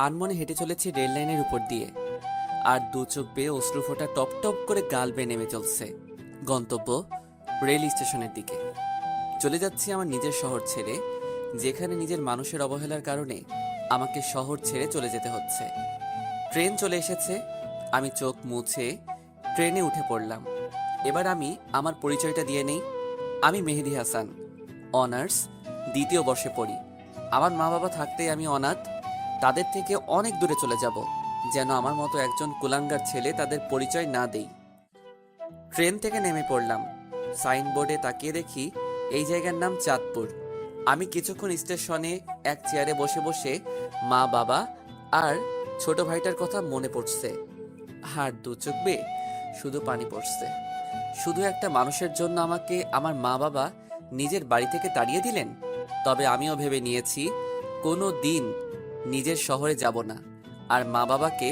আনমনে হেঁটে চলেছি রেল লাইনের উপর দিয়ে, আর দু চোখ বেয়ে অশ্রু ফোঁটা টপ টপ করে গাল বেয়ে নেমে চলছে। গন্তব্য রেল স্টেশনের দিকে। চলে যাচ্ছি আমার নিজের শহর ছেড়ে, যেখানে নিজের মানুষের অবহেলার কারণে আমাকে শহর ছেড়ে চলে যেতে হচ্ছে। ট্রেন চলে এসেছে। আমি চোখ মুছে ট্রেনে উঠে পড়লাম। এবার আমি আমার পরিচয়টা দিয়ে নেই। আমি মেহেদী হাসান, অনার্স দ্বিতীয় বর্ষে পড়ি। আমার মা বাবা থাকতেই আমি অনাথ। তাদের থেকে অনেক দূরে চলে যাব, যেন আমার মতো একজন কুলাঙ্গার ছেলে তাদের পরিচয় না দেই। ট্রেন থেকে নেমে পড়লাম। সাইনবোর্ডে তাকিয়ে দেখি এই জায়গার নাম চাঁদপুর। আমি কিছুক্ষণ স্টেশনে এক চেয়ারে বসে বসে মা বাবা আর ছোট ভাইটার কথা মনে পড়ছে। আর দু চোখ বেয়ে শুধু পানি পড়ছে। শুধু একটা মানুষের জন্য আমাকে আমার মা বাবা নিজের বাড়ি থেকে তাড়িয়ে দিলেন। তবে আমিও ভেবে নিয়েছি কোনো দিন নিজের শহরে যাব না, আর মা বাবাকে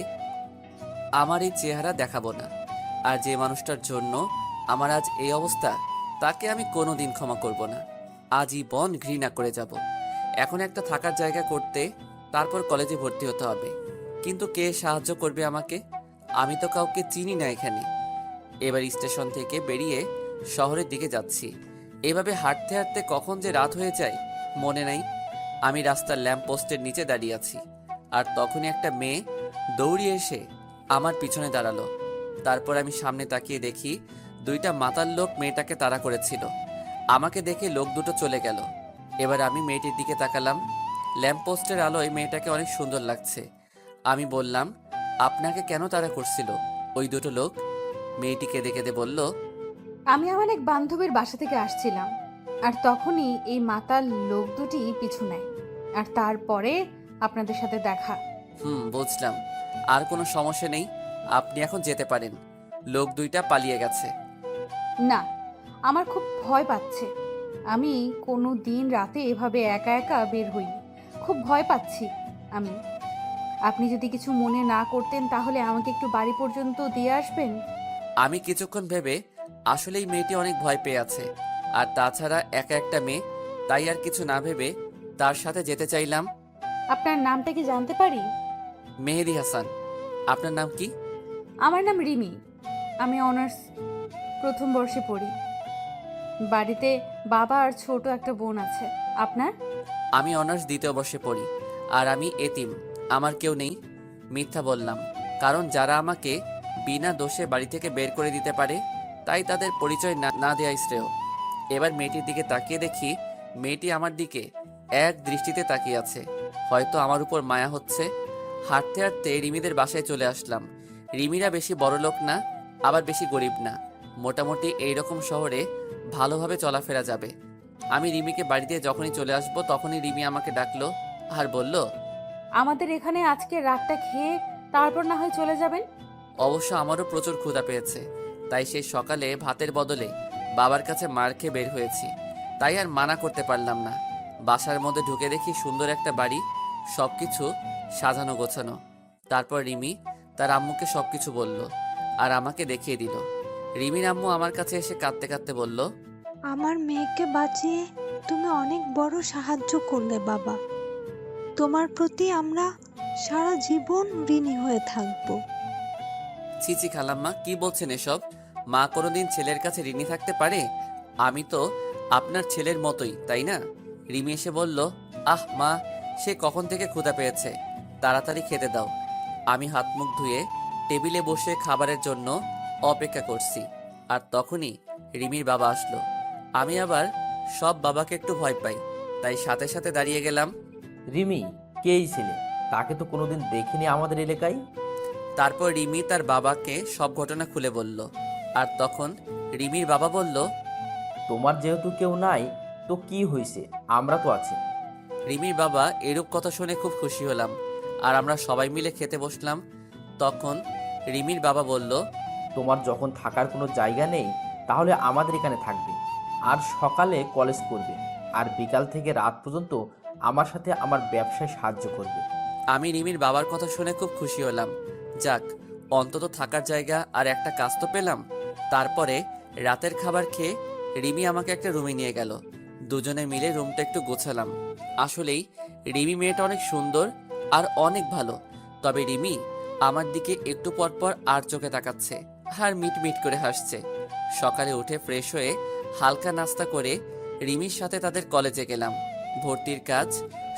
আমার এই চেহারা দেখাবো না। আর যে মানুষটার জন্য আমার আজ এই অবস্থা, তাকে আমি কোনো দিন ক্ষমা করব না। আজীবন ঘৃণা করে যাব। এখন একটা থাকার জায়গা করতে, তারপর কলেজে ভর্তি হতে হবে। কিন্তু কে সাহায্য করবে আমাকে? আমি তো কাউকে চিনি না এখানে। এবার স্টেশন থেকে বেরিয়ে শহরের দিকে যাচ্ছি। এভাবে হাঁটতে হাঁটতে কখন যে রাত হয়ে যায় মনে নাই। আমি রাস্তার ল্যাম্প পোস্টের নিচে দাঁড়িয়ে আছি, আর তখনই একটা মেয়ে দৌড়িয়ে এসে আমার পিছনে দাঁড়ালো। তারপর আমি সামনে তাকিয়ে দেখি দুইটা মাতাল লোক মেয়েটাকে তাড়া করেছিল। আমাকে দেখে লোক দুটো চলে গেল। এবার আমি মেয়েটির দিকে তাকালাম। ল্যাম্প পোস্টের আলোয় মেয়েটাকে অনেক সুন্দর লাগছে। আমি বললাম, আপনাকে কেন তাড়া করছিল ওই দুটো লোক? মেয়েটি কেঁদে কেঁদে বলল, আমি আমার এক বান্ধবীর বাসা থেকে আসছিলাম, আর তখনই এই মাতাল লোক দুটি পিছু নেয়, আর তারপরে আপনাদের সাথে দেখা। বুঝলাম। আর কোনো সমস্যা নেই, আপনি এখন যেতে পারেন। লোক দুইটা পালিয়ে গেছে। না, আমার খুব ভয় পাচ্ছে। আমি কোনো দিন রাতে এভাবে একা একা বের হইনি। খুব ভয় পাচ্ছি আমি। আপনি যদি কিছু মনে না করতেন তাহলে আমাকে একটু বাড়ি পর্যন্ত দিয়ে আসবেন। আমি কিছুক্ষণ ভেবে আসলেই মেয়েটি অনেক ভয় পেয়ে আছে, আর তাছাড়া একা একটা মেয়ে, তাই আর কিছু না ভেবে তার সাথে যেতে চাইলাম। আপনার নামটা কি জানতে পারি? মেহেদী হাসান। আপনার নাম কি? আমার নাম রিমি। আমি অনার্স প্রথম বর্ষে পড়ি। বাড়িতে বাবা আর ছোট একটা বোন আছে। আপনার? আমি অনার্স দ্বিতীয় বর্ষে পড়ি, আর আমি এতিম। আমার কেউ নেই। মিথ্যা বললাম, কারণ যারা আমাকে বিনা দোষে বাড়ি থেকে বের করে দিতে পারে, তাই তাদের পরিচয় না না দেওয়াই শ্রেয়। এবার মেয়েটির দিকে তাকিয়ে দেখি মেয়েটি আমার দিকে এক দৃষ্টিতে তাকিয়ে আছে। হয়তো আমার উপর মায়া হচ্ছে। হাঁটতে হাঁটতে রিমিদের বাসায় চলে আসলাম। রিমিরা বেশি বড় লোক না, আবার বেশি গরিব না। মোটামুটি এইরকম শহরে ভালোভাবে চলাফেরা যাবে। আমি রিমিকে বাড়িতে যখনই চলে আসবো তখনই রিমি আমাকে ডাকলো আর বলল, আমাদের এখানে আজকে রাতটা খেয়ে তারপর না হয় চলে যাবেন। অবশ্য আমারও প্রচুর ক্ষুধা পেয়েছে। তাই সেই সকালে ভাতের বদলে বাবার কাছে মার খেয়ে বের হয়েছি। তাই আর মানা করতে পারলাম না। বাসার মধ্যে ঢুকে দেখি সুন্দর একটা বাড়ি, সবকিছু সাজানো গোছানো। তারপর রিমি তার আম্মুকে সবকিছু বলল, আর আমাকে দেখিয়ে দিল। রিমির আম্মু আমার কাছে এসে কাঁদতে কাঁদতে বলল, আমার মেয়েকে বাঁচিয়ে তুমি অনেক বড় সাহায্য করলে বাবা। তোমার প্রতি আমরা সারা জীবন ঋণী হয়ে থাকবো। ছিছি খালাম্মা, কি বলছেন এসব? মা কোনোদিন ছেলের কাছে ঋণী থাকতে পারে? আমি তো আপনার ছেলের মতোই, তাই না? রিমি এসে বলল, আহ মা, সে কখন থেকে ক্ষুধা পেয়েছে, তাড়াতাড়ি খেতে দাও। আমি হাত মুখ ধুয়ে টেবিলে বসে খাবারের জন্য অপেক্ষা করছি। আর তখনই রিমির বাবা আসলো। আমি আবার সব বাবাকে একটু ভয় পাই, তাই সাথে সাথে দাঁড়িয়ে গেলাম। রিমি, কে এই ছেলে? তাকে তো কোনোদিন দেখিনি আমাদের এলাকায়। তারপর রিমি তার বাবাকে সব ঘটনা খুলে বলল। আর তখন রিমির বাবা বলল, তোমার যেহেতু কেউ নাই, তো কি হয়েছে? আমরা তো আছি। রিমির বাবা এরূপ কথা শুনে খুব খুশি হলাম, আর আমরা সবাই মিলে খেতে বসলাম। তখন রিমির বাবা বলল, তোমার যখন থাকার কোনো জায়গা নেই, তাহলে আমাদের এখানে থাকবে, আর সকালে কলেজ করবে, আর বিকাল থেকে রাত পর্যন্ত আমার সাথে আমার ব্যবসায় সাহায্য করবে। আমি রিমির বাবার কথা শুনে খুব খুশি হলাম। যাক, অন্তত থাকার জায়গা আর একটা কাজ তো পেলাম। তারপরে রাতের খাবার খেয়ে রিমি আমাকে একটা রুমে নিয়ে গেল, দুজনে মিলে রুমটা একটু গোছালাম। আসলেই রিমি মেয়েটা অনেক সুন্দর আর অনেক ভালো। তবে রিমি আমার দিকে একটু পর পর আর চোখে তাকাচ্ছে আর মিট মিট করে হাসছে। সকালে উঠে ফ্রেশ হয়ে হালকা নাস্তা করে রিমির সাথে তাদের কলেজে গেলাম। ভর্তির কাজ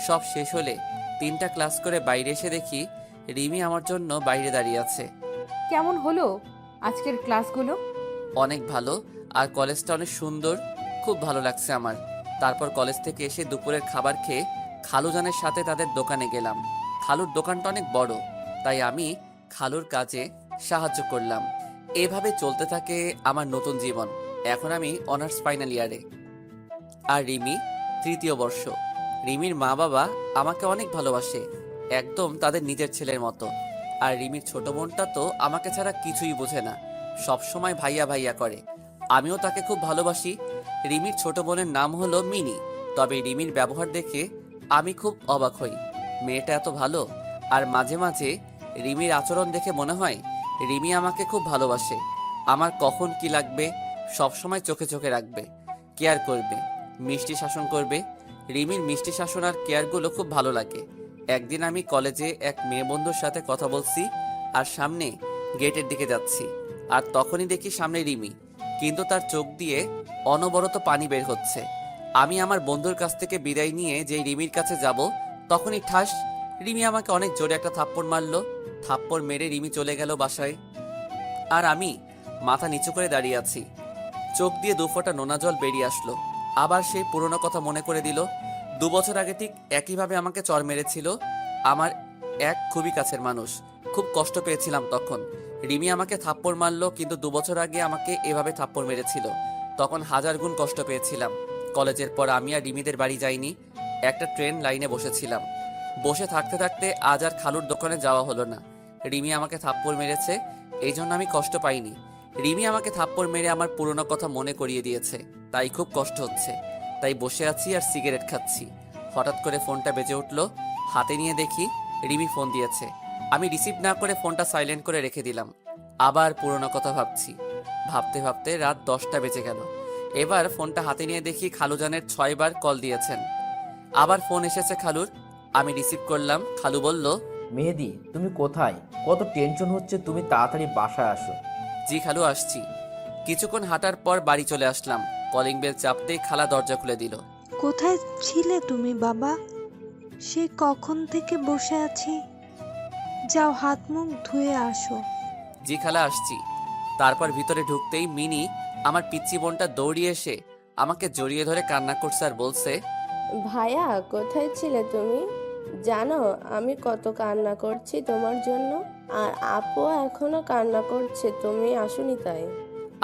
সব শেষ হলে 3টা ক্লাস করে বাইরে এসে দেখি রিমি আমার জন্য বাইরে দাঁড়িয়ে আছে। কেমন হলো আজকের ক্লাসগুলো? অনেক ভালো, আর কলেজটা অনেক সুন্দর, খুব ভালো লাগছে আমার। তারপর কলেজ থেকে এসে দুপুরের খাবার খেয়ে খালুজানের সাথে তাদের দোকানে গেলাম। খালুর দোকানটা অনেক বড়, তাই আমি খালুর কাজে সাহায্য করলাম। এভাবে চলতে থাকে আমার নতুন জীবন। এখন আমি অনার্স ফাইনাল ইয়ারে, আর রিমি 3য় বর্ষ। রিমির মা বাবা আমাকে অনেক ভালোবাসে, একদম তাদের নিজের ছেলের মতো। আর রিমির ছোট বোনটা তো আমাকে ছাড়া কিছুই বোঝে না, সব সময় ভাইয়া ভাইয়া করে। আমিও তাকে খুব ভালোবাসি। রিমির ছোট বোনের নাম হলো মিনি। তবে রিমির ব্যবহার দেখে আমি খুব অবাক হই। মেয়েটা এত ভালো, আর মাঝে মাঝে রিমির আচরণ দেখে মনে হয় রিমি আমাকে খুব ভালোবাসে। আমার কখন কি লাগবে সব সময় চোখে চোখে রাখবে, কেয়ার করবে, মিষ্টি শাসন করবে। রিমির মিষ্টি শাসন আর কেয়ারগুলো খুব ভালো লাগে। একদিন আমি কলেজে এক মেয়ে বন্ধুর সাথে কথা বলছি আর সামনে গেটের দিকে যাচ্ছি, আর তখনই দেখি সামনে রিমি, কিন্তু তার চোখ দিয়ে অনবরত পানি বের হচ্ছে। আমি আমার বন্ধুর কাছ থেকে বিদায় নিয়ে যেই রিমির কাছে যাব, তখনই ঠাস, রিমি আমাকে অনেক জোরে একটা থাপ্পড় মারলো। থাপ্পড় মেরে রিমি চলে গেল বাসায়, আর আমি মাথা নিচু করে দাঁড়িয়ে আছি। চোখ দিয়ে 2 ফোঁটা নোনা জল বেরিয়ে আসলো। আবার সেই পুরনো কথা মনে করে দিল। 2 বছর আগে ঠিক একইভাবে আমাকে চর মেরেছিল আমার এক খুবই কাছের মানুষ। খুব কষ্ট পেয়েছিলাম তখন। রিমি আমাকে থাপ্পড় মারলো, কিন্তু 2 বছর আগে আমাকে এভাবে থাপ্পড় মেরেছিল, তখন 1000 গুণ কষ্ট পেয়েছিলাম। কলেজের পর আমি আর রিমিদের বাড়ি যাইনি, একটা ট্রেন লাইনে বসেছিলাম। বসে থাকতে থাকতে আজ আর খালুর দোকানে যাওয়া হলো না। রিমি আমাকে থাপ্পড় মেরেছে, এই জন্য আমি কষ্ট পাইনি। রিমি আমাকে থাপ্পড় মেরে আমার পুরনো কথা মনে করিয়ে দিয়েছে, তাই খুব কষ্ট হচ্ছে। তাই বসে আছি আর সিগারেট খাচ্ছি। হঠাৎ করে ফোনটা বেজে উঠলো। হাতে নিয়ে দেখি রিমি ফোন দিয়েছে। আমি রিসিভ না করে ফোনটা সাইলেন্ট করে রেখে দিলাম। আবার পুরনো কথা ভাবছি। ভাবতে ভাবতে রাত 10টা বেজে গেল। এবার ফোনটা হাতে নিয়ে দেখি খালুজানের 6 বার কল দিয়েছেন। আবার ফোন এসেছে খালুর। আমি রিসিভ করলাম। খালু বলল, মেহেদি, তুমি কোথায়? কত টেনশন হচ্ছে, তুমি তাড়াতাড়ি বাসায় আসো। জি খালু, আসছি। কিছুক্ষণ হাঁটার পর বাড়ি চলে আসলাম। কলিং বেল চাপতেই খালা দরজা খুলে দিল। কোথায় ছিলে তুমি বাবা? সে কখন থেকে বসে আছি। যাও হাত মুখ ধুয়ে আসো। জি খালা, আসছি। তারপর ভিতরে ঢুকতেই মিনি, আমার পিচ্চি বোনটা দৌড়িয়ে এসে আমাকে জড়িয়ে ধরে কান্না করছে আর বলছে, ভাইয়া কোথায় ছিলে তুমি? জানো আমি কত কান্না করছি তোমার জন্য, আর আপু এখনো কান্না করছে তুমি আসোনি তাই।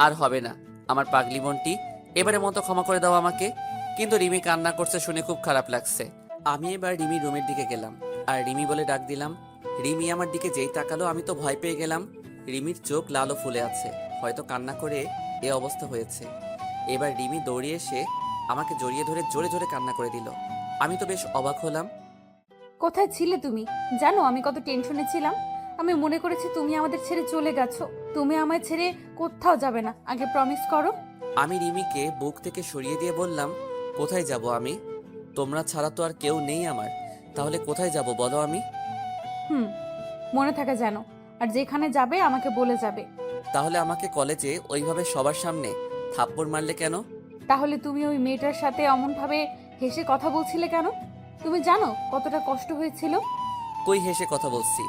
আর হবে না আমার পাগলি বোনটি, এবারের মতো ক্ষমা করে দাও আমাকে। কিন্তু রিমি কান্না করছে শুনে খুব খারাপ লাগছে। আমি এবার রিমির রুমের দিকে গেলাম আর রিমি বলে ডাক দিলাম। রিমি আমার দিকে যেই তাকালো আমি তো ভয় পেয়ে গেলাম। রিমির চোখ লাল ও ফুলে আছে, হয়তো কান্না করে এ অবস্থা হয়েছে। এবার রিমি দৌড়িয়ে এসে আমাকে জড়িয়ে ধরে জোরে জোরে কান্না করে দিল। আমি তো বেশ অবাক হলাম। কোথায় ছিলে তুমি? জানো আমি কত টেনশনে ছিলাম। আমি মনে করেছি তুমি আমাদের ছেড়ে চলে গেছো। তুমি আমায় ছেড়ে কোথাও যাবে না, আগে প্রমিস করো। আমি রিমিকে বুক থেকে সরিয়ে দিয়ে বললাম, কোথায় যাব আমি? তোমরা ছাড়া তো আর কেউ নেই আমার, তাহলে কোথায় যাব বলো আমি? হুম, মনে থাকে যেন, আর যেখানে যাবে আমাকে বলে যাবে। তাহলে আমাকে কলেজে ওইভাবে সবার সামনে থাপ্পড় মারলে কেন? তাহলে তুমি ওই মেয়েটার সাথে অমনভাবে হেসে কথা বলছিলে কেন? তুমি জানো কতটা কষ্ট হয়েছিল? কই হেসে কথা বলছি?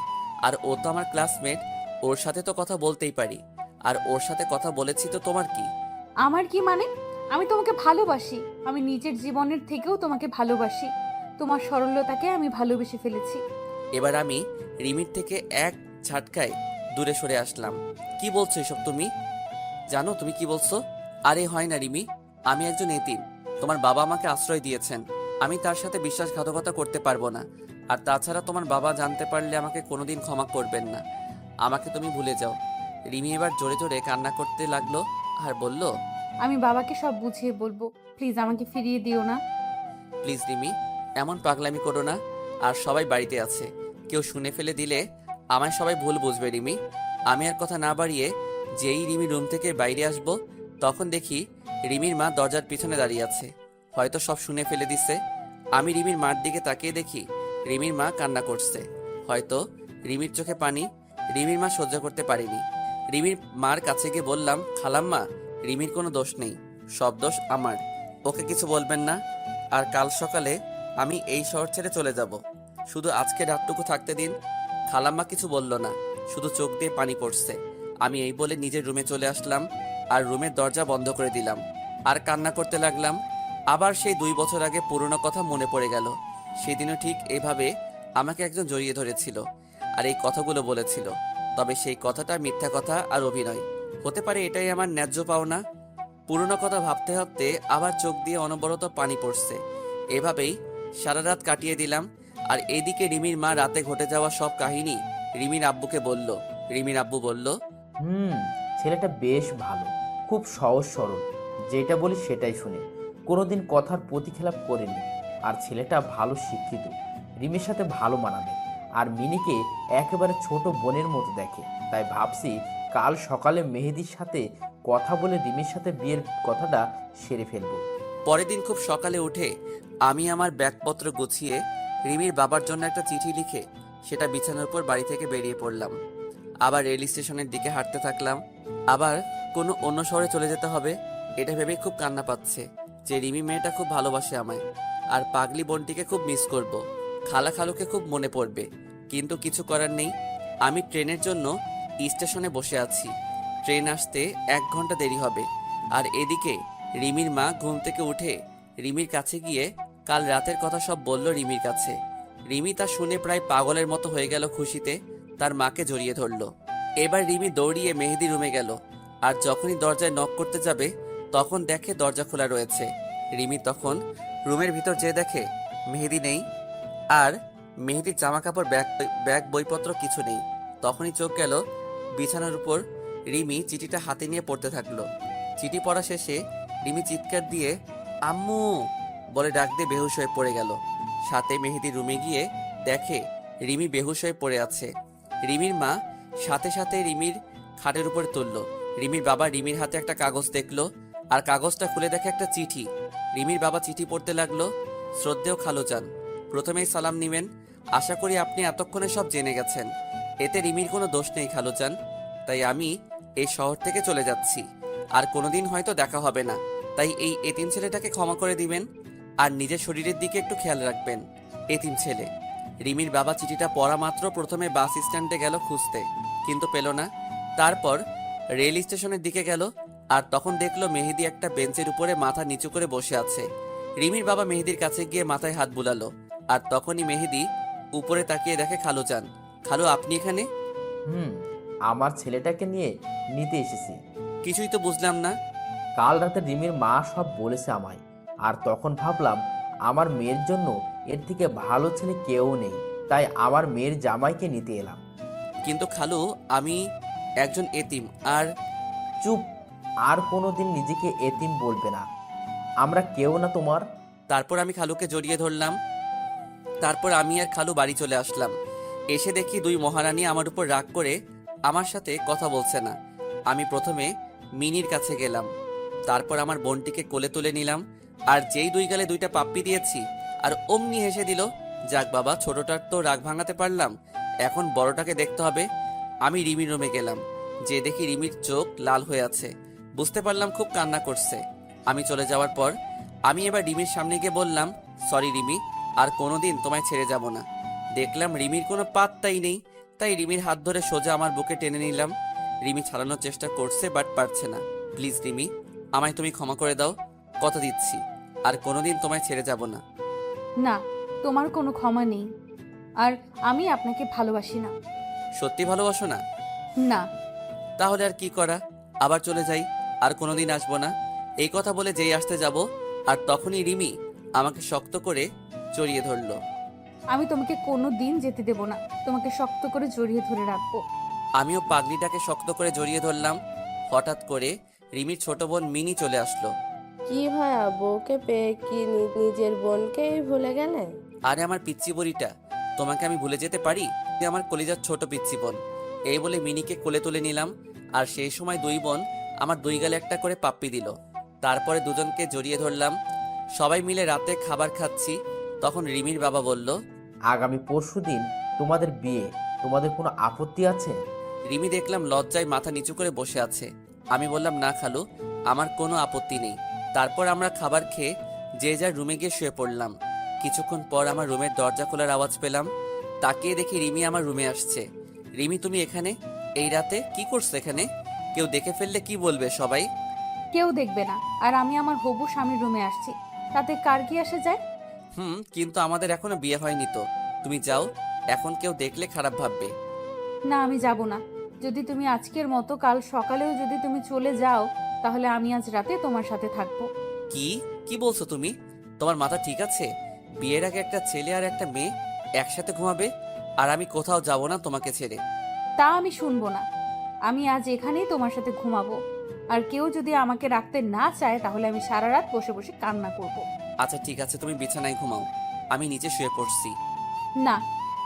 আর ও তো আমার ক্লাসমেট, ওর সাথে তো কথা বলতেই পারি। আর ওর সাথে কথা বলেছি তো তোমার কি? আমার কি মানে? আমি তোমাকে ভালোবাসি। আমি নিজের জীবনের থেকেও তোমাকে ভালোবাসি। তোমার সরলতাকে আমি ভালোবেসে ফেলেছি। এবার আমি রিমির থেকে এক ঝাটকায় দূরে সরে আসলাম। কি বলছো এসব তুমি? জানো তুমি কি বলছো? আরে হয় না রিমি, আমি একজন এতিম। তোমার বাবা আমাকে আশ্রয় দিয়েছেন, আমি তার সাথে বিশ্বাসঘাতকতা করতে পারবো না। আর তাছাড়া তোমার বাবা জানতে পারলে আমাকে কোনোদিন ক্ষমা করবেন না। আমাকে তুমি ভুলে যাও। রিমি এবার জোরে জোরে কান্না করতে লাগলো আর বলল, আমি বাবাকে সব বুঝিয়ে বলবো। প্লিজ আমাকে ফিরিয়ে দিও না। প্লিজ রিমি, এমন পাগলামি করো না। আর সবাই বাড়িতে আছে, কেউ শুনে ফেলে দিলে আমায় সবাই ভুল বুঝবে রিমি। আমি আর কথা না বাড়িয়ে যেই রিমি রুম থেকে বাইরে আসবো, তখন দেখি রিমির মা দরজার পিছনে দাঁড়িয়ে আছে। হয়তো সব শুনে ফেলে দিছে। আমি রিমির মার দিকে তাকিয়ে দেখি রিমির মা কান্না করছে। হয়তো রিমির চোখে পানি। রিমির মা সহ্য করতে পারেনি। রিমির মার কাছে গিয়ে বললাম, খালাম্মা, রিমির কোনো দোষ নেই, সব দোষ আমার। ওকে কিছু বলবেন না। আর কাল সকালে আমি এই শহর ছেড়ে চলে যাব। শুধু আজকে রাতটুকু থাকতে দিন। খালাম্মা কিছু বলল না, শুধু চোখ দিয়ে পানি পড়ছে। আমি এই বলে নিজের রুমে চলে আসলাম আর রুমের দরজা বন্ধ করে দিলাম আর কান্না করতে লাগলাম। আবার সেই 2 বছর আগে পুরনো কথা মনে পড়ে গেল। সেদিনও ঠিক এভাবে আমাকে একজন জড়িয়ে ধরেছিল আর এই কথাগুলো বলেছিল। তবে সেই কথাটা মিথ্যা কথা আর অভিনয় হতে পারে, এটাই আমার ন্যায্য পাওনা। পুরনো কথা ভাবতে ভাবতে আবার চোখ দিয়ে অনবরত পানি পড়ছে। এভাবেই সারা রাত কাটিয়ে দিলাম। আর এদিকে রিমির মা রাতে ঘটে যাওয়া সব কাহিনী রিমির আব্বুকে বলল। রিমির আব্বু বলল, ছেলেটা বেশ ভালো, খুব সহজ সরল, যেটা বলি সেটাই শুনে, কোনোদিন কথার প্রতিখেলাপ করেনি। আর ছেলেটা ভালো শিক্ষিত, রিমির সাথে ভালো মানাবে। আর মিনিকে একেবারে ছোট বোনের মতো দেখে। তাই ভাবছি কাল সকালে মেহেদির সাথে কথা বলে রিমির সাথে বিয়ের কথাটা সেরে ফেলবো। পরের দিন খুব সকালে উঠে আমি আমার ব্যাগপত্র গুছিয়ে রিমির বাবার জন্য একটা চিঠি লিখে সেটা বিছানার উপর বাড়ি থেকে বেরিয়ে পড়লাম। আবার রেল স্টেশনের দিকে হাঁটতে থাকলাম। আবার কোনো অন্য শহরে চলে যেতে হবে এটা ভেবেই খুব কান্না পাচ্ছে যে রিমি মেয়েটা খুব ভালোবাসে আমায়। আর পাগলি বোনটিকে খুব মিস করব। খালা খালুকে খুব মনে পড়বে। কিন্তু কিছু করার নেই। আমি ট্রেনের জন্য স্টেশনে বসে আছি। ট্রেন আসতে 1 ঘন্টা দেরি হবে। আর এদিকে রিমির মা ঘুম থেকে উঠে রিমির কাছে গিয়ে কাল রাতের কথা সব বলল রিমির কাছে। রিমি তা শুনে প্রায় পাগলের মতো হয়ে গেল খুশিতে, তার মাকে জড়িয়ে ধরল। এবার রিমি দৌড়িয়ে মেহেদি রুমে গেল। আর যখনই দরজায় নক করতে যাবে তখন দেখে দরজা খোলা রয়েছে। রিমি তখন রুমের ভিতর যেয়ে দেখে মেহেদি নেই আর মেহেদির জামা কাপড় ব্যাগ বইপত্র কিছু নেই। তখনই চোখ গেল বিছানার উপর। রিমি চিঠিটা হাতে নিয়ে পড়তে থাকলো। চিঠি পড়া শেষে রিমি চিৎকার দিয়ে আম্মু বলে ডাক দিয়ে বেহুশ হয়ে পড়ে গেল। সাথে মেহেদির রুমে গিয়ে দেখে রিমি বেহুশ হয়ে পড়ে আছে। রিমির মা সাথে সাথে রিমির খাটের উপর তুলল। রিমির বাবা রিমির হাতে একটা কাগজ দেখলো আর কাগজটা খুলে দেখে একটা চিঠি। রিমির বাবা চিঠি পড়তে লাগলো, শ্রদ্ধেয় খালুজান, প্রথমেই সালাম নিবেন। আশা করি আপনি এতক্ষণে সব জেনে গেছেন। এতে রিমির কোনো দোষ নেই খালুজান। তাই আমি এই শহর থেকে চলে যাচ্ছি। আর কোনোদিন হয়তো দেখা হবে না। তাই এই এতিম ছেলেটাকে ক্ষমা করে দিবেন আর নিজের শরীরের দিকে একটু খেয়াল রাখবেন। এতিম ছেলে। রিমির বাবা চিঠিটা পড়া মাত্র প্রথমে বাস স্ট্যান্ডে গেল খুঁজতে, কিন্তু পেল না। তারপর রেল স্টেশনের দিকে গেল আর তখন দেখলো মেহেদি একটা বেঞ্চের উপরে মাথা নিচু করে বসে আছে। রিমির বাবা মেহেদির কাছে গিয়ে মাথায় হাত বুলালো। আর তখনই মেহেদি উপরে তাকিয়ে দেখে খালুজান। খালু, আপনি এখানে? আমার ছেলেটাকে নিয়ে নিতে এসেছি। কিছুই তো বুঝলাম না। কাল রাতে রিমির মা সব বলেছে আমায়। আর তখন ভাবলাম আমার মেয়ের জন্য এর থেকে ভালো ছেলে কেউ নেই। তাই আমার মেয়ের জামাইকে নিতে এলাম। কিন্তু খালু, আমি একজন এতিম। আর চুপ, আর কোনোদিন নিজেকে এতিম বলবে না। আমরা কেউ না তোমার। তারপর আমি খালুকে জড়িয়ে ধরলাম। তারপর আমি আর খালু বাড়ি চলে আসলাম। এসে দেখি 2 মহারানী আমার উপর রাগ করে আমার সাথে কথা বলছে না। আমি প্রথমে মিনির কাছে গেলাম, তারপর আমার বোনটিকে কোলে তুলে নিলাম। আর যেই 2 গালে 2টা পাপ্পি দিয়েছি আর অমনি হেসে দিল। যাক বাবা, ছোটটার তো রাগ ভাঙাতে পারলাম, এখন বড়টাকে দেখতে হবে। আমি রিমির রুমে গেলাম, যে দেখি রিমির চোখ লাল হয়ে আছে। বুঝতে পারলাম খুব কান্না করছে। আমি চলে যাওয়ার পর আমি এবার রিমির সামনে গিয়ে বললাম, সরি রিমি, আর কোনোদিন তোমায় ছেড়ে যাব না। দেখলাম রিমির কোনো পাত্তাই নেই, তাই রিমির হাত ধরে সোজা আমার বুকে টেনে নিলাম। রিমি ছাড়ানোর চেষ্টা করছে, বাট পারছে না। প্লিজ রিমি, আমায় তুমি ক্ষমা করে দাও, কথা দিচ্ছি আর কোনোদিন তোমায় ছেড়ে যাব না। না, তোমার কোনো ক্ষমা নেই। আর আমি আপনাকে ভালোবাসি না। সত্যি ভালোবাসো না? না। তাহলে আর কি করা, আবার চলে যাই, আর কোনোদিন আসবো না। এই কথা বলে যেই আসতে যাব আর তখনই রিমি আমাকে শক্ত করে জড়িয়ে ধরলো। আমি তোমাকে কোনো দিন যেতে দেব না। তোমাকে শক্ত করে জড়িয়ে ধরে রাখবো। আমিও পাগলিটাকে শক্ত করে জড়িয়ে ধরলাম। হঠাৎ করে রিমির ছোট বোন মিনি চলে আসলো। কি ভাইয়া, বউকে পেয়ে কি নিজের বোনকেই ভুলে গেলে? আরে আমার পিচ্চি বড়িটা, তোমাকে আমি ভুলে যেতে পারি? তুই আমার কলিজার ছোট পিচ্চি বোন। এই বলে মিনিকে কোলে তুলে নিলাম। আর সেই সময় 2 বোন আমার 2 গালে একটা করে পাপ্পি দিল। তারপরে দুজনকে জড়িয়ে ধরলাম। সবাই মিলে রাতে খাবার খাচ্ছি, তখন রিমির বাবা বলল, আগামী পরশুদিন তোমাদের বিয়ে, তোমাদের কোনো আপত্তি আছে? রিমি দেখলাম লজ্জায় মাথা নিচু করে বসে আছে। আমি বললাম, না খালু, আমার কোনো আপত্তি নেই। তারপর আমরা খাবার খেয়ে যে যার রুমে গিয়ে শুয়ে পড়লাম। কিছুক্ষণ পর আমার রুমের দরজা খোলার আওয়াজ পেলাম। তাকিয়ে দেখি রিমি আমার রুমে আসছে। রিমি, তুমি এখানে এই রাতে কি করছো এখানে? কেউ দেখে ফেললে কি বলবে সবাই? কেউ দেখবে না, আর আমি আমার হবু স্বামীর রুমে আসছি, তাতে কার কি আসে যায়? কিন্তু আমাদের এখনো বিয়ে হয়নি তো। তুমি যাও, এখন কেউ দেখলে খারাপ ভাববে। না, আমি যাব না। যদি তুমি আজকের মতো কাল সকালেও যদি তুমি চলে যাও, তাহলে আমি আজ রাতে তোমার সাথে থাকবো। কি কি বলছো তুমি? তোমার মাথা ঠিক আছে? বিয়ের আগে একটা ছেলে আর একটা মেয়ে একসাথে ঘুমাবে, আর আমি কোথাও যাব না তোমাকে ছেড়ে। তা আমি শুনবো না। আমি আজ এখানেই তোমার সাথে ঘুমাবো, আর কেউ যদি আমাকে রাখতে না চায় তাহলে আমি সারা রাত বসে বসে কান্না করব। আচ্ছা ঠিক আছে, তুমি বিছানায় ঘুমাও, আমি নিচে শুয়ে পড়ছি। না,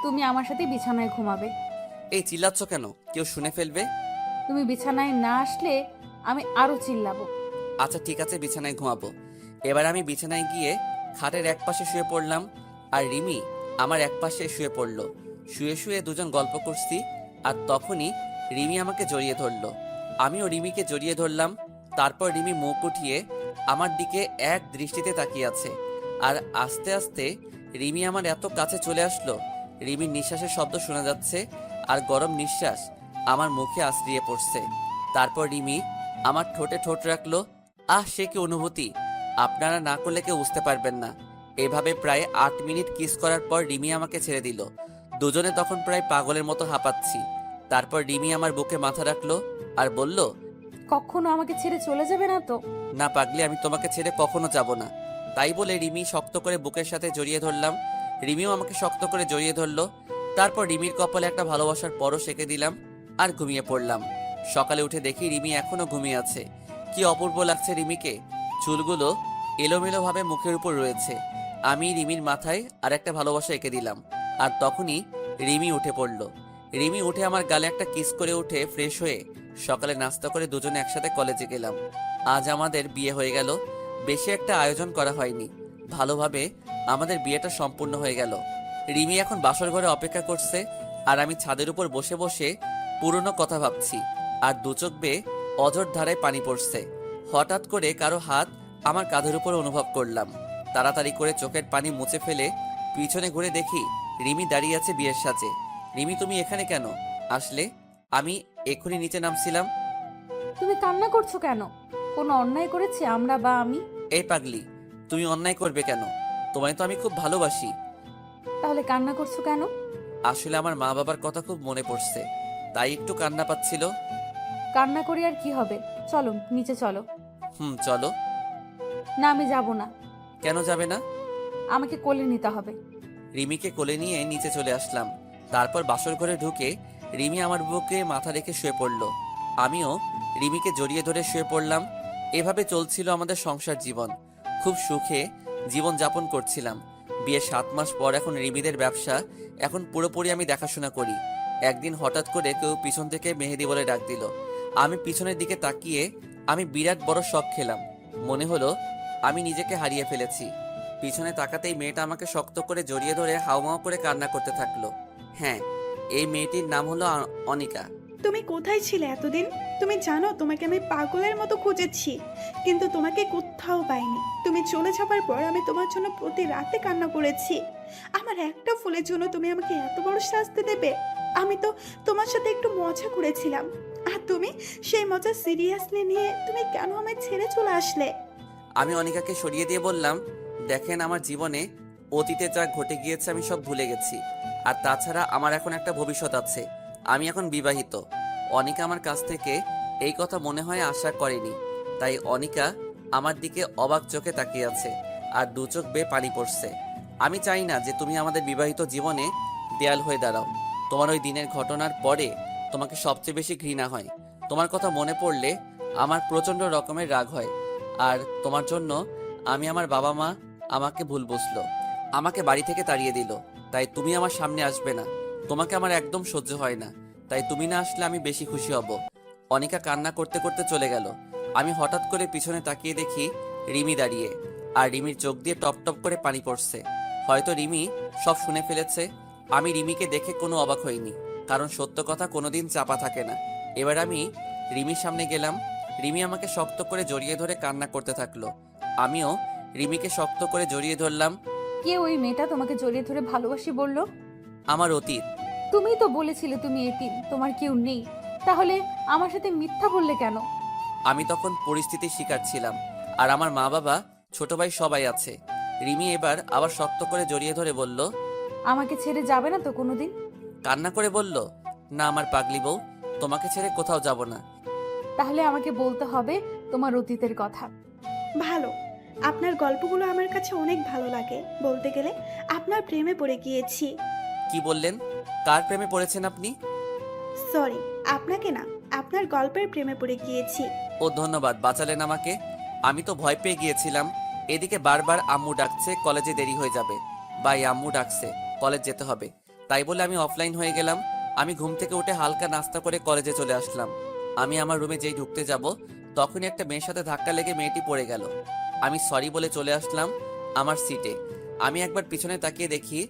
তুমি আমার সাথে বিছানায় ঘুমাবে। এই চিল্লাচ্ছ কেন? কেউ শুনে ফেলবে। তুমি বিছানায় না আসলে আমি আরো চিল্লাবো। আচ্ছা ঠিক আছে, বিছানায় ঘুমাবো। এবার আমি বিছানায় গিয়ে খাটের এক পাশে শুয়ে পড়লাম, আর রিমি আমার এক পাশে শুয়ে পড়লো। শুয়ে শুয়ে দুজন গল্প করছি, আর তখনই রিমি আমাকে জড়িয়ে ধরলো। আমিও রিমিকে জড়িয়ে ধরলাম। তারপর রিমি মুখ উঠিয়ে আমার দিকে এক দৃষ্টিতে তাকিয়ে আছে, আর আস্তে আস্তে রিমি আমার এত কাছে চলে আসলো, রিমির নিঃশ্বাসের শব্দ শোনা যাচ্ছে, আর গরম নিঃশ্বাস আমার মুখে আশ্রিয়ে পড়ছে। তারপর রিমি আমার ঠোঁটে ঠোঁট রাখলো। সে কি অনুভূতি, আপনারা না করলে কেউ বুঝতে পারবেন না। এভাবে প্রায় 8 মিনিট কিস করার পর রিমি আমাকে ছেড়ে দিল। দুজনে তখন প্রায় পাগলের মতো হাঁপাচ্ছি। তারপর রিমি আমার বুকে মাথা রাখলো আর বলল, কখনো আমাকে ছেড়ে চলে যাবে না তো? না পাগলি, আমি তোমাকে ছেড়ে কখনো যাব না। তাই বলে রিমি শক্ত করে বুকের সাথে জড়িয়ে ধরলাম। রিমিও আমাকে শক্ত করে জড়িয়ে ধরলো। তারপর রিমির কপালে একটা ভালোবাসার পরশ এঁকে দিলাম, আর ঘুমিয়ে পড়লাম। সকালে উঠে দেখি রিমি এখনো ঘুমিয়ে আছে। কি অপূর্ব লাগছে রিমিকে। চুলগুলো এলোমেলোভাবে মুখের উপর রয়েছে। আমি রিমির মাথায় আর একটা ভালোবাসা এঁকে দিলাম, আর তখনই রিমি উঠে পড়ল। রিমি উঠে আমার গালে একটা কিস করে উঠে ফ্রেশ হয়ে সকালে নাস্তা করে দুজনে একসাথে কলেজে গেলাম। আজ আমাদের বিয়ে হয়ে গেল। বেশি একটা আয়োজন করা হয়নি, ভালোভাবে আমাদের বিয়েটা সম্পূর্ণ হয়ে গেল। রিমি এখন বাসর ঘরে অপেক্ষা করছে, আর আমি ছাদের উপর বসে বসে পুরনো কথা ভাবছি, আর দু চোখ বেয়ে অঝোর ধারায় পানি পড়ছে। হঠাৎ করে কারো হাত আমার কাঁধের উপর অনুভব করলাম। তাড়াতাড়ি করে চোখের পানি মুছে ফেলে পিছনে ঘুরে দেখি রিমি দাঁড়িয়ে আছে বিয়ের সাজে। রিমি, তুমি এখানে কেন আসলে? আমি এক্ষুনি নিচে নামছিলাম। তুমি কান্না করছো কেন? কোনো অন্যায় করেছি আমরা বা আমি? এই পাগলি, তুমি অন্যায় করবে কেন? তোমায় তো আমি খুব ভালোবাসি। তাহলে কান্না করছো কেন? আসলে আমার মা বাবার কথা খুব মনে পড়ছে, তাই একটু কান্না পাচ্ছিল। কান্না করি আর কি হবে, চলো নিচে চলো। চলো। না, আমি যাব না। কেন যাবে না? আমাকে কোলে নিতে হবে। রিমিকে কোলে নিয়ে নিচে চলে আসলাম। তারপর বাসর ঘরে ঢুকে রিমি আমার বুকে মাথা রেখে শুয়ে পড়ল। আমিও রিমিকে জড়িয়ে ধরে শুয়ে পড়লাম। এভাবে চলছিল আমাদের সংসার জীবন। খুব সুখে জীবন যাপন করছিলাম। বিয়ের 7 মাস পর এখন রিমিদের ব্যবসা এখন পুরোপুরি আমি দেখাশোনা করি। একদিন হঠাৎ করে কেউ পিছন থেকে মেহেদি বলে ডাক দিল। আমি পিছনের দিকে তাকিয়ে আমি বিরাট বড় শক খেলাম। মনে হলো আমি নিজেকে হারিয়ে ফেলেছি। পিছনে তাকাতেই মেয়েটা আমাকে শক্ত করে জড়িয়ে ধরে হাউমাউ করে কান্না করতে থাকলো। হ্যাঁ, এই মেয়েটির নাম হলো অনিকা। তুমি কোথায় ছিলে এতদিন? তুমি জানো তোমাকে আমি পাগলের মতো খুঁজেছি, কিন্তু তোমাকে কোথাও পাইনি। তুমি চলে যাবার পর আমি তোমার জন্য প্রতি রাতে কান্না করেছি। আমার একটা ফুলের জন্য তুমি আমাকে এত বড় শাস্তি দেবে? আমি তো তোমার সাথে একটু মজা করেছিলাম, আর তুমি সেই মজা সিরিয়াসলি নিয়ে তুমি কেন আমায় ছেড়ে চলে আসলে? আমি অনিকাকে সরিয়ে দিয়ে বললাম, দেখেন, আমার জীবনে অতীতে যা ঘটে গিয়েছে আমি সব ভুলে গেছি, আর তাছাড়া আমার এখন একটা ভবিষ্যৎ আছে। আমি এখন বিবাহিত। অনিকা আমার কাছ থেকে এই কথা মনে হয় আশা করেনি, তাই অনিকা আমার দিকে অবাক চোখে তাকিয়ে আছে, আর দু চোখ বেয়ে পানি পড়ছে। আমি চাই না যে তুমি আমাদের বিবাহিত জীবনে দেয়াল হয়ে দাঁড়াও। তোমার ওই দিনের ঘটনার পরে তোমাকে সবচেয়ে বেশি ঘৃণা হয়। তোমার কথা মনে পড়লে আমার প্রচণ্ড রকমের রাগ হয়। আর তোমার জন্য আমি আমার বাবা মা আমাকে ভুল বুঝলো, আমাকে বাড়ি থেকে তাড়িয়ে দিল। তাই তুমি আমার সামনে আসবে না। তোমাকে আমার একদম সহ্য হয় না, তাই তুমি না আসলে আমি বেশি খুশি হব। অনিকা কান্না করতে করতে চলে গেল। আমি হঠাৎ করে পিছনে তাকিয়ে দেখি রিমি দাঁড়িয়ে। আর রিমির চোখ দিয়ে টপ টপ করে পানি পড়ছে। হয়তো রিমি সব শুনে ফেলেছে। আমি রিমিকে দেখে কোনো অবাক হইনি, কারণ সত্য কথা কোনোদিন চাপা থাকে না। এবার আমি রিমির সামনে গেলাম। রিমি আমাকে শক্ত করে জড়িয়ে ধরে কান্না করতে থাকলো। আমিও রিমিকে শক্ত করে জড়িয়ে ধরলাম। কে ওই মেয়েটা তোমাকে জড়িয়ে ধরে ভালোবাসি বললো? আমার অতীত। তুমিই তো বলেছিলে তুমি এতিম, তোমার কেউ নেই। তাহলে আমার সাথে মিথ্যা বললে কেন? আমি তখন পরিস্থিতির শিকার ছিলাম, আর আমার মা বাবা ছোট ভাই সবাই আছে। রিমি এবার আবার শক্ত করে জড়িয়ে ধরে বলল, আমাকে ছেড়ে যাবে না তো কোনোদিন? কান্না করে বলল, না আমার পাগলি বউ, তোমাকে ছেড়ে কোথাও যাব না। তাহলে আমাকে বলতে হবে তোমার অতীতের কথা। ভালো, আপনার গল্পগুলো আমার কাছে অনেক ভালো লাগে। বলতে গেলে আপনার প্রেমে পড়ে গিয়েছি। কি বললেন? কার প্রেমে পড়েছেন আপনি? সরি, আপনাকে না, আপনার গল্পের প্রেমে পড়ে গিয়েছি। ও ধন্যবাদ, বাঁচালেন আমাকে। আমি তো ভয় পেয়ে গিয়েছিলাম। এদিকে বারবার আম্মু ডাকছে, কলেজে দেরি হয়ে যাবে। ভাই আম্মু ডাকছে, কলেজ যেতে হবে। তাই বলে আমি অফলাইন হয়ে গেলাম। আমি ঘুম থেকে উঠে হালকা নাস্তা করে কলেজে চলে আসলাম। আমি আমার রুমে যেই ঢুকতে যাব, তখনই একটা মেয়ের সাথে ধাক্কা লেগে মেয়েটি পড়ে গেল। আমি সরি বলে চলে আসলাম আমার সিটে। আমি একবার পিছনে তাকিয়ে দেখি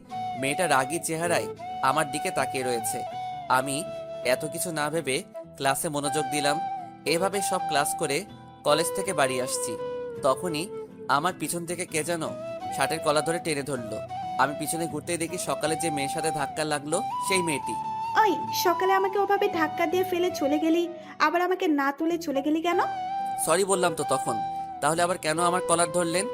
মেয়েটা রাগী চেহারায় আমার দিকে তাকিয়ে রয়েছে। আমি এত কিছু না ভেবে ক্লাসে মনোযোগ দিলাম। এভাবে সব ক্লাস করে কলেজ থেকে বাড়ি আসছি। তখনই আমার পিছন থেকে কে যেন শার্টের কলা ধরে টেনে ধরলো। আমি পিছনে ঘুরতেই দেখি সকালে যে মেয়ের সাথে ধাক্কা লাগলো সেই মেয়েটি। ওই সকালে আমাকে ওভাবে ধাক্কা দিয়ে ফেলে চলে গেলি, আবার আমাকে না তুলে চলে গেলি কেন? সরি বললাম তো তখন, তাহলে আবার কেন আমার কলার ধরলেন?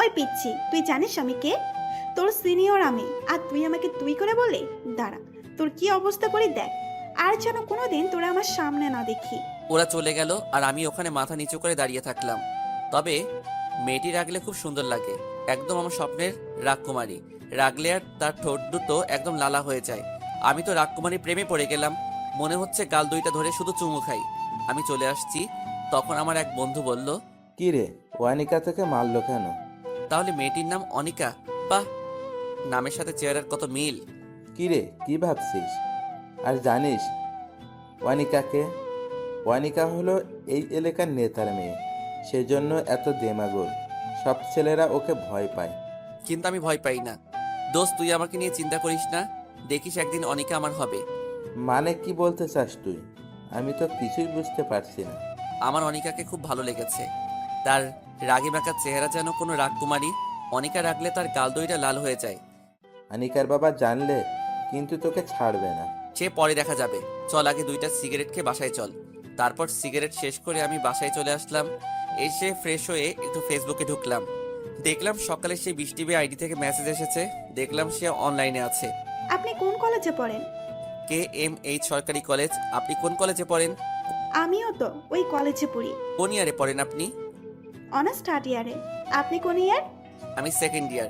ওই পিচ্ছি, তুই জানিস আমি কে? তোর সিনিয়র আমি, আর তুই আমাকে তুই করে বলে? দাঁড়া, তোর কি অবস্থা করি দেখ। আর যেন কোনোদিন তোরা আমার সামনে না দেখি। ওরা চলে গেল আর আমি ওখানে মাথা নিচু করে দাঁড়িয়ে থাকলাম। তবে মেয়েটি রাগলে খুব সুন্দর লাগে, একদম আমার স্বপ্নের রাজকুমারী। রাগলে আর তার ঠোঁট দুটো একদম লালা হয়ে যায়। আমি তো রাজকুমারীর প্রেমে পড়ে গেলাম। মনে হচ্ছে গাল দুইটা ধরে শুধু চুমু খাই। আমি চলে আসছি, তখন আমার এক বন্ধু বলল, কি রে, ওয়ানিকা থেকে মারলো কেন? তাহলে মেয়েটির নাম অনিকা? বাহ, নামের সাথে চেহারার কত মিল। কি রে, কি ভাবছিস? আর জানিস ওয়ানিকাকে? ওয়ানিকা হলো এই এলাকার নেতার মেয়ে, সেজন্য এত দেমাগোল। সব ছেলেরা ওকে ভয় পায়। কিন্তু আমি ভয় পাই না। দোস্ত, তুই আমাকে নিয়ে চিন্তা করিস না, দেখিস একদিন অনিকা আমার হবে। মানে কি বলতে চাস তুই? আমি তো কিছুই বুঝতে পারছি না। আমার অনিকাকে খুব ভালো লেগেছে। তার রাগী বাঁকা চেহারা যেন কোনো রাজকুমারী। অনিকা রাগলে তার গাল দইটা লাল হয়ে যায়। আনিকার বাবা জানলে কিন্তু তোকে ছাড়বে না। সে পরে দেখা যাবে। চল আগে দুইটা সিগারেট খেয়ে বাসায় চল। তারপর সিগারেট শেষ করে আমি বাসায় চলে আসলাম। এসে ফ্রেশ হয়ে একটু ফেসবুকে ঢুকলাম। দেখলাম সকালে সেই বৃষ্টি আইডি থেকে মেসেজ এসেছে। দেখলাম সে অনলাইনে আছে। আপনি কোন কলেজে পড়েন? KMH সরকারি কলেজ। আপনি কোন কলেজে পড়েন? আমিও তো ওই কলেজে পড়ি। কোন ইয়ারে পড়েন আপনি? অনার্স থার্ড ইয়ারে। আপনি কোন ইয়ার? আমি সেকেন্ড ইয়ার।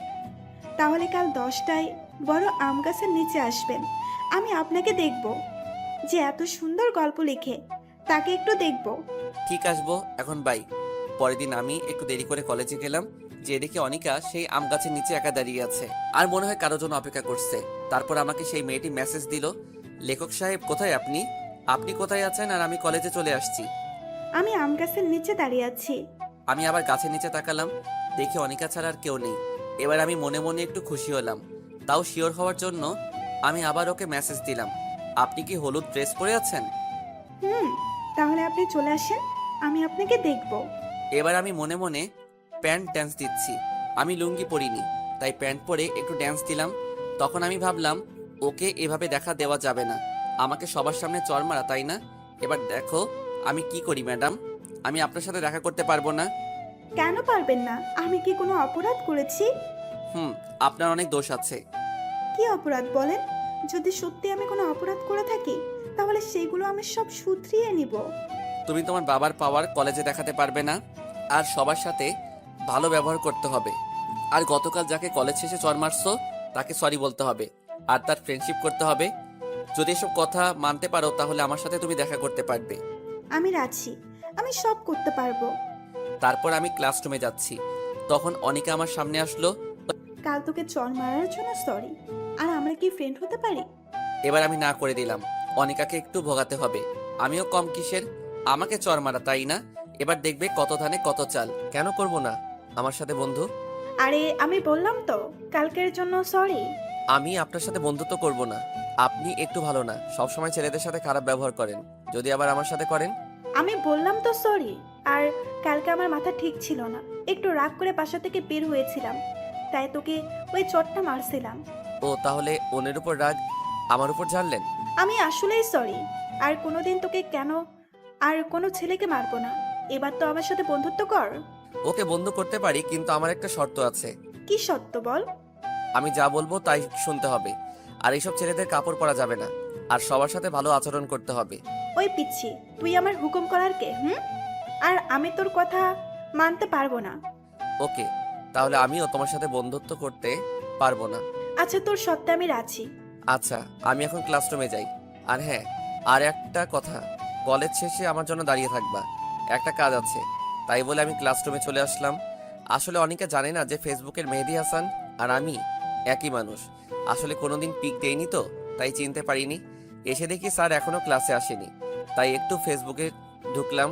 তাহলে কাল 10টায় বড় আম গাছের নিচে আসবেন। আমি আপনাকে দেখব, যে এত সুন্দর গল্প লিখে, তাকে একটু দেখব। ঠিক আসবো, এখন বাই। পরের দিন আমি একটু দেরি করে কলেজে গেলাম। যে দেখি অনিকা সেই আম গাছের নিচে একা দাঁড়িয়ে আছে, আর মনে হয় কারোর জন্য অপেক্ষা করছে। তারপর আমাকে সেই মেয়েটি মেসেজ দিল, লেখক সাহেব কোথায় আপনি? আপনি কোথায় আছেন? আর আমি কলেজে চলে আসছি। আমি আম গাছের নিচে দাঁড়িয়ে আছি। আমি আবার গাছের নিচে তাকালাম, দেখি অনিকা ছাড়া আর কেউ নেই। এবার আমি মনে মনে একটু খুশি হলাম। তাও শিওর হওয়ার জন্য আমি আবার ওকে মেসেজ দিলাম, আপনি কি হলুদ ড্রেস পরে আছেন? তাহলে আপনি চলে আসেন, আমি আপনাকে দেখব। এবার আমি মনে মনে প্যান্ট ড্যান্স দিচ্ছি। আমি লুঙ্গি পরিনি, তাই প্যান্ট পরে একটু ড্যান্স দিলাম। তখন আমি ভাবলাম, ওকে এভাবে দেখা দেওয়া যাবে না, আমাকে সবার সামনে চড় মারা, তাই না? এবার দেখো আমি কি করি ম্যাডাম। আমি আপনার সাথে দেখা করতে পারবো না। কেন পারবেন না? আমি কি কোনো অপরাধ করেছি? আপনার অনেক দোষ আছে। কি অপরাধ বলেন? যদি সত্যি আমি কোনো অপরাধ করে থাকি, তাহলে সেগুলো আমি সব শুধরিয়ে নিব। তুমি তোমার বাবার পাওয়ার কলেজে দেখাতে পারবে না, আর সবার সাথে ভালো ব্যবহার করতে হবে। আর গতকাল যাকে কলেজ শেষে চড় মারছো তাকে সরি বলতে হবে, আর তার ফ্রেন্ডশিপ করতে হবে। যদি এসব কথা মানতে পারো তাহলে আমার সাথে তুমি দেখা করতে পারবে। আমি রাজি, আমি সব করতে পারবো। তারপর আমি ক্লাসরুমে যাচ্ছি, তখন অনিকা আমার সামনে আসলো। কাল তোকে চড় মারার জন্য সরি। আর আমরা কি ফ্রেন্ড হতে পারি? এবার আমি না করে দিলাম, অনিকাকে একটু ভোগাতে হবে। আমিও কম কিসের, আমাকে চড় মারা, তাই না? এবার দেখবে কত ধানে কত চাল। কেন করব না আমার সাথে বন্ধু? আরে আমি বললাম তো, কালকের জন্য সরি। আমি আপনার সাথে বন্ধুত্ব করব না। আপনি একটু ভালো না, সবসময় ছেলেদের সাথে খারাপ ব্যবহার করেন। যদি আবার আমার সাথে করেন। আমি বললাম তো সরি। আর কালকে আমার মাথা ঠিক ছিল না, একটু রাগ করে বাসা থেকে বের হয়েছিলাম, তাই তোকে ওই চটটা মারছিলাম। ও তাহলে অন্যের উপর রাগ আমার উপর ঝাড়লেন? আমি আসলেই সরি। আর কোনোদিন তোকে কেন আর কোনো ছেলেকে মারবো না। এবার তো আমার সাথে বন্ধুত্ব কর। ওকে বন্ধু করতে পারি, কিন্তু আমার একটা শর্ত আছে। কি সত্য বল। আমি যা বলবো তাই শুনতে হবে। আর এইসব ছেলেদের কাপড় পরা যাবে না। আর সবার সাথে ভালো আচরণ করতে হবে। ওই পিচ্ছি, তুই আমার হুকুম করার কে? আর আমি তোর কথা মানতে পারবো না। ওকে, তাহলে আমিও তোমার সাথে বন্ধুত্ব করতে পারবো না। আচ্ছা, তোর সত্ত্বে আমি রাজি। আচ্ছা, আমি এখন ক্লাসরুমে যাই। আর হ্যাঁ, আর একটা কথা, কলেজ শেষে আমার জন্য দাঁড়িয়ে থাকবা। একটা কাজ আছে। তাই বলে আমি ক্লাসরুমে চলে আসলাম। আসলে অনেকে জানে না যে ফেসবুকের মেহেদী হাসান আর আমি একই মানুষ। আসলে কোনোদিন পিক দেইনি তো, তাই চিনতে পারিনি। এসে দেখি স্যার এখনো ক্লাসে আসেনি। তাই একটু ফেসবুকে ঢুকলাম।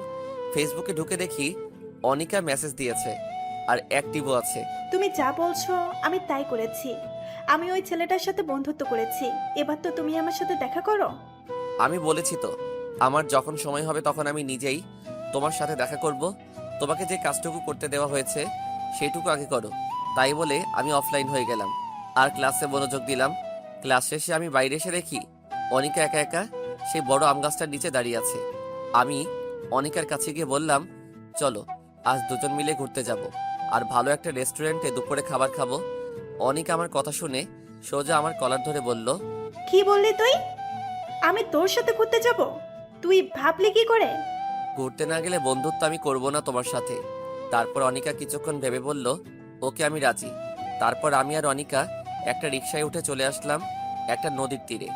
ফেসবুকে ঢুকে দেখি অনিকা মেসেজ দিয়েছে আর অ্যাক্টিভও আছে। তুমি যা বলছো আমি তাই করেছি। আমি ওই ছেলেটার সাথে বন্ধুত্ব করেছি। এবার তো তুমি আমার সাথে দেখা করো। আমি বলেছি তো, আমার যখন সময় হবে তখন আমি নিজেই তোমার সাথে দেখা করব। তোমাকে যে কাজটুকু করতে দেওয়া হয়েছে সেইটুকু আগে করো। তাই বলে আমি অফলাইন হয়ে গেলাম আর ক্লাসে মনোযোগ দিলাম। ক্লাস শেষে আমি বাইরে এসে দেখি অনিকা একা একা সেই বড় আম গাছটার নিচে দাঁড়িয়ে আছে। আমি অনিকার কাছে গিয়ে বললাম, চলো আজ দুজন মিলে ঘুরতে যাব আর ভালো একটা রেস্টুরেন্টে দুপুরে খাবার খাবো। অনিকা আমার কথা শুনে সোজা আমার কলার ধরে বলল, কি বললি তুই? আমি তোর সাথে ঘুরতে যাব? তুই ভাবলি কি করে? ঘুরতে না গেলে বন্ধুত্ব আমি করব না তোমার সাথে। তারপর অনিকা কিছুক্ষণ ভেবে বলল, ওকে আমি রাজি। তারপর আমি আর অনিকা একটা রিকশায় উঠে চলে আসলাম একটা নদীর তীরে।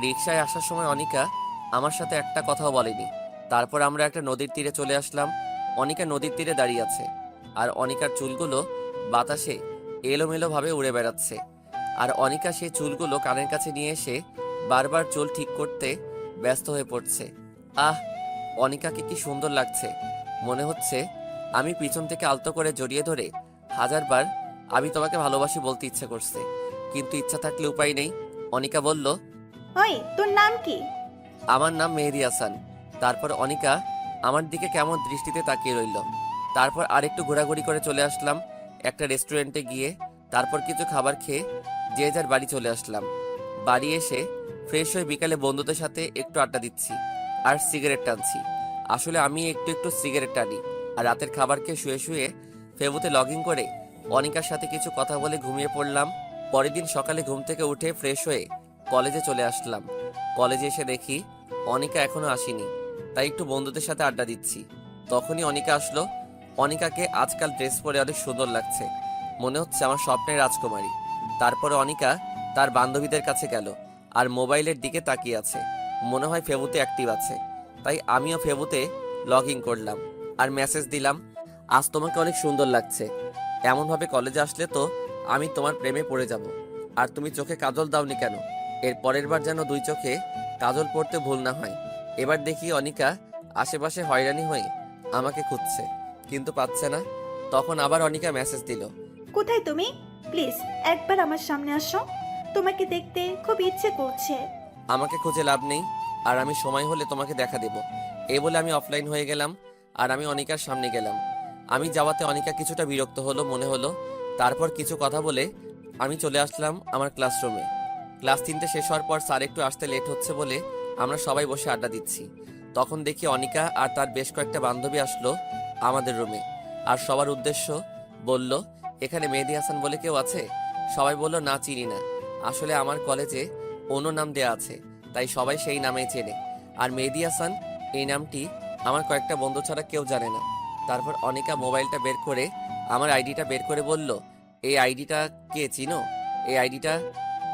রিকশায় আসার সময় অনিকা আমার সাথে একটা কথাও বলেনি। তারপর আমরা একটা নদীর তীরে চলে আসলাম। অনিকা নদীর তীরে দাঁড়িয়ে আছে আর অনিকার চুলগুলো বাতাসে এলোমেলোভাবে উড়ে বেড়াচ্ছে। আর অনিকা সেই চুলগুলো কানের কাছে নিয়ে এসে বারবার চুল ঠিক করতে ব্যস্ত হয়ে পড়ছে। আহ, অনিকাকে কি সুন্দর লাগছে। মনে হচ্ছে আমি পিছন থেকে আলতো করে জড়িয়ে ধরে হাজারবার আমি তোমাকে ভালোবাসি বলতে ইচ্ছে করছে, কিন্তু ইচ্ছা থাকলে উপায় নেই। অনিকা বলল, ওই তোর নাম কি? আমার নাম মেহেদী হাসান। তারপর অনিকা আমার দিকে কেমন দৃষ্টিতে তাকিয়ে রইল। তারপর আরেকটু ঘোরাঘুরি করে চলে আসলাম একটা রেস্টুরেন্টে গিয়ে। তারপর কিছু খাবার খেয়ে যে যার বাড়ি চলে আসলাম। বাড়ি এসে ফ্রেশ হয়ে বিকালে বন্ধুদের সাথে একটু আড্ডা দিচ্ছি আর সিগারেট টানছি। আসলে আমি একটু একটু সিগারেট টানি। আর রাতের খাবার খেয়ে শুয়ে শুয়ে ফেসবুকে লগ ইন করে অনিকার সাথে কিছু কথা বলে ঘুমিয়ে পড়লাম। পরের দিন সকালে ঘুম থেকে উঠে ফ্রেশ হয়ে কলেজে চলে আসলাম। কলেজে এসে দেখি অনিকা এখনো আসেনি, তাই একটু বন্ধুদের সাথে আড্ডা দিচ্ছি। তখনই অনিকা আসলো। অনিকাকে আজকাল ড্রেস পরে অনেক সুন্দর লাগছে, মনে হচ্ছে আমার স্বপ্নের রাজকুমারী। তারপরে অনিকা তার বান্ধবীদের কাছে গেল আর মোবাইলের দিকে তাকিয়ে আছে। মনে হয় ফেবুতে অ্যাক্টিভ আছে, তাই আমিও ফেবুতে লগ ইন করলাম আর মেসেজ দিলাম, আজ তোমাকে অনেক সুন্দর লাগছে। এমনভাবে কলেজে আসলে তো আমি তোমার প্রেমে পড়ে যাব। আর তুমি চোখে কাজল দাওনি কেন? এর পরের বার যেন দুই চোখে কাজল পড়তে ভুল না হয়। এবার দেখি অনিকা আশেপাশে হয়রানি হয়ে আমাকে খুঁজছে, কিন্তু পাচ্ছে না। তখন আবার অনিকা মেসেজ দিল, কোথায় তুমি? প্লিজ একবার আমার সামনে আসো, তোমাকে দেখতে খুব ইচ্ছে করছে। আমাকে খুঁজে লাভ নেই, আর আমি সময় হলে তোমাকে দেখা দেব। এই বলে আমি অফলাইন হয়ে গেলাম আর আমি অনিকার সামনে গেলাম। আমি যাওয়াতে অনিকা কিছুটা বিরক্ত হলো মনে হলো। তারপর কিছু কথা বলে আমি চলে আসলাম আমার ক্লাসরুমে। ক্লাস 3টে শেষ হওয়ার পর স্যার একটু আসতে লেট হচ্ছে বলে আমরা সবাই বসে আড্ডা দিচ্ছি। তখন দেখি অনিকা আর তার বেশ কয়েকটা বান্ধবী আসলো আমাদের রুমে। আর সবার উদ্দেশ্য বলল, এখানে মেহেদী হাসান বলে কেউ আছে? সবাই বলল, না চিনি না। আসলে আমার কলেজে অন্য নাম দেয়া আছে, তাই সবাই সেই নামেই চেনে। আর মেহেদী হাসান এই নামটি আমার কয়েকটা বন্ধু ছাড়া কেউ জানে না। তারপর অনিকা মোবাইলটা বের করে আমার আইডিটা বের করে বলল, এই আইডিটা কে চিনো? এই আইডিটা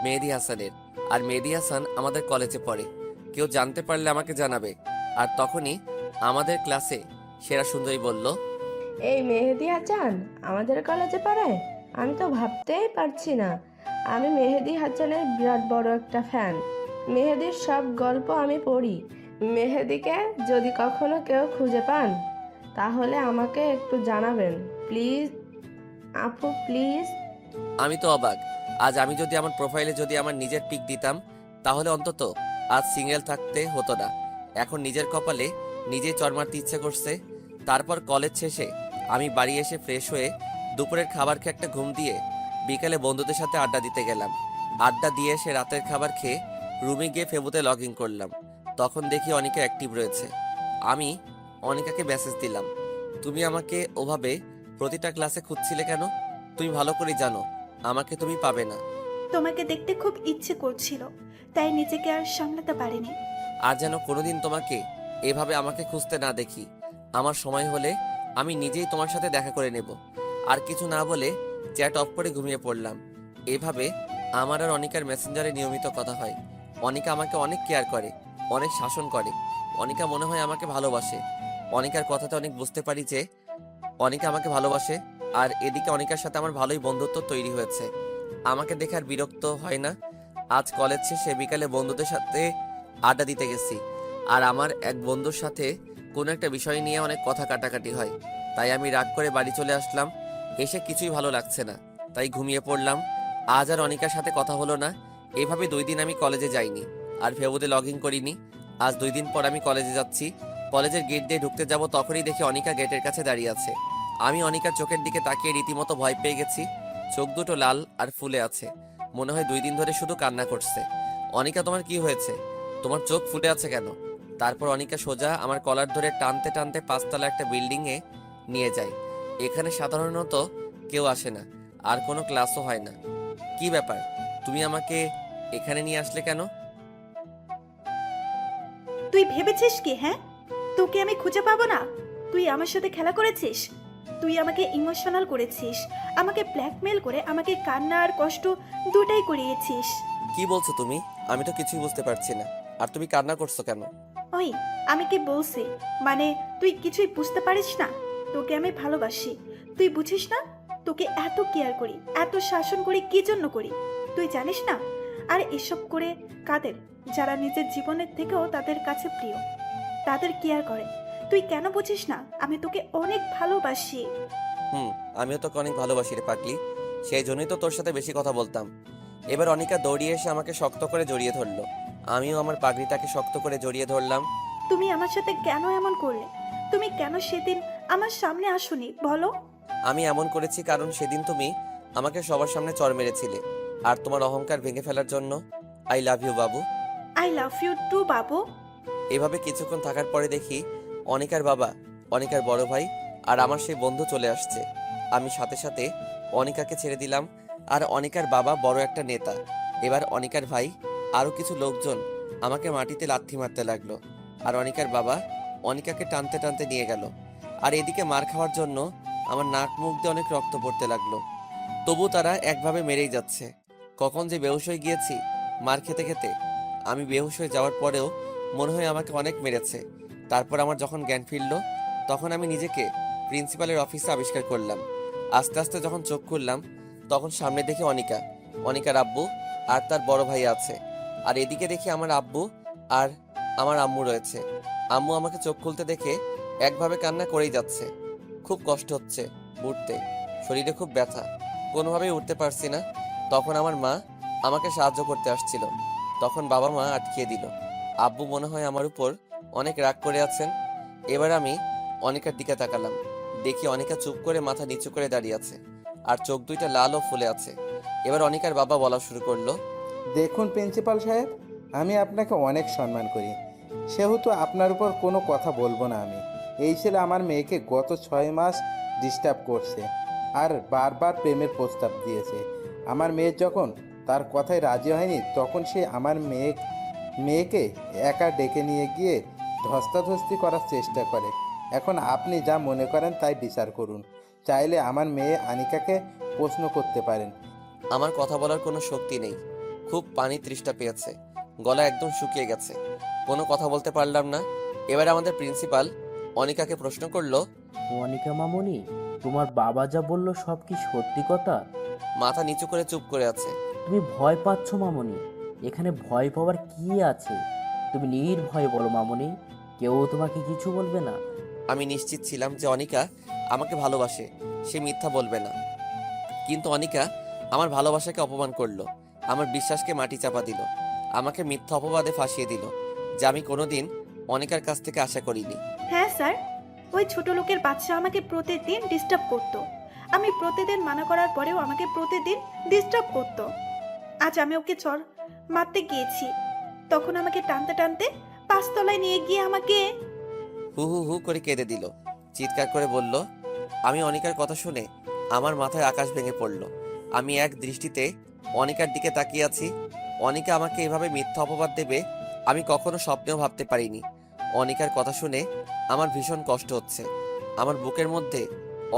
মেহেদী হাসানের। আর মেহেদী হাসান আমাদের কলেজে পড়ে, কেউ জানতে পারলে আমাকে জানাবে। আর তখনই আমাদের ক্লাসে সেরা সুন্দরী বলল, এই মেহেদী হাসান আমাদের কলেজে পড়ে? আমি তো ভাবতেই পারছি না। আমি মেহেদী হাসানের বিরাট বড় একটা ফ্যান। মেহেদীর সব গল্প আমি পড়ি। মেহেদীকে যদি কখনো কেউ খুঁজে পান তাহলে আমাকে একটু জানাবেন প্লিজ। আপু প্লিজ। আমি তো অবাক। আজ আমি যদি আমার প্রোফাইলে যদি আমার নিজের পিক দিতাম তাহলে অন্তত আজ সিঙ্গেল থাকতে হতো না। এখন নিজের কপালে নিজেই চড় মারতে ইচ্ছে করছে। তারপর কলেজ শেষে আমি বাড়ি এসে ফ্রেশ হয়ে দুপুরের খাবার খেয়ে একটা ঘুম দিয়ে বিকালে বন্ধুদের সাথে আড্ডা দিতে গেলাম। আড্ডা দিয়ে এসে রাতের খাবার খেয়ে রুমে গিয়ে ফেবুতে লগ ইন করলাম। তখন দেখি অনিকা অ্যাক্টিভ রয়েছে। আমি অনিকাকে মেসেজ দিলাম, তুমি আমাকে ওভাবে প্রতিটা ক্লাসে খুঁজছিলে কেন? তুমি ভালো করে জানো আমাকে তুমি পাবে না। তোমাকে দেখতে খুব ইচ্ছে করছিল, তাই নিজেকে আর সামলাতে পারিনি। আর যেন কোনোদিন তোমাকে এভাবে আমাকে খুঁজতে না দেখি। আমার সময় হলে আমি নিজেই তোমার সাথে দেখা করে নেব। আর কিছু না বলে চ্যাট অফ করে ঘুমিয়ে পড়লাম। এভাবে আমার আর অনিকার মেসেঞ্জারে নিয়মিত কথা হয়। অনিকা আমাকে অনেক কেয়ার করে, অনেক শাসন করে। অনিকা মনে হয় আমাকে ভালোবাসে। অনিকার কথাতে অনেক বুঝতে পারি যে অনিকা আমাকে ভালোবাসে। আর এদিকে অনিকার সাথে আমার ভালোই বন্ধুত্ব তৈরি হয়েছে। আমাকে দেখে আর বিরক্ত হয় না। আজ কলেজ শেষে বিকালে বন্ধুদের সাথে আড্ডা দিতে গেছি। আর আমার এক বন্ধুর সাথে কোনো একটা বিষয় নিয়ে অনেক কথা কাটাকাটি হয়। তাই আমি রাগ করে বাড়ি চলে আসলাম। এসে কিছুই ভালো লাগছে না, তাই ঘুমিয়ে পড়লাম। আজ আর অনিকার সাথে কথা হলো না। এভাবে 2 দিন আমি কলেজে যাইনি আর ফেবুতে লগ ইন করিনি। আজ 2 দিন পর আমি কলেজে যাচ্ছি। কলেজের গেট দিয়ে ঢুকতে যাব তখনই দেখি অনিকা গেটের কাছে দাঁড়িয়ে আছে। আমি অনিকার চোখের দিকে তাকিয়ে রীতিমতো ভয় পেয়ে গেছি। চোখ দুটো লাল আর ফুলে আছে, মনে হয় 2 দিন ধরে শুধু কান্না করছে। অনিকা, তোমার কি হয়েছে? তোমার চোখ ফুলে আছে কেন? তারপর অনিকা সোজা আমার কলার ধরে টানতে টানতে 5তলা একটা বিল্ডিংয়ে নিয়ে যায়। এখানে সাধারণত কেউ আসে না, আর কোনো ক্লাসও হয় না। কি ব্যাপার, তুমি আমাকে এখানে নিয়ে আসলে কেন? তুই ভেবেছিস কি, হ্যাঁ? তোকে আমি খুঁজে পাবো না? তুই আমার সাথে খেলা করেছিস। তুই আমাকে ইমোশনাল করেছিস, আমাকে ব্ল্যাকমেল করে আমাকে কান্না আর কষ্ট দুটাই করিয়েছিস। কি বলছো তুমি? আমি তো কিছুই বুঝতে পারছি না। আর তুমি কান্না করছো কেন? ওই, আমি কি বলছি? মানে তুই কিছুই বুঝতে পারিস না? তোকে আমি ভালোবাসি, তুই বুঝিস না? তোকে এত কেয়ার করি, এত শাসন করি, কি জন্য করি তুই জানিস না? আর এসব করে কাদের? যারা নিজের জীবনের থেকেও তাদের কাছে প্রিয়, তাদের কেয়ার করে। তুই কেন বুঝিস না? আমি তোকে অনেক ভালোবাসি। আমিও তোকে অনেক ভালোবাসি রে পাগলি। সেই জন্যই তো তোর সাথে বেশি কথা বলতাম। এবার অনিকা দৌড়িয়ে এসে আমাকে শক্ত করে জড়িয়ে ধরলো। আমিও আমার পাগড়িটাকে শক্ত করে জড়িয়ে ধরলাম। তুমি আমার সাথে কেন এমন করলে? তুমি কেন সেদিন আমার সামনে আসোনি বলো? আমি এমন করেছি কারণ সেদিন তুমি আমাকে সবার সামনে চড় মেরেছিলে, আর তোমার অহংকার ভেঙে ফেলার জন্য। I love you Babu. I love you two বাবু। এভাবে কিছুক্ষণ থাকার পরে দেখি অনিকার বাবা, অনিকার বড় ভাই আর আমার সেই বন্ধু চলে আসছে। আমি সাথে সাথে অনিকাকে ছেড়ে দিলাম। আর অনিকার বাবা বড় একটা নেতা। এবার অনিকার ভাই আরও কিছু লোকজন আমাকে মাটিতে লাথি মারতে লাগলো। আর অনিকার বাবা অনিকাকে টানতে টানতে নিয়ে গেল। আর এদিকে মার খাওয়ার জন্য আমার নাক মুখ দিয়ে অনেক রক্ত পড়তে লাগলো। তবু তারা একভাবে মেরেই যাচ্ছে। কখন যে বেহুশ হয়ে গিয়েছি মার খেতে খেতে। আমি বেহুশ হয়ে যাওয়ার পরেও মনে হয় আমাকে অনেক মেরেছে। তারপর আমার যখন জ্ঞান ফিরল তখন আমি নিজেকে প্রিন্সিপালের অফিসে আবিষ্কার করলাম। আস্তে আস্তে যখন চোখ খুললাম তখন সামনে দেখি অনিকা, অনিকার আব্বু আর তার বড় ভাই আছে। আর এদিকে দেখি আমার আব্বু আর আমার আম্মু রয়েছে। আম্মু আমাকে চোখ খুলতে দেখে একভাবে কান্না করেই যাচ্ছে। খুব কষ্ট হচ্ছে উঠতে, শরীরে খুব ব্যথা, কোনোভাবেই উঠতে পারছি না। তখন আমার মা আমাকে সাহায্য করতে আসছিল, তখন বাবা মা আটকিয়ে দিল। আব্বু মনে হয় আমার উপর অনেক রাগ করে আছেন। এবার আমি অনিকার দিকে তাকালাম, দেখি অনিকা চুপ করে মাথা নিচু করে দাঁড়িয়ে আছে আর চোখ দুইটা লাল ও ফুলে আছে। এবার অনিকার বাবা বলা শুরু করলো, দেখুন প্রিন্সিপাল সাহেব, আমি আপনাকে অনেক সম্মান করি, সেহেতু আপনার উপর কোনো কথা বলবো না। আমি এই ছেলে আমার মেয়েকে গত 6 মাস ডিস্টার্ব করছে আর বারবার প্রেমের প্রস্তাব দিয়েছে। আমার মেয়ে যখন তার কথায় রাজি হয়নি তখন সে আমার মেয়েকে একা ডেকে নিয়ে গিয়ে ধস্তাধস্তি করার চেষ্টা করে। এখন আপনি যা মনে করেন তাই বিচার করুন। চাইলে আমার মেয়ে আনিকাকে প্রশ্ন করতে পারেন। আমার কথা বলার কোনো শক্তি নেই, খুব পানি তৃষ্ণা পেয়েছে, গলা একদম শুকিয়ে গেছে, কোনো কথা বলতে পারলাম না। এবার আমাদের প্রিন্সিপাল অনিকাকে প্রশ্ন করলো, অনিকা মামনি, তোমার বাবা যা বললো সব কি সত্যি কথা? মাথা নিচু করে চুপ করে আছে। তুমি ভয় পাচ্ছ মামনি? এখানে ভয় পাওয়ার কি আছে? তুমি নির্ভয়ে বলো মামনি, কেউ তোমাকে কিছু বলবে না। আমি নিশ্চিত ছিলাম যে অনিকা আমাকে ভালোবাসে, সে মিথ্যা বলবে না। কিন্তু অনিকা আমার ভালোবাসাকে অপমান করলো, আমার বিশ্বাসকে মাটি চাপা দিল, আমাকে মিথ্যা অপবাদে ফাঁসিয়ে দিল, যা আমি কোনোদিন অনিকার কাছ থেকে আশা করিনি। হ্যাঁ স্যার, ওই ছোট লোকের বাচ্চা আমাকে প্রতিদিন ডিস্টার্ব করতো। আমি প্রতিদিন মানা করার পরেও আমাকে প্রতিদিন ডিস্টার্ব করতো। আজ আমি ওকে চর মারতে গিয়েছি, তখন আমাকে টানতে টানতে 5 তলায় নিয়ে গিয়ে আমাকে হু হু হু করে কেঁদে দিল, চিৎকার করে বলল। আমি অনিকার কথা শুনে আমার মাথায় আকাশ ভেঙে পড়ল। আমি এক দৃষ্টিতে অনিকার দিকে তাকিয়ে আছি। অনিকা আমাকে এভাবে মিথ্যা অপবাদ দেবে আমি কখনো স্বপ্নেও ভাবতে পারিনি। অনিকার কথা শুনে আমার ভীষণ কষ্ট হচ্ছে। আমার বুকের মধ্যে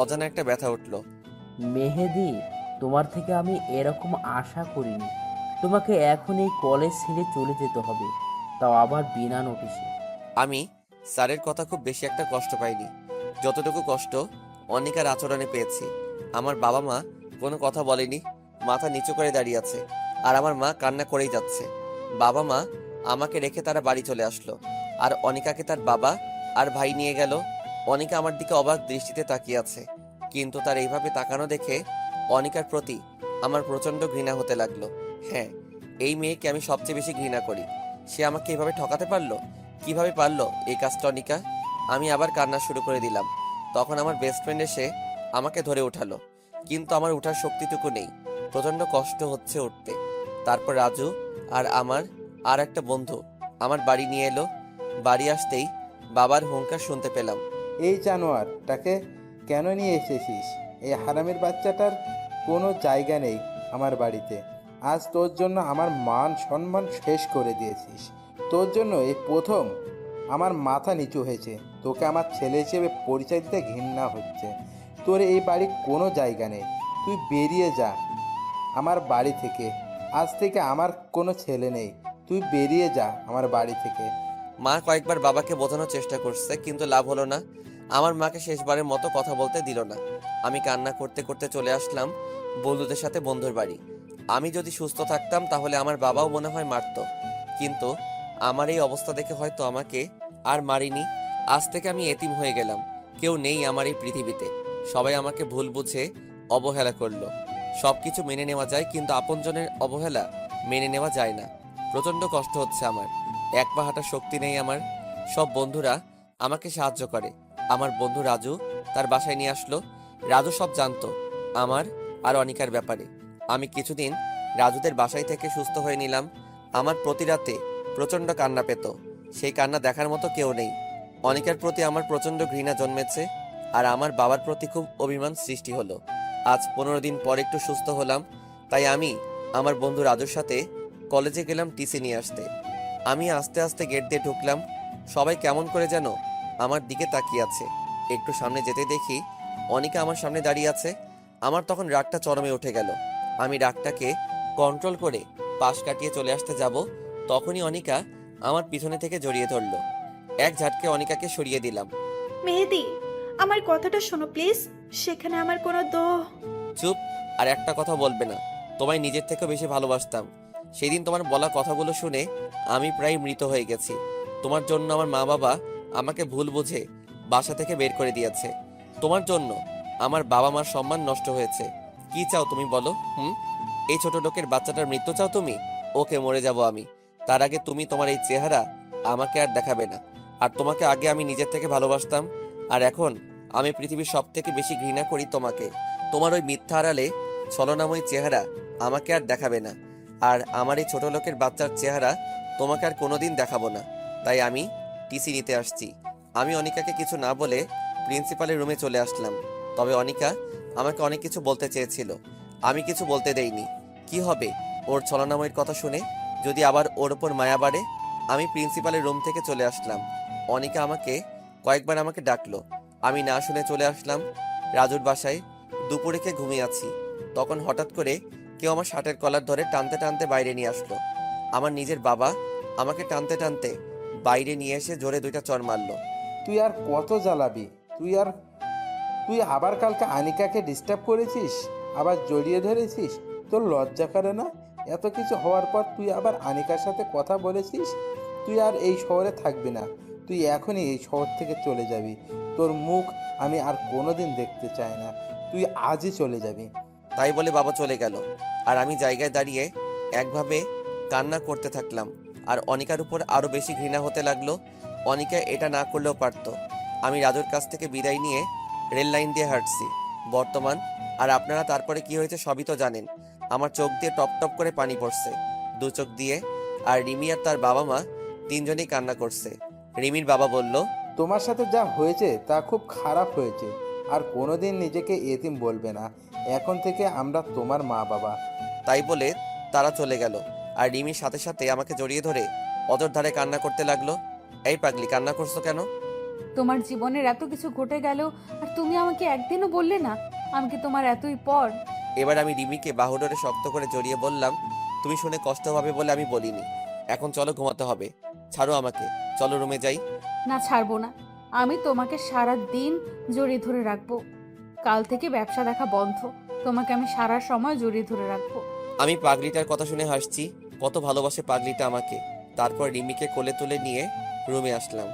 অজানা একটা ব্যথা উঠল। মেহেদি, তোমার থেকে আমি এরকম আশা করিনি। তোমাকে এখন এই কলেজ ছেড়ে চলে যেতে হবে, তাও আবার বিনা নোটিশে। আমি স্যারের কথা খুব বেশি একটা কষ্ট পাইনি, যতটুকু কষ্ট অনিকার আচরণে পেয়েছি। আমার বাবা মা কোনো কথা বলেনি, মাথা নিচু করে দাঁড়িয়ে আছে, আর আমার মা কান্না করেই যাচ্ছে। বাবা মা আমাকে রেখে তারা বাড়ি চলে আসলো, আর অনিকাকে তার বাবা আর ভাই নিয়ে গেল। অনিকা আমার দিকে অবাক দৃষ্টিতে তাকিয়ে আছে, কিন্তু তার এইভাবে তাকানো দেখে অনিকার প্রতি আমার প্রচণ্ড ঘৃণা হতে লাগলো। হ্যাঁ, এই মেয়েকে আমি সবচেয়ে বেশি ঘৃণা করি। সে আমাকে এভাবে ঠকাতে পারলো, কিভাবে পারলো এই কাজটা অনিকা? আমি আবার কান্না শুরু করে দিলাম। তখন আমার বেস্ট ফ্রেন্ড এসে আমাকে ধরে উঠালো, কিন্তু আমার উঠার শক্তিটুকু নেই, প্রচণ্ড কষ্ট হচ্ছে উঠতে। তারপর রাজু আর আমার আর একটা বন্ধু আমার বাড়ি নিয়ে এলো। বাড়ি আসতেই বাবার হুঙ্কার শুনতে পেলাম। এই জানোয়ারটাকে কেন নিয়ে এসেছিস? এই হারামের বাচ্চাটার কোনো জায়গা নেই আমার বাড়িতে। আজ তোর জন্য আমার মান সম্মান শেষ করে দিয়েছিস। তোর জন্য এই প্রথম আমার মাথা নিচু হয়েছে। তোকে আমার ছেলে হিসেবে পরিচয় দিতে ঘৃণা হচ্ছে। তোর এই বাড়ির কোনো জায়গা নেই, তুই বেরিয়ে যা আমার বাড়ি থেকে। আজ থেকে আমার কোনো ছেলে নেই, তুই বেরিয়ে যা আমার বাড়ি থেকে। মা কয়েকবার বাবাকে বোঝানোর চেষ্টা করছে, কিন্তু লাভ হলো না। আমার মাকে শেষবারের মতো কথা বলতে দিল না। আমি কান্না করতে করতে চলে আসলাম বন্ধুদের সাথে বন্ধুর বাড়ি। আমি যদি সুস্থ থাকতাম তাহলে আমার বাবাও মনে হয় মারতো, কিন্তু আমার এই অবস্থা দেখে হয়তো আমাকে আর মারিনি। আজ থেকে আমি এতিম হয়ে গেলাম, কেউ নেই আমার এই পৃথিবীতে। সবাই আমাকে ভুল বুঝে অবহেলা করলো। সবকিছু মেনে নেওয়া যায়, কিন্তু আপনজনের অবহেলা মেনে নেওয়া যায় না। প্রচণ্ড কষ্ট হচ্ছে আমার, এক পা হাঁটার শক্তি নেই আমার। সব বন্ধুরা আমাকে সাহায্য করে। আমার বন্ধু রাজু তার বাসায় নিয়ে আসলো। রাজু সব জানতো আমার আর অনিকার ব্যাপারে। আমি কিছুদিন রাজুদের বাসায় থেকে সুস্থ হয়ে নিলাম। আমার প্রতি রাতে প্রচণ্ড কান্না পেত, সেই কান্না দেখার মতো কেউ নেই। অনিকার প্রতি আমার প্রচণ্ড ঘৃণা জন্মেছে, আর আমার বাবার প্রতি খুব অভিমান সৃষ্টি হলো। আজ 15 দিন পর একটু সুস্থ হলাম, তাই আমি আমার বন্ধু রাজুর সাথে কলেজে গেলাম টিসি নিয়ে আসতে। আমি আস্তে আস্তে গেট দিয়ে ঢুকলাম। সবাই কেমন করে যেন আমার দিকে তাকিয়ে আছে। একটু সামনে যেতে দেখি অনিকা আমার সামনে দাঁড়িয়ে আছে। আমার তখন রাগটা চরমে উঠে গেল। আমি রাগটাকে কন্ট্রোল করে পাশ কাটিয়ে চলে আসতে যাব, তখনই অনিকা আমার পিছনে থেকে জড়িয়ে ধরলো। এক ঝাটকে অনিকাকে সরিয়ে দিলাম। মেহেদি, আমার কথাটা শোনো প্লিজ। সেখানে আমার কোনো চুপ, আর একটা কথা বলবে না। তোমায় নিজের থেকেও বেশি ভালোবাসতাম। সেদিন তোমার বলা কথাগুলো শুনে আমি প্রায় মৃত হয়ে গেছি। তোমার জন্য আমার মা বাবা আমাকে ভুল বুঝে বাসা থেকে বের করে দিয়েছে। তোমার জন্য আমার বাবা মার সম্মান নষ্ট হয়েছে। কি চাও তুমি বলো? এই ছোট লোকের বাচ্চাটার মৃত্যু চাও তুমি? ওকে, মরে যাব আমি, তার আগে তুমি তোমার এই চেহারা আমাকে আর দেখাবে না। আর তোমাকে আগে আমি নিজের থেকে ভালোবাসতাম, আর এখন আমি পৃথিবীর সব থেকে বেশি ঘৃণা করি তোমাকে। তোমার ওই মিথ্যা আড়ালে ছলনাময়ী চেহারা আমাকে আর দেখাবে না, আর আমার এই ছোট লোকের বাচ্চার চেহারা তোমাকে আর কোনোদিন দেখাবো না। তাই আমি টিসি নিতে আসছি। আমি অনিকাকে কিছু না বলে প্রিন্সিপালের রুমে চলে আসলাম। তবে অনিকা আমাকে অনেক কিছু বলতে চেয়েছিল, আমি কিছু বলতে দেইনি। কি হবে ওর ছলনাময়ের কথা শুনে? যদি আবার ওর ওপর মায়া বাড়ে? আমি প্রিন্সিপালের রুম থেকে চলে আসলাম। অনিকা আমাকে কয়েকবার আমাকে ডাকলো, আমি না শুনে চলে আসলাম রাজুর বাসায়। দুপুরে খেয়ে ঘুমিয়ে আছি, তখন হঠাৎ করে কেউ আমার শার্টের কলার ধরে টানতে টানতে বাইরে নিয়ে আসলো। আমার নিজের বাবা আমাকে টানতে টানতে বাইরে নিয়ে এসে জোরে 2টা চড় মারলো। তুই আর কত জ্বালাবি? তুই আবার কালকে আনিকাকে ডিস্টার্ব করেছিস, আবার জড়িয়ে ধরেছিস। তোর লজ্জা করে না? এত কিছু হওয়ার পর তুই আবার আনিকার সাথে কথা বলেছিস। তুই আর এই শহরে থাকবি না, তুই এখনই এই শহর থেকে চলে যাবি। তোর মুখ আমি আর কোনোদিন দেখতে চাই না। তুই আজই চলে যাবি। তাই বলে বাবা চলে গেল, আর আমি জায়গায় দাঁড়িয়ে একভাবে কান্না করতে থাকলাম। আর অনিকার উপর আরও বেশি ঘৃণা হতে লাগলো। অনিকা এটা না করলেও পারতো। আমি রাজুর কাছ থেকে বিদায় নিয়ে রেল লাইন দিয়ে হাঁটছি বর্তমান। আর আপনারা তারপরে কি হয়েছে সবই তো জানেন। আমার চোখ দিয়ে টপ টপ করে পানি পড়ছে, দু চোখ দিয়ে। আর রিমি আর তার বাবা মা তিনজনেই কান্না করছে। রিমির বাবা বলল, তোমার সাথে যা হয়েছে তা খুব খারাপ হয়েছে। আর কোনোদিন নিজেকে এতিম বলবে না। এখন থেকে আমরা তোমার মা বাবা। তাই বলে তারা চলে গেল। আর রিমির সাথে সাথে আমাকে জড়িয়ে ধরে অজর ধারে কান্না করতে লাগলো। এই পাগলি, কান্না করছো কেন? তোমার জীবনের এত কিছু ঘটে গেল আর তুমি আমাকে একদিনও বললে না। আমি কি তোমার এতই পর? এবার আমি রিমিকে বাহুডোরে শক্ত করে জড়িয়ে বললাম, তুমি শুনে কষ্ট হবে বলে আমি বলিনি। এখন চলো, ঘুমাতে হবে। ছাড়ো আমাকে, চলো রুমে যাই। না, ছাড়বো না। আমি তোমাকে সারা দিন জড়িয়ে ধরে রাখবো। কাল থেকে ব্যবসা দেখা বন্ধ। তোমাকে আমি সারা সময় জড়িয়ে ধরে রাখবো। আমি পাগলিটার কথা শুনে হাসছি। কত ভালোবাসে পাগলিটা আমাকে। তারপর রিমিকে কোলে তুলে নিয়ে রুমে আসলাম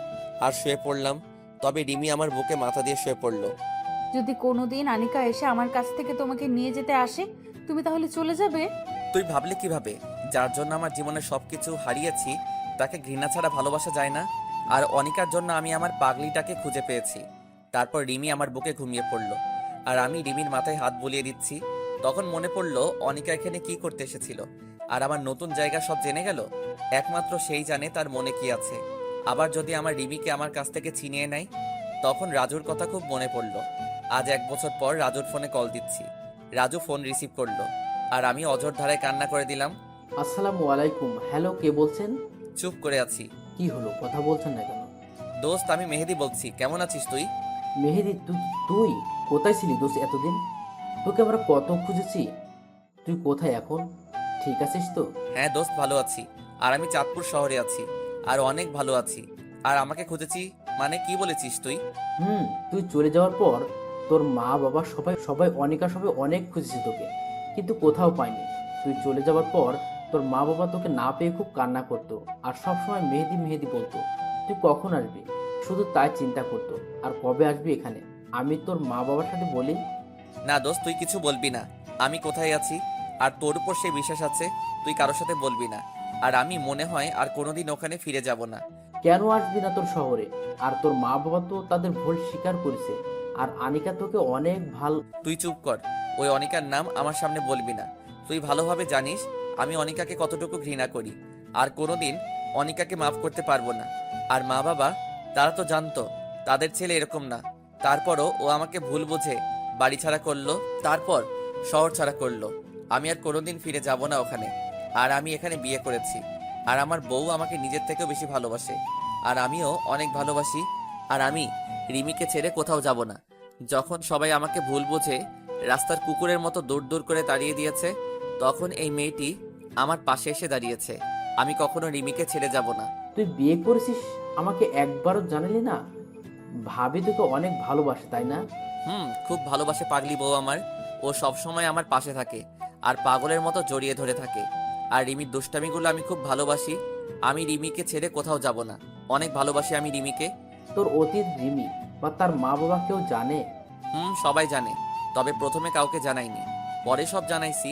আর শুয়ে পড়লাম। তবে রিমি আমার বুকে মাথা দিয়ে শুয়ে পড়লো। যদি কোনোদিন আনিকা এসে আমার কাছ থেকে তোমাকে নিয়ে যেতে আসে, তুমি তাহলে চলে যাবে? তুই ভাবলে কিভাবে? যার জন্য আমার জীবনের সবকিছু হারিয়েছি তাকে ঘৃণা ছাড়া ভালোবাসা যায় না। আর অনিকার জন্য আমি আমার পাগলিটাকে খুঁজে পেয়েছি। তারপর রিমি আমার বুকে ঘুমিয়ে পড়লো আর আমি রিমির মাথায় হাত বুলিয়ে দিচ্ছি। তখন মনে পড়লো অনিকা এখানে কি করতে এসেছিল। আর আমার নতুন জায়গা সব জেনে গেল। একমাত্র সেই জানে তার মনে কি আছে। আবার যদি আমার রিমিকে আমার কাছ থেকে ছিনিয়ে নেয়। তখন রাজুর কথা খুব মনে পড়লো। আজ 1 বছর পর রাজুর ফোনে কল দিচ্ছি। রাজু ফোন রিসিভ করলো আর আমি অঝোর ধারায় কান্না করে দিলাম। আসসালামু আলাইকুম। হ্যালো, কে বলছেন? চুপ করে আছি। কি হলো, কথা বলছেন না কেন? দোস্ত, আমি মেহেদি বলছি। কেমন আছিস তুই? মেহেদি, তুই কোথায় ছিলি দোস্ত এতদিন? তোকে আমরা কত খুঁজেছি। তুই কোথায় এখন? ঠিক আছিস তো? হ্যাঁ দোস্ত, ভালো আছি। আর আমি চাঁদপুর শহরে আছি। আর অনেক ভালো আছি। আর আমাকে খুঁজেছি মানে কি বলেছিস তুই? তুই চলে যাওয়ার পর তোর মা বাবা সবাই সবাই অনিকা সবাই অনেক খুঁজেছে তোকে, কিন্তু কোথাও পায়নি। তুই চলে যাওয়ার পর তোর মা বাবা তোকে না পেয়ে খুব কান্না করতো আর সব সময় মেহেদি মেহেদি বলতো। তুই কখন আসবি শুধু তাই চিন্তা করতো। আর কবে আসবি এখানে আমি তোর মা বাবার সাথে বলি। না দোস্ত, তুই কিছু বলবি না। আমি কোথায় আছি আর তোর উপর সেই বিশ্বাস আছে। তুই কারোর সাথে বলবি না। আর আমি মনে হয় আর কোনোদিন ওখানে ফিরে যাব না। কেন আসবি না তোর শহরে? আর তোর মা বাবা তো তাদের ভুল স্বীকার করেছে। আর আনিকা তোকে অনেক তুই চুপ কর। ওই অনিকার নাম আমার সামনে বলবি না। তুই ভালোভাবে জানিস আমি অনিকাকে কতটুকু ঘৃণা করি। আর কোনোদিন অনিকাকে মাফ করতে পারবো না। আর মা বাবা, তারা তো জানতো তাদের ছেলে এরকম না। তারপরও ও আমাকে ভুল বুঝে বাড়ি ছাড়া করলো, তারপর শহর ছাড়া করলো। আমি আর কোনোদিন ফিরে যাব না ওখানে। আর আমি এখানে বিয়ে করেছি। আর আমার বউ আমাকে নিজের থেকেও বেশি ভালোবাসে। আর আমিও অনেক ভালোবাসি। আর আমি রিমিকে ছেড়ে কোথাও যাব না। যখন সবাই আমাকে ভুল বুঝে রাস্তার কুকুরের মতো দৌড় দৌড় করে তাড়িয়ে দিয়েছে, তখন এই মেয়েটি আমার পাশে এসে দাঁড়িয়েছে। আমি কখনো রিমিকে ছেড়ে যাব না। তুই বিয়ে করেছিস, আমাকে একবারও জানালি না। ভাবি তোকে অনেক ভালোবাসে তাই না? খুব ভালোবাসে পাগলি বউ আমার। ও সব সময় আমার পাশে থাকে আর পাগলের মতো জড়িয়ে ধরে থাকে। আর রিমির দুষ্টামিগুলো আমি খুব ভালোবাসি। আমি রিমিকে ছেড়ে কোথাও যাব না। অনেক ভালোবাসি আমি রিমিকে। তোর অতীত রিমি বা তার মা বাবা কেউ জানে? সবাই জানে। তবে প্রথমে কাউকে জানাইনি, পরে সব জানাইছি।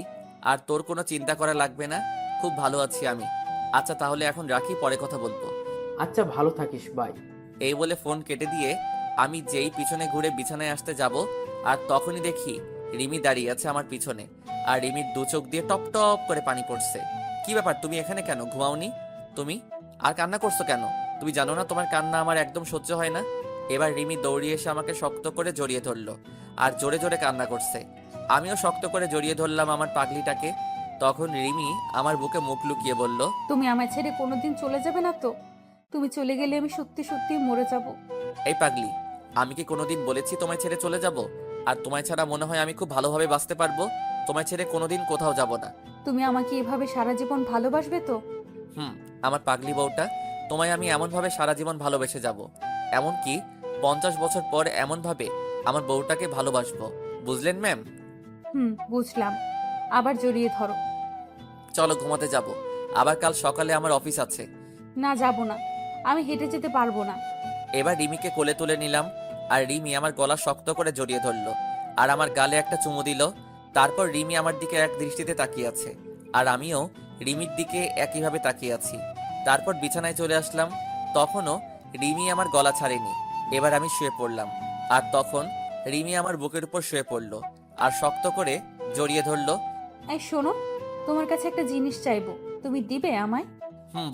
আর তোর কোনো চিন্তা করা লাগবে না। খুব ভালো আছি আমি। আচ্ছা তাহলে এখন রাখি, পরে কথা বলবো। আচ্ছা, ভালো থাকিস, বাই। এই বলে ফোন কেটে দিয়ে আমি যেই পিছনে ঘুরে বিছানায় আসতে যাব, আর তখনই দেখি রিমি দাঁড়িয়ে আছে আমার পিছনে। আর রিমির দু চোখ দিয়ে টপ টপ করে পানি পড়ছে। কি ব্যাপার, তুমি এখানে কেন? ঘুমাওনি তুমি? আর কান্না করছো কেন? তুমি জানো না তোমার কান্না আমার একদম সহ্য হয় না। এবার রিমি দৌড়িয়ে এসে আমাকে শক্ত করে জড়িয়ে ধরলো আর জোরে জোরে কান্না করছে। আমিও শক্ত করে জড়িয়ে ধরলাম আমার পাগলিটাকে। তখন রিমি আমার বুকে মুখ লুকিয়ে বলল, তুমি আমায় ছেড়ে কোনোদিন চলে যাবে না তো? তুমি চলে গেলে আমি সত্যি সত্যি মরে যাব। এই পাগলি, আমি কি কোনোদিন বলেছি তোমায় ছেড়ে চলে যাব? আর তোমায় ছাড়া মনে হয় আমি খুব ভালোভাবে বাঁচতে পারবো। তোমায় ছেড়ে কোনোদিন কোথাও যাব না। তুমি আমাকে এভাবে সারা জীবন ভালোবাসবে তো? আমার পাগলি বউটা, তোমায় আমি এমনভাবে সারা জীবন ভালোবেসে যাব। এমনকি 50 বছর পর এমনভাবে আমার বউটাকে ভালোবাসবো। বুঝলেন ম্যাম? বুঝলাম। আবার জড়িয়ে ধরো। চলো ঘুমাতে যাব। আবার কাল সকালে আমার অফিস আছে। না, যাব না। আমি হেঁটে যেতে পারবো না। এবার রিমিকে কোলে তুলে নিলাম আর রিমি আমার গলা শক্ত করে জড়িয়ে ধরলো আর আমার গালে একটা চুমু দিল। তারপর রিমি আমার দিকে এক দৃষ্টিতে তাকিয়ে আছে আর আমিও রিমির দিকে একইভাবে তাকিয়ে আছি। তারপর বিছানায় চলে আসলাম। তখনও রিমি আমার গলা ছাড়েনি। এবার আমি শুয়ে পড়লাম আর তখন রিমি আমার বুকের উপর শুয়ে পড়লো আর শক্ত করে জড়িয়ে ধরলো। এই শোনো, তোমার কাছে একটা জিনিস চাইবো, তুমি দিবে আমায়?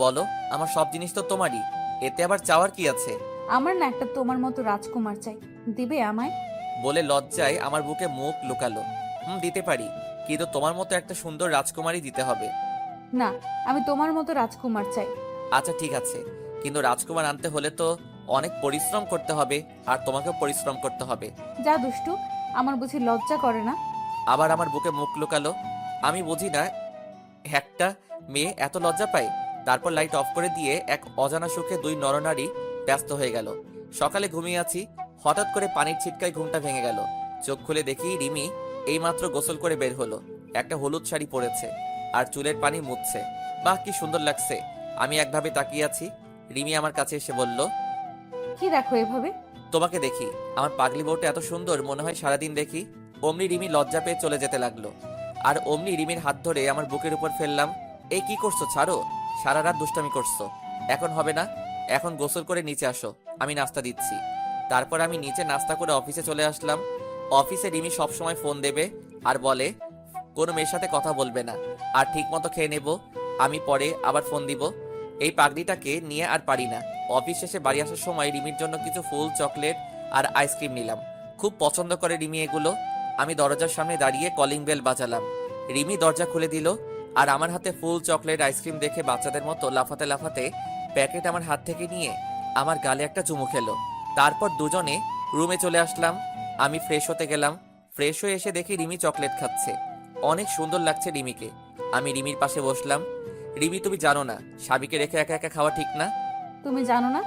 বলো। আমার সব জিনিস তো তোমারই, এতে আবার চাওয়ার কি আছে? আমার না একটা তোমার মতো রাজকুমার চাই, দিবে আমায়? বলে লজ্জায় আমার বুকে মুখ লুকালো। দিতে পারি, কিন্তু তোমার মতো একটা সুন্দর রাজকুমারী দিতে হবে। না, আমি তোমার মতো রাজকুমার চাই। আচ্ছা ঠিক আছে, কিন্তু রাজকুমার আনতে হলে তো অনেক পরিশ্রম করতে হবে আর তোমাকেও পরিশ্রম করতে হবে। যা দুষ্টু, আমার বুঝি লজ্জা করে না? আবার আমার বুকে মুখ লুকালো। আমি বুঝি না একটা মেয়ে এত লজ্জা পায়। তারপর লাইট অফ করে দিয়ে এক অজানা সুখে দুই নরনারী ব্যস্ত হয়ে গেল। সকালে ঘুমিয়ে আছি, হঠাৎ করে পানির ছিটকায় ঘুমটা ভেঙে গেল। চোখ খুলে দেখি রিমি এইমাত্র গোসল করে বের হলো। একটা হলুদ শাড়ি পরেছে আর চুলের পানি মুছছে। বাহ, কি সুন্দর লাগছে। আমি একভাবে তাকিয়ে আছি। রিমি আমার কাছে এসে বলল, কি দেখো এভাবে? তোমাকে দেখি। আমার পাগলি বউটা এত সুন্দর, মনে হয় সারাদিন দেখি। অমনি রিমি লজ্জা পেয়ে চলে যেতে লাগলো আর অমনি রিমির হাত ধরে আমার বুকের উপর ফেললাম। এই কি করছো? ছাড়ো, সারা রাত দুষ্টামি করছো, এখন হবে না। এখন গোসল করে নিচে আসো, আমি নাস্তা দিচ্ছি। তারপর আমি নিচে নাস্তা করে অফিসে চলে আসলাম। অফিসে রিমি সবসময় ফোন দেবে আর বলে কোনো মেয়ের সাথে কথা বলবে না, আর ঠিক মতো খেয়ে নেব, আমি পরে আবার ফোন দিব। এই পাগড়িটাকে নিয়ে আর পারি না। অফিস শেষে বাড়ি আসার সময় রিমির জন্য কিছু ফুল, চকলেট আর আইসক্রিম নিলাম। খুব পছন্দ করে রিমি এগুলো। আমি দরজার সামনে দাঁড়িয়ে কলিং বেল বাজালাম। রিমি দরজা খুলে দিল আর আমার হাতে ফুল, চকলেট, আইসক্রিম দেখে বাচ্চাদের মতো লাফাতে লাফাতে প্যাকেট আমার হাত থেকে নিয়ে আমার গালে একটা চুমু খেলো। তারপর দুজনে রুমে চলে আসলাম। আমি ফ্রেশ হতে গেলাম। ফ্রেশ হয়ে এসে দেখি রিমি চকলেট খাচ্ছে। অনেক সুন্দর লাগছে রিমিকে। আমি রিমির পাশে বসলাম। রিমি, তুমি জানো না সাবিকে রেখে একা একা খাওয়া ঠিক না? তুমি জানো না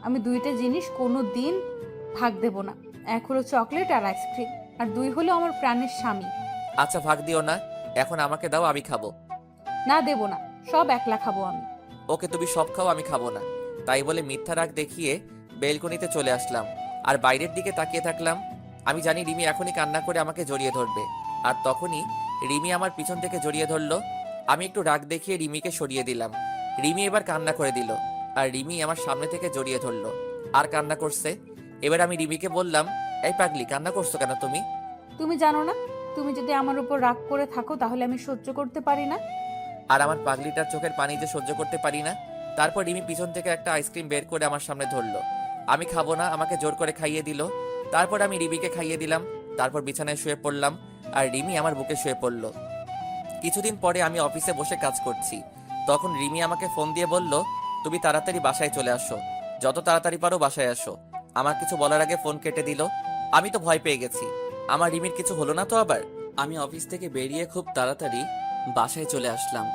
আমি দুইটা জিনিস কোনো দিন ভাগ দেব না। এক হলো চকলেট আর আইসক্রিম, আর দুই হলো আমার প্রাণের স্বামী। আচ্ছা, ভাগ দিও না, এখন আমাকে দাও, আমি খাবো। না, দেব না, সব একলা খাবো আমি। ওকে, তুমি সব খাও, আমি খাবো না। তাই বলে মিথ্যা রাগ দেখিয়ে বেলকনিতে চলে আসলাম আর বাইরের দিকে তাকিয়ে থাকলাম। আমি জানি রিমি এখনই কান্না করে আমাকে জড়িয়ে ধরবে, আর তখনই রিমি আমার পিছন থেকে জড়িয়ে ধরলো। আমি একটু রাগ দেখিয়ে রিমিকে সরিয়ে দিলাম। রিমি এবার কান্না করে দিল আর রিমি আমার সামনে থেকে জড়িয়ে ধরলো আর কান্না করছে। এবার আমি রিমিকে বললাম, এই পাগলি, কান্না করছো কেন তুমি? তুমি জানো না, তুমি যদি আমার উপর রাগ করে থাকো তাহলে আমি সহ্য করতে পারি না। আর আমার পাগলিটার চোখের পানি যে সহ্য করতে পারি না। তারপর রিমি পিছন থেকে একটা আইসক্রিম বের করে আমার সামনে ধরলো। আমি খাবো না, আমাকে জোর করে খাইয়ে দিল। তারপর আমি রিমিকে খাইয়ে দিলাম। তারপর বিছানায় শুয়ে পড়লাম আর রিমি আমার বুকে শুয়ে পড়লো। কিছুদিন পরে আমি অফিসে বসে কাজ করছি। তখন রিমি আমাকে ফোন দিয়ে বলল, তুমি তাড়াতাড়ি বাসায় চলে আসো, যত তাড়াতাড়ি পারো বাসায় আসো। আমার কিছু বলার আগে ফোন কেটে দিল। আমি তো ভয় পেয়ে গেছি, আমার রিমির কিছু হলো না তো আবার। আমি অফিস থেকে বেরিয়ে খুব তাড়াতাড়ি বাসায় চলে আসলাম।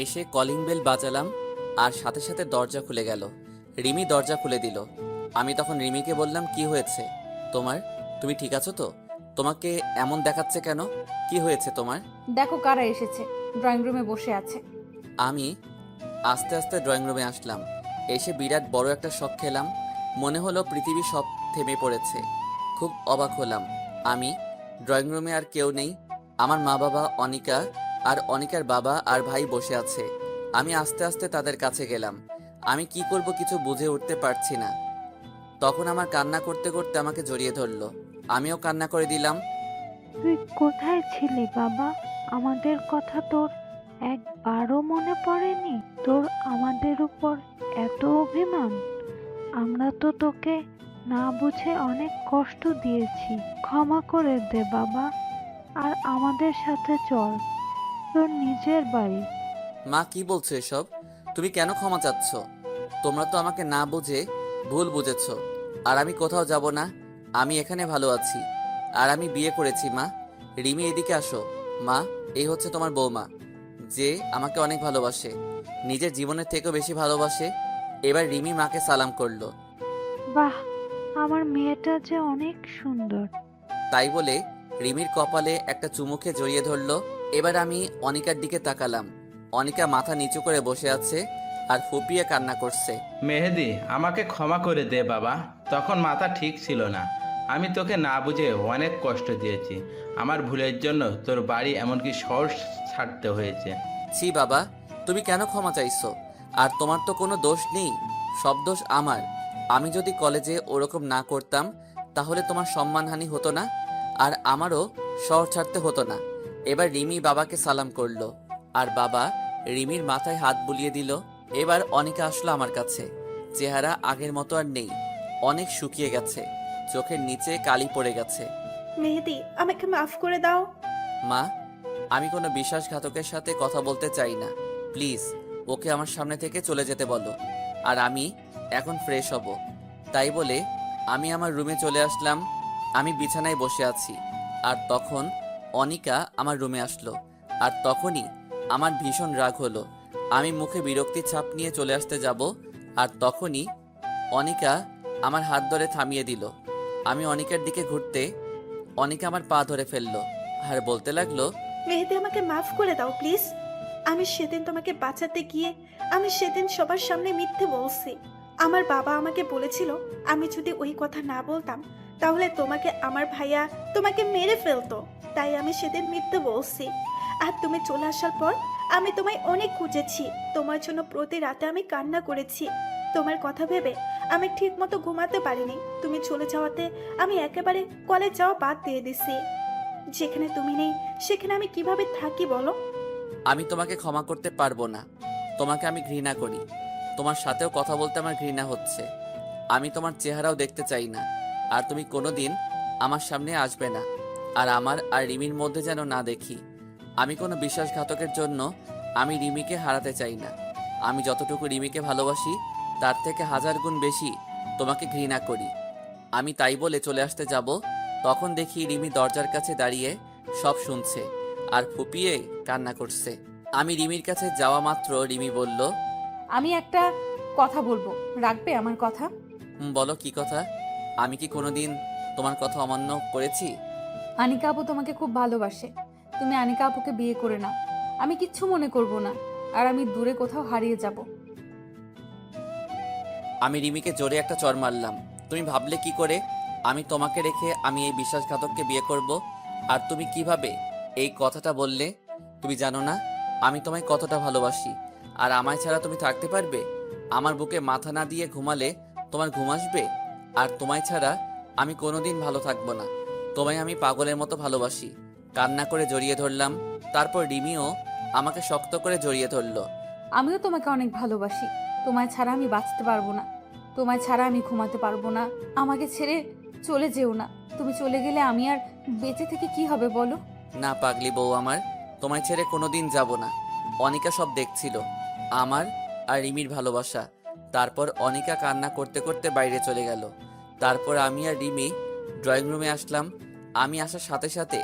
এসে কলিং বেল বাজালাম আর সাথে সাথে দরজা খুলে গেল। রিমি দরজা খুলে দিল। আমি তখন রিমিকে বললাম, কি হয়েছে তোমার? তুমি ঠিক আছো তো? তোমাকে এমন দেখাচ্ছে কেন? কি হয়েছে তোমার? দেখো কারা এসেছে, ড্রয়িং রুমে বসে আছে। আমি আস্তে আস্তে ড্রয়িং রুমে আসলাম। এসে বিরাট বড় একটা শক খেলাম। মনে হলো পৃথিবী সব থেমে পড়েছে। খুব অবাক হলাম। আমি ড্রয়িং রুমে আর কেউ নেই। আমার মা বাবা, অনিকা আর অনিকার বাবা আর ভাই বসে আছে। আমি আস্তে আস্তে তাদের কাছে গেলাম। আমি কি করব কিছু বুঝে উঠতে পারছি না। তখন আমার কান্না করতে করতে আমাকে জড়িয়ে ধরলো। আমিও কান্না করে দিলাম। তুই কোথায় ছিলি বাবা? আমাদের কথা তোর একবারও মনে পড়েনি? তোর আমাদের উপর এত অভিমান? আমরা তো তোকে না বুঝে অনেক কষ্ট দিয়েছি, ক্ষমা করে দে বাবা। আর আমাদের সাথে চল তোর নিজের বাড়ি। মা, কি বলছো এসব? তুমি কেন ক্ষমা চাচ্ছ? তোমরা তো আমাকে না বুঝে ভুল বুঝেছ। আর আমি কোথাও যাব না, আমি এখানে ভালো আছি। আর আমি বিয়ে করেছি মা। রিমি, এদিকে আসো। মা, এই হচ্ছে তোমার বৌমা, যে আমাকে অনেক ভালোবাসে, নিজের জীবনের থেকেও বেশি ভালোবাসে। এবার রিমি মাকে সালাম করলো। বাহ, আমার মেয়েটা যে অনেক সুন্দর। তাই বলে রিমির কপালে একটা চুমুকে জড়িয়ে ধরলো। এবার আমি অনিকার দিকে তাকালাম। অনিকা মাথা নিচু করে বসে আছে আর ফুপিয়ে কান্না করছে। মেহেদি, আমাকে ক্ষমা করে দে বাবা, তখন মাথা ঠিক ছিল না। আমি তোকে না বুঝে অনেক কষ্ট দিয়েছি। আমার ভুলের জন্য তোর বাড়ি এমনকি শহর ছাড়তে হয়েছে। ছি বাবা, তুমি কেন ক্ষমা চাইছো? আর তোমার তো কোনো দোষ নেই, সব দোষ আমার। আমি যদি কলেজে ওরকম না করতাম তাহলে তোমার সম্মানহানি হতো না, আর আমারও শহর ছাড়তে হতো না। এবার রিমি বাবাকে সালাম করলো, আর বাবা রিমির মাথায় হাত বুলিয়ে দিল। এবার অনিকা আসলো আমার কাছে। চেহারা আগের মতো আর নেই, অনেক শুকিয়ে গেছে, চোখের নিচে কালি পড়ে গেছে। মেহেদি, আমাকে মাফ করে দাও। মা, আমি কোনো বিশ্বাসঘাতকের সাথে কথা বলতে চাই না, প্লিজ ওকে আমার সামনে থেকে চলে যেতে বলো, আর আমি এখন ফ্রেশ হব। তাই বলে আমি আমার রুমে চলে আসলাম। আমি বিছানায় বসে আছি, আর তখন অনিকা আমার রুমে আসলো। আর তখনই আমার ভীষণ রাগ হলো। আমি মুখে বিরক্তির ছাপ নিয়ে চলে আসতে যাব, আর তখনই অনিকা আমার হাত ধরে থামিয়ে দিল। আমি অনিকার দিকে ঘুরতে অনিকা আমার পা ধরে ফেললো আর বলতে লাগলো, মেহেদি, আমাকে মাফ করে দাও প্লিজ। আমি সেদিন তোমাকে বাঁচাতে গিয়ে আমি সেদিন সবার সামনে মিথ্যে বলছি। আমার বাবা আমাকে বলেছিল আমি যদি ওই কথা না বলতাম তাহলে তোমাকে আমার ভাইয়া তোমাকে মেরে ফেলতো। তাই আমি সেদিন মিথ্যে বলছি। আর তুমি চলে আসার পর আমি তোমায় অনেক খুঁজেছি। তোমার জন্য প্রতি রাতে আমি কান্না করেছি। তোমার কথা ভেবে আমি ঠিক মতো ঘুমাতে পারিনি। তুমি চলে যাওয়াতে আমি একেবারে কলেজ যাওয়া বাদ দিয়ে দিছি। যেখানে তুমি নেই সেখানে আমি কিভাবে থাকি বলো? আমি তোমাকে ক্ষমা করতে পারবো না। তোমাকে আমি ঘৃণা করি, তোমার সাথেও কথা বলতে আমার ঘৃণা হচ্ছে। আমি তোমার চেহারাও দেখতে চাই না, আর তুমি কোনোদিন আমার সামনে আসবে না। আর আমার আর রিমির মধ্যে যেন না দেখি। আমি কোনো বিশ্বাসঘাতকের জন্য আমি রিমিকে হারাতে চাই না। আমি যতটুকু রিমিকে ভালোবাসি তার থেকে 1000 গুণ বেশি তোমাকে ঘৃণা করি। আমি তাই বলে চলে আসতে যাব, তখন দেখি রিমি দরজার কাছে দাঁড়িয়ে সব শুনছে আর ফুপিয়ে কান্না করছে। আমি রিমির কাছে যাওয়া মাত্র রিমি বলল, আমি একটা কথা বলবো, রাখবে আমার কথা? বলো কি কথা? আমি কি কোনোদিন তোমার কথা অমান্য করেছি? আনিকা আপু তোমাকে খুব ভালোবাসে, তুমি আনিকা আপুকে বিয়ে করে নাও। আমি কিচ্ছু মনে করব না, আর আমি দূরে কোথাও হারিয়ে যাব। আমি রিমিকে জোরে একটা চড় মারলাম। তুমি ভাবলে কি করে আমি তোমাকে রেখে আমি এই বিশ্বাসঘাতককে বিয়ে করব? আর তুমি কিভাবে এই কথাটা বললে? তুমি জানো না আমি তোমায় কতটা ভালোবাসি, আর আমায় ছাড়া তুমি থাকতে পারবে? আমার বুকে মাথা না দিয়ে ঘুমালে তোমার ঘুম আসবে? আর তোমায় ছাড়া আমি কোনোদিন ভালো থাকবো না। তোমায় আমি পাগলের মতো ভালোবাসি। কান্না করে জড়িয়ে ধরলাম। তারপর রিমিও আমাকে শক্ত করে জড়িয়ে ধরলো। আমিও তোমাকে অনেক ভালোবাসি, তোমায় ছাড়া আমি বাঁচতে পারবো না, তোমায় ছাড়া আমি ঘুমাতে পারবো না। আমাকে ছেড়ে চলে যেও না, তুমি চলে গেলে আমি আর বেঁচে থেকে কি হবে বলো? না পাগলি বউ আমার, তোমায় ছেড়ে কোনোদিন যাব না। অনিকা সব দেখছিল, আমার আর রিমির ভালোবাসা। তারপর অনিকা কান্না করতে করতে বাইরে চলে গেল। তারপর আমি আর রিমি ড্রয়িং রুমে আসলাম। আমি আসার সাথে সাথে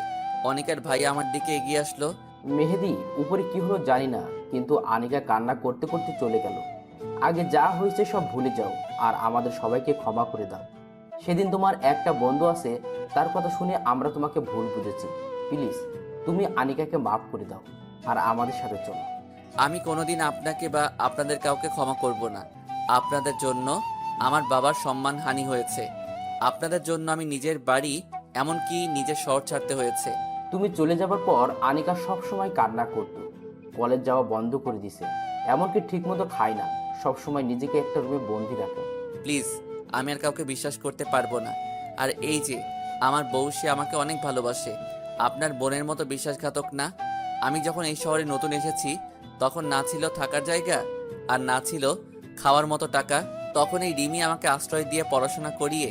অনিকার ভাই আমার দিকে এগিয়ে আসলো। মেহেদি, উপরে কি হলো জানি না, কিন্তু আনিকা কান্না করতে করতে চলে গেল। আগে যা হয়েছে সব ভুলে যাও, আর আমাদের সবাইকে ক্ষমা করে দাও। সেদিন তোমার একটা বন্ধু আছে, তার কথা শুনে আমরা তোমাকে ভুল বুঝেছি। প্লিজ তুমি আনিকাকে মাফ করে দাও, আর আমাদের সাথে চলো। আমি কোনোদিন আপনাকে বা আপনাদের কাউকে ক্ষমা করব না। আপনাদের জন্য আমার বাবার সম্মানহানি হয়েছে। আপনাদের জন্য আমি নিজের বাড়ি, এমনকি নিজের শহর ছাড়তে হয়েছে। তুমি চলে যাবার পর আনিকা সব সময় কান্না করতো, কলেজ যাওয়া বন্ধ করে দিছে, এমনকি ঠিকমতো খায় না, সব সময় নিজেকে একটা রুমে বন্দি রাখে। প্লিজ, আমি আর কাউকে বিশ্বাস করতে পারবো না। আর এই যে আমার বউ, সে আমাকে অনেক ভালোবাসে, আপনার বোনের মতো বিশ্বাসঘাতক না। আমি যখন এই শহরে নতুন এসেছি তখন না ছিল থাকার জায়গা, আর না ছিল খাওয়ার মতো টাকা। তখন এই রিমি আমাকে আশ্রয় দিয়ে পড়াশোনা করিয়ে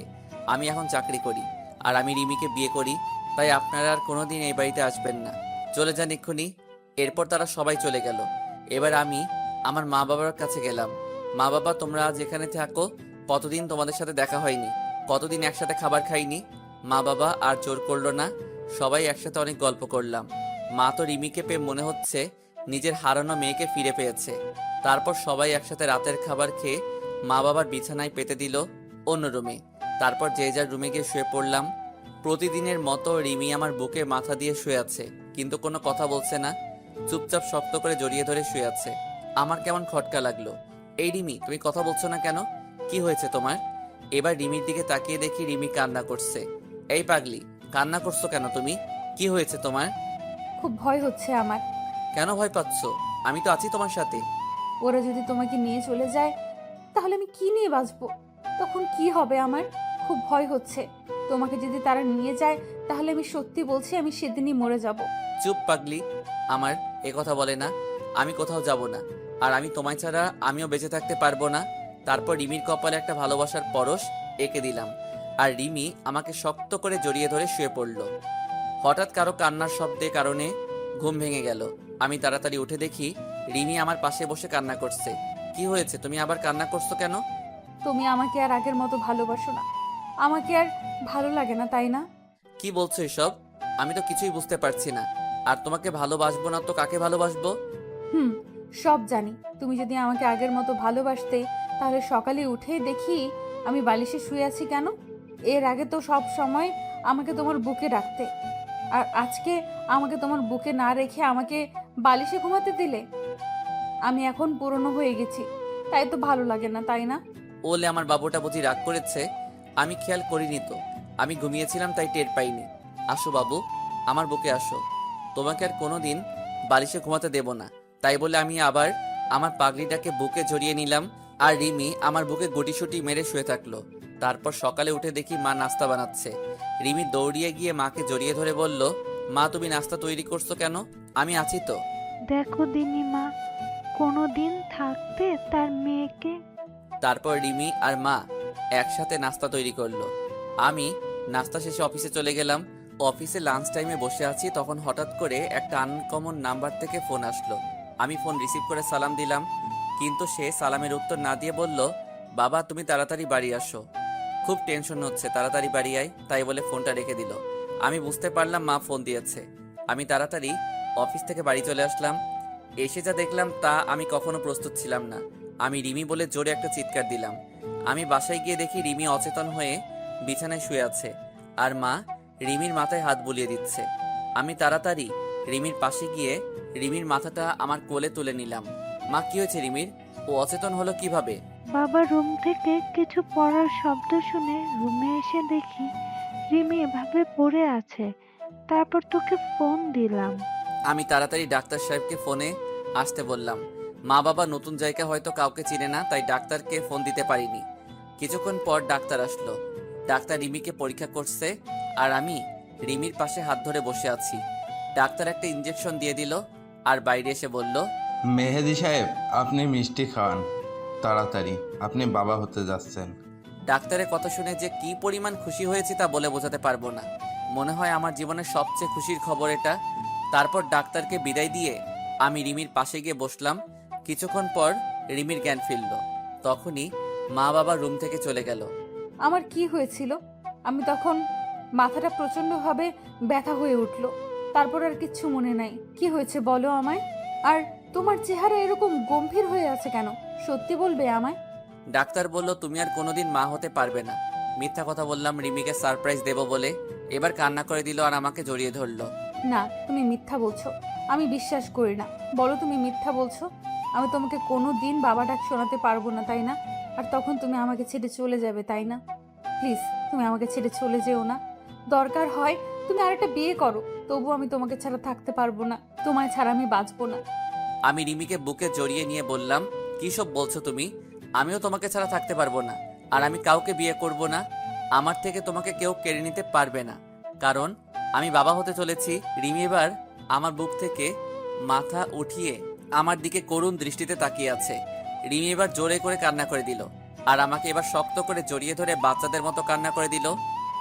আমি এখন চাকরি করি, আর আমি রিমিকে বিয়ে করি। তাই আপনারা আর কোনোদিন এই বাড়িতে আসবেন না, চলে যান এক্ষুনি। এরপর তারা সবাই চলে গেল। এবার আমি আমার মা বাবার কাছে গেলাম। মা বাবা, তোমরা আজ এখানে থাকো। কতদিন তোমাদের সাথে দেখা হয়নি, কতদিন একসাথে খাবার খাইনি। মা বাবা আর জোর করলো না, সবাই একসাথে অনেক গল্প করলাম। মা তো রিমিকে পেয়ে মনে হচ্ছে নিজের হারানো মেয়েকে ফিরে পেয়েছে। তারপর সবাই একসাথে রাতের খাবার খেয়ে মা বাবার বিছানায় পেতে দিল অন্য রুমে। তারপর যে যার রুমে গিয়ে শুয়ে পড়লাম। প্রতিদিনের মতো রিমি আমার বুকে মাথা দিয়ে শুয়ে আছে, কিন্তু কোনো কথা বলছে না, চুপচাপ শক্ত করে জড়িয়ে ধরে শুয়ে আছে। আমার কেমন খটকা লাগলো। এই রিমি, তুমি কথা বলছো না কেন? কি হয়েছে তোমার? এবার রিমির দিকে তাকিয়ে দেখি রিমি কান্না করছে। এই পাগলি, কান্না করছো কেন তুমি? কি হয়েছে তোমার? খুব ভয় হচ্ছে আমার। কেন ভয় পাচ্ছ? আমি তো আছি তোমার সাথে। ওরা যদি তোমাকে নিয়ে চলে যায় তাহলে আমি কি নিয়ে বাঁচবো? তখন কি হবে আমার? খুব ভয় হচ্ছে। তোমাকে যদি তারা নিয়ে যায় তাহলে আমি সত্যি বলছি আমি সেদিনই মরে যাব। চুপ পাগলি, আমার এ কথা বলে না। আমি কোথাও যাব না, আর আমি তোমায় ছাড়া আমিও বেঁচে থাকতে পারবো না। তারপর রিমির কপালে একটা ভালোবাসার পরশ এঁকে দিলাম, আর রিমি আমাকে শক্ত করে জড়িয়ে ধরে শুয়ে পড়ল। হঠাৎ কারো কান্নার শব্দে কারণে ঘুম ভেঙে গেল। আমি তাড়াতাড়ি উঠে দেখি রিমি আমার পাশে বসে কান্না করছে। কি হয়েছে, তুমি আবার কান্না করছো কেন? তুমি আমাকে আর আগের মতো ভালোবাসো না। আমাকে আর ভালো লাগে না, তাই না? কি বলছো এসব? আমি তো কিছুই বুঝতে পারছি না। আর তোমাকে ভালোবাসবো না তো কাকে ভালোবাসবো? হুম, সব জানি। তুমি যদি আমাকে আগের মতো ভালোবাসতে তাহলে সকালে উঠেই দেখি আমি বালিশে শুয়ে আছি কেন? এর আগে তো সব সময় আমাকে তোমার বুকে রাখতে, আর আজকে আমাকে তোমার বুকে না রেখে আমাকে বালিশে ঘুমাতে দিলে। আমি এখন পুরনো হয়ে গেছি, তাই তো ভালো লাগে না, তাই না? ওলে আমার বাবুটা বুঝি রাগ করেছে। আমি খেয়াল করিনি তো, আমি ঘুমিয়েছিলাম তাই টের পাইনি। আসো বাবু, আমার বুকে আসো। তোমাকে আর কোনোদিন বালিশে ঘুমাতে দেব না। তাই বলে আমি আবার আমার পাগড়িটাকে বুকে জড়িয়ে নিলাম, আর রিমি আমার বুকে গুটিসুটি মেরে শুয়ে থাকলো। তারপর সকালে উঠে দেখি মা নাস্তা বানাচ্ছে। রিমি দৌড়িয়ে গিয়ে মাকে জড়িয়ে ধরে বলল, মা তুমি নাস্তা তৈরি করছো কেন? আমি আছি তো। দেখো দিনিমা, কোনো দিন থাকতে তার মেয়েকে। তারপর রিমি আর মা একসাথে নাস্তা তৈরি করলো। আমি নাস্তা শেষে অফিসে চলে গেলাম। অফিসে লাঞ্চ টাইমে বসে আছি, তখন হঠাৎ করে একটা আনকমন নাম্বার থেকে ফোন আসলো। আমি ফোন রিসিভ করে সালাম দিলাম, কিন্তু সে সালামের উত্তর না দিয়ে বলল, বাবা তুমি তাড়াতাড়ি বাড়ি আসো, খুব টেনশন হচ্ছে, তাড়াতাড়ি বাড়ি আয়। তাই বলে ফোনটা রেখে দিল। আমি বুঝতে পারলাম মা ফোন দিয়েছে। আমি তাড়াতাড়ি অফিস থেকে বাড়ি চলে আসলাম। এসে যা দেখলাম তা আমি কখনো প্রস্তুত ছিলাম না। আমি রিমি বলে জোরে একটা চিৎকার দিলাম। আমি বাসায় গিয়ে দেখি রিমি অচেতন হয়ে বিছানায় শুয়ে আছে, আর মা রিমির মাথায় হাত বুলিয়ে দিচ্ছে। আমি তাড়াতাড়ি রিমির পাশে গিয়ে রিমির মাথাটা আমার কোলে তুলে নিলাম। মা কি হয়েছে রিমির? ও অচেতন হলো কিভাবে? বাবা রুম থেকে কিছু পড়ার শব্দ শুনে রুমে এসে দেখি রিমি এভাবে পড়ে আছে। তারপর তোকে ফোন দিলাম। আমি তাড়াতাড়ি ডাক্তার সাহেবকে ফোনে আসতে বললাম। মা বাবা নতুন জায়গা হয়তো কাউকে চিনে না, তাই ডাক্তারকে ফোন দিতে পারিনি। কিছুক্ষণ পর ডাক্তার আসলো। ডাক্তার রিমিকে পরীক্ষা করছে, আর আমি রিমির পাশে হাত ধরে বসে আছি। ডাক্তার একটা ইঞ্জেকশন দিয়ে দিল, আর বাইরে এসে বলল, মেহেদি সাহেব, আপনি মিষ্টি খান তাড়াতাড়ি, আপনি বাবা হতে যাচ্ছেন। ডাক্তারের কথা শুনে যে কি পরিমাণ খুশি হয়েছি তা বলে বোঝাতে পারবো না। মনে হয় আমার জীবনের সবচেয়ে খুশির খবর এটা। তারপর ডাক্তারকে বিদায় দিয়ে আমি রিমির পাশে গিয়ে বসলাম। কিছুক্ষণ পর রিমির জ্ঞান ফিরল। তখনই মা বাবা রুম থেকে চলে গেল। আমার কি হয়েছিল? আমি তখন মাথাটা প্রচণ্ডভাবে ব্যথা হয়ে উঠল। তারপর আর কিচ্ছু মনে নাই। কি হয়েছে বলো আমায়। আর তোমার চেহারা এরকম গম্ভীর হয়ে আছে কেন? সত্যি বলবে আমায়। ডাক্তার বলল, তুমি আর কোনোদিন মা হতে পারবে না। মিথ্যা কথা বললাম রিমিকে সারপ্রাইজ দেব বলে। এবার কান্না করে দিল আর আমাকে জড়িয়ে ধরলো। না, তুমি মিথ্যা বলছো। আমি বিশ্বাস করি না। বলো তুমি মিথ্যা বলছো। আমি তোমাকে কোনো দিন বাবা ডাক শোনাতে পারবো না, তাই না? আর তখন তুমি আমাকে ছেড়ে চলে যাবে, তাই না? প্লিজ, তুমি আমাকে ছেড়ে চলে যেও না। দরকার হয় তুমি আরেকটা বিয়ে করো, তবু আমি তোমাকে ছাড়া থাকতে পারবো না। তোমায় ছাড়া আমি বাঁচবো না। আমি রিমিকে বুকে জড়িয়ে নিয়ে বললাম, কী সব বলছো তুমি? আমিও তোমাকে ছাড়া থাকতে পারবো না, আর আমি কাউকে বিয়ে করব না। আমার থেকে তোমাকে কেউ কেড়ে নিতে পারবে না, কারণ আমি বাবা হতে চলেছি। রিমি এবার আমার বুক থেকে মাথা উঠিয়ে আমার দিকে করুণ দৃষ্টিতে তাকিয়ে আছে। রিমি এবার জোরে করে কান্না করে দিল, আর আমাকে এবার শক্ত করে জড়িয়ে ধরে বাচ্চাদের মতো কান্না করে দিল।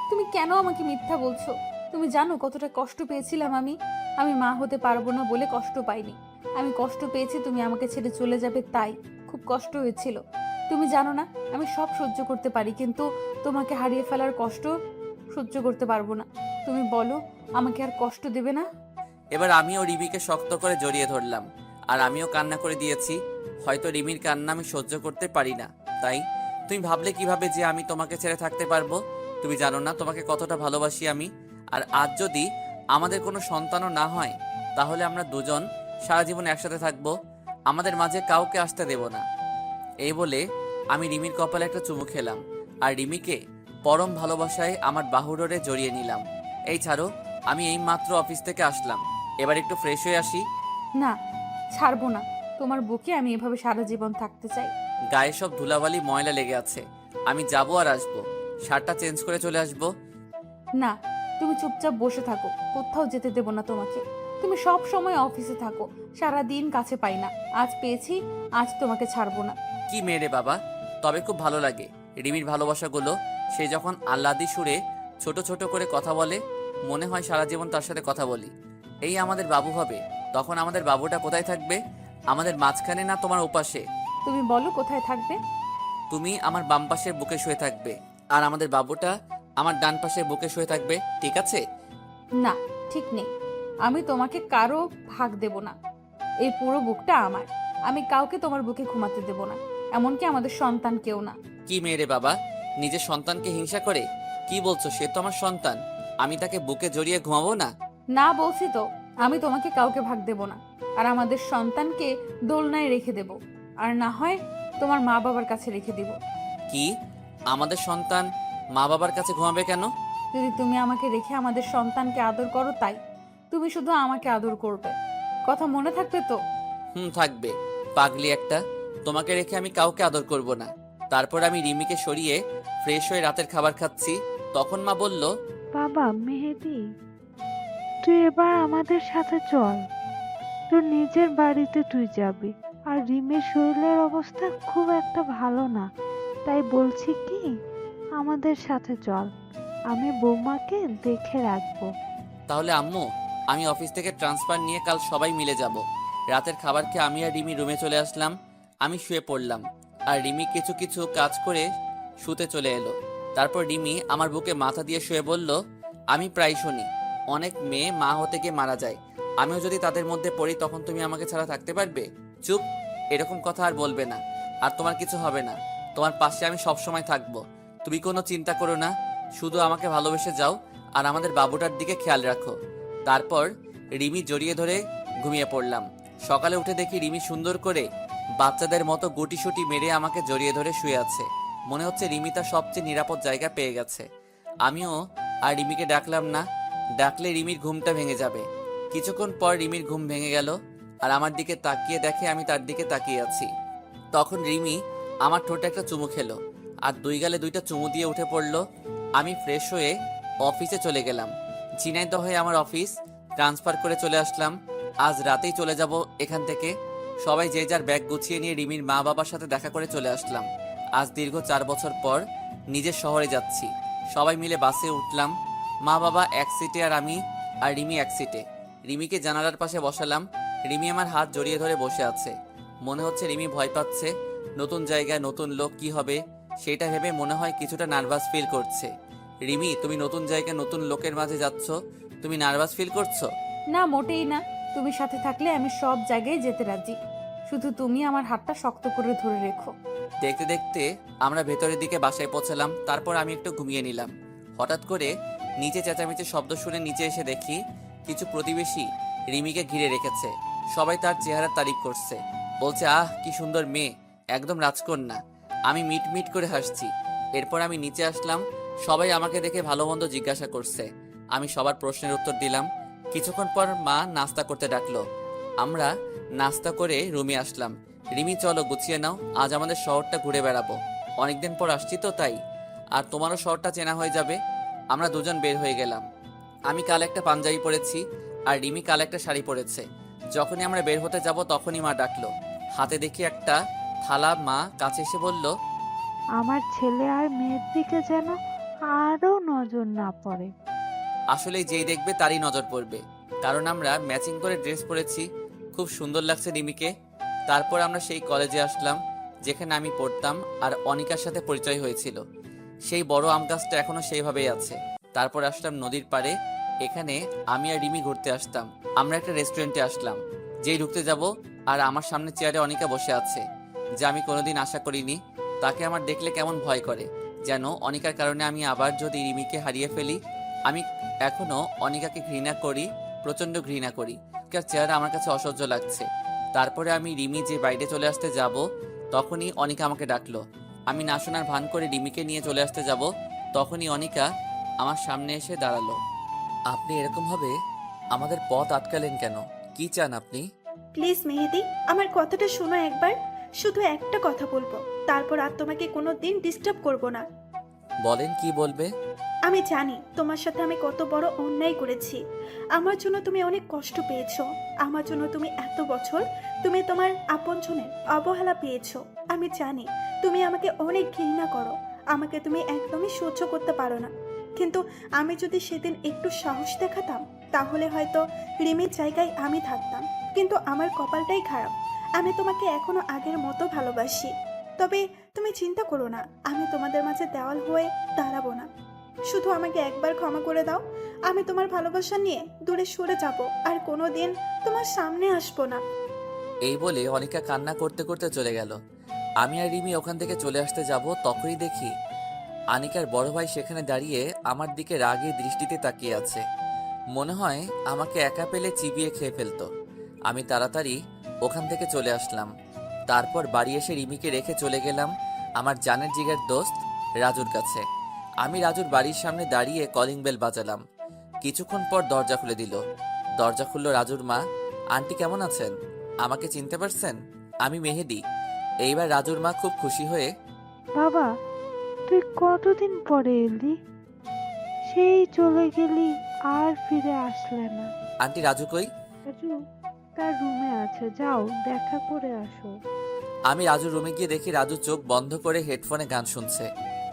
তুমি কেন আমাকে মিথ্যা বলছো? তুমি জানো কতটা কষ্ট পেয়েছিলাম আমি। আমি মা হতে পারবো না বলে কষ্ট পাইনি। আমি কষ্ট পেয়েছি তুমি আমাকে ছেড়ে চলে যাবে তাই। খুব কষ্ট হয়েছিল। তুমি জানো না আমি সব সহ্য করতে পারি, কিন্তু তোমাকে হারিয়ে ফেলার কষ্ট সহ্য করতে পারবো না। তুমি বলো, আমাকে আর কষ্ট দেবে না? এবার আমিও রিমিকে শক্ত করে জড়িয়ে ধরলাম, আর আমিও কান্না করে দিয়েছি। হয়তো রিমির কান্না আমি সহ্য করতে পারি না, তাই। তুমি ভাবলে কিভাবে যে আমি তোমাকে ছেড়ে থাকতে পারবো? তুমি জানো না তোমাকে কতটা ভালোবাসি আমি। আর আজ যদি আমাদের কোনো সন্তানও না হয়, তাহলে আমরা দুজন সারা জীবন একসাথে থাকবো। আমাদের মাঝে কাউকে আসতে দেব না। এই বলে আমি রিমির কপালে একটা চুমু খেলাম আর রিমিকে পরম ভালোবাসায় আমার বাহুডোরে জড়িয়ে নিলাম। এই ছাড়ো, আমি এই মাত্র অফিস থেকে আসলাম, এবার একটু ফ্রেশ হয়ে আসি। না, ছাড়বো না। তোমার বুকে আমি এভাবে সারা জীবন থাকতে চাই। গায়ে সব ধুলাবালি ময়লা লেগে আছে, আমি যাবো আর আসবো, শার্টটা চেঞ্জ করে চলে আসবো। না, তুমি চুপচাপ বসে থাকো, কোথাও যেতে দেবো না তোমাকে। তুমি সব সময় অফিসে থাকো, সারা দিন কাছে পাই না। আজ পেয়েছি, আজ তোমাকে ছাড়বো না। কি মেরে বাবা, তবে খুব ভালো লাগে রিমির ভালোবাসাগুলো। সে যখন আহ্লাদি সুরে ছোট ছোট করে কথা বলে, মনে হয় সারা জীবন তার সাথে কথা বলি। এই আমাদের বাবু হবে, তখন আমাদের বাবুটা কোথায় থাকবে? আমাদের মাঝখানে না তোমার ওপাশে? তুমি বলো কোথায় থাকবে? তুমি আমার বাম পাশের বুকে শুয়ে থাকবে, আর আমাদের বাবুটা আমার ডান পাশের বুকে শুয়ে থাকবে, ঠিক আছে? না, ঠিক নেই। আমি তোমাকে কারো ভাগ দেব না। এই পুরো বুকটা আমার। আমি কাউকে তোমার বুকে ঘুমাতে দেব না, এমনকি আমাদের সন্তান কেউ না। কি মেরে বাবা, নিজের সন্তানকে হিংসা করে? কি বলছো? সে তো আমার সন্তান, আমি তাকে বুকে জড়িয়ে ঘুমাবো না? না বলছি তো, আমি তোমাকে কাউকে ভাগ দেব না। আর আমাদের সন্তানকে দোলনায় রেখে দেব, আর না হয় তোমার মা বাবার কাছে রেখে দিব। কি, আমাদের সন্তান মা বাবার কাছে ঘুমাবে কেন? যদি তুমি আমাকে রেখে আমাদের সন্তানকে আদর করো তাই। তুমি শুধু আমাকে আদর করবে, কথা মনে থাকবে তো? থাকবে। পাগলি একটা, তোমাকে রেখে আমি কাউকে আদর করব না। তারপর আমি রিমিকে সরিয়ে ফ্রেশ হয়ে রাতের খাবার খাচ্ছি, তখন মা বলল, বাবা মেহেদি, তুই এবার আমাদের সাথে চল। তোর নিজের বাড়িতে তুই যাবি। আর রিমের শরীরের অবস্থা খুব একটা ভালো না, তাই বলছি কি, আমাদের সাথে চল। আমি বৌমাকে দেখে রাখবো। তাহলে আম্মু, আমি অফিস থেকে ট্রান্সফার নিয়ে কাল সবাই মিলে যাব। রাতের খাবার খেয়ে আমি আর রিমি রুমে চলে আসলাম। আমি শুয়ে পড়লাম, আর রিমি কিছু কিছু কাজ করে শুতে চলে এলো। তারপর রিমি আমার বুকে মাথা দিয়ে শুয়ে বলল, আমি প্রায় শুনি অনেক মেয়ে মা হতে গিয়ে মারা যায়, আমিও যদি তাদের মধ্যে পড়ি তখন তুমি আমাকে ছাড়া থাকতে পারবে? চুপ, এরকম কথা আর বলবে না। আর তোমার কিছু হবে না, তোমার পাশে আমি সব সময় থাকবো। তুমি কোনো চিন্তা করো না, শুধু আমাকে ভালোবেসে যাও আর আমাদের বাবুটার দিকে খেয়াল রাখো। তারপর রিমি জড়িয়ে ধরে ঘুমিয়ে পড়লাম। সকালে উঠে দেখি রিমি সুন্দর করে বাচ্চাদের মতো গুটিসুটি মেরে আমাকে জড়িয়ে ধরে শুয়ে আছে। মনে হচ্ছে রিমি তার সবচেয়ে নিরাপদ জায়গা পেয়ে গেছে। আমিও আর রিমিকে ডাকলাম না, ডাকলে রিমির ঘুমটা ভেঙে যাবে। কিছুক্ষণ পর রিমির ঘুম ভেঙে গেল, আর আমার দিকে তাকিয়ে দেখে আমি তার দিকে তাকিয়ে আছি। তখন রিমি আমার ঠোঁটে একটা চুমু খেলো, আর দুই গালে দুইটা চুমু দিয়ে উঠে পড়লো। আমি ফ্রেশ হয়ে অফিসে চলে গেলাম। ঝিনাইদহ হয়ে আমার অফিস, ট্রান্সফার করে চলে আসলাম। আজ রাতেই চলে যাব এখান থেকে। সবাই যে যার ব্যাগ গুছিয়ে নিয়ে রিমির মা বাবার সাথে দেখা করে চলে আসলাম। আজ দীর্ঘ 4 বছর পর নিজের শহরে যাচ্ছি। সবাই মিলে বাসে উঠলাম, মা বাবা এক সিটে আর আমি আর রিমি এক সিটে। রিমিকে জানালার পাশে বসালাম। রিমি আমার হাত জড়িয়ে ধরে বসে আছে। মনে হচ্ছে রিমি ভয় পাচ্ছে। নতুন জায়গায় নতুন লোক, কি হবে সেটা ভেবে মনে হয় কিছুটা নার্ভাস ফিল করছে। রিমি, তুমি নতুন জায়গায় নতুন লোকের মাঝে যাচ্ছ, তুমি নার্ভাস ফিল করছো? না, মোটেই না। তুমি সাথে থাকলে আমি সব জায়গায় যেতে রাজি। শুধু তুমি আমার হাতটা শক্ত করে ধরে রেখো। দেখতে দেখতে আমরা ভেতরের দিকে বাসায় পৌঁছালাম। তারপর আমি একটু ঘুমিয়ে নিলাম। হঠাৎ করে নিচে চেঁচামেচির শব্দ শুনে নিচে এসে দেখি কিছু প্রতিবেশী রিমিকে ঘিরে রেখেছে। সবাই তার চেহারার তারিফ করছে, বলছে, আহ কি সুন্দর মেয়ে, একদম রাজকন্যা। আমি মিট মিট করে হাসছি। এরপর আমি নিচে আসলাম। সবাই আমাকে দেখে ভালো মন্দ জিজ্ঞাসা করছে। আমি সবার প্রশ্নের উত্তর দিলাম। কিছুক্ষণ পর মা নাস্তা করতে ডাকলো। আমরা নাস্তা করে রুমে আসলাম। রিমি, চলো গুছিয়ে নাও, আজ আমাদের শহরটা ঘুরে বেড়াবো। অনেকদিন পর আসছি তো তাই, আর তোমারও শহরটা চেনা হয়ে যাবে। আমরা দুজন বের হয়ে গেলাম। আমি কাল একটা পাঞ্জাবি পরেছি, আর রিমি কাল একটা শাড়ি পরেছে। যখনই আমরা বের হতে যাব তখনই মা ডাকলো। হাতে দেখি একটা থালা। মা কাছে এসে বলল, আমার ছেলে আর মেয়ের দিকে যেন আরো নজর না পড়ে। আসলে যেই দেখবে তারই নজর পড়বে, কারণ আমরা ম্যাচিং করে ড্রেস পরেছি। খুব সুন্দর লাগছে রিমিকে। তারপর আমরা সেই কলেজে আসলাম যেখানে আমি পড়তাম আর অনিকার সাথে পরিচয় হয়েছিল। সেই বড় আম গাছটা এখনো সেইভাবেই আছে। তারপর আসলাম নদীর পাড়ে, এখানে আমি আর রিমি ঘুরতে আসতাম। আমরা একটা রেস্টুরেন্টে আসলাম, যেই ঢুকতে যাব আর আমার সামনে চেয়ারে অনিকা বসে আছে, যা আমি কোনোদিন আশা করিনি। তাকে আমার দেখলে কেমন ভয় করে, যেন অনিকার কারণে আমি আবার যদি রিমিকে হারিয়ে ফেলি। আমি এখনো অনিকাকে ঘৃণা করি, প্রচন্ড ঘৃণা করি। তার চেহারা আমার কাছে অসহ্য লাগছে। তারপরে আমি রিমি যে বাইরে চলে আসতে যাব, তখনই অনিকা আমাকে ডাকলো। আমি না শোনার ভান করে রিমিকে নিয়ে চলে আসতে যাব, তখনই অনিকা আমার সামনে এসে দাঁড়ালো। আপনি এরকমভাবে আমাদের পথ আটকালেন কেন? কি চান আপনি? প্লিজ মেহেদি, আমার কথাটা শোনো একবার। শুধু একটা কথা বলবো, তারপর আর তোমাকে কোনো দিন ডিস্টার্ব করবো না। বলেন, কি বলবে? আমি জানি তোমার সাথে আমি কত বড় অন্যায় করেছি। আমার জন্য তুমি অনেক কষ্ট পেয়েছো। আমার জন্য তুমি এত বছর তুমি তোমার আপনজনের অবহেলা পেয়েছো। আমি জানি তুমি আমাকে অনেক ঘৃণা করো, আমাকে তুমি একদমই সহ্য করতে পারো না। কিন্তু আমি যদি সেদিন একটু সাহস দেখাতাম, তাহলে হয়তো রিমির জায়গায় আমি থাকতাম। কিন্তু আমার কপালটাই খারাপ, আমি তোমাকে এখনো আগের মতো ভালোবাসি। তবে তুমি চিন্তা করো না, আমি তোমাদের মাঝে দেওয়াল হয়ে দাঁড়াবো না। শুধু আমাকে একবার ক্ষমা করে দাও, আমি তোমার ভালোবাসা নিয়ে দূরে সরে যাব, আর কোনোদিন তোমার সামনে আসবো না। এই বলে অনিকা কান্না করতে করতে চলে গেল। আমি আর রিমি ওখান থেকে চলে আসতে যাব, তখনই দেখি আনিকার বড় ভাই সেখানে দাঁড়িয়ে আমার দিকে রাগী দৃষ্টিতে তাকিয়ে আছে। মনে হয় আমাকে একা পেলে চিবিয়ে খেয়ে ফেলতো। আমি তাড়াতাড়ি ওখান থেকে চলে আসলাম। তারপর বাড়ি এসে রিমিকে রেখে চলে গেলাম আমার জানের জিগের দোস্ত রাজুর কাছে। আমি রাজুর বাড়ির সামনে দাঁড়িয়ে কলিং বেল বাজালাম। কিছুক্ষণ পর দরজা খুলে দিল। দরজা খুলল রাজুর মা। আন্টি কেমন আছেন? আমাকে চিনতে পারছেন? আমি মেহেদি। এইবার রাজুর মা খুব খুশি হয়ে, বাবা, তুই কতদিন পরে এলি? সেই চলে গেলি, আর ফিরে আসলে না। আন্টি রাজু কই? রাজু তার রুমে আছে, যাও দেখা করে আসো। আমি রাজুর রুমে গিয়ে দেখি রাজু চোখ বন্ধ করে হেডফোনে গান শুনছে।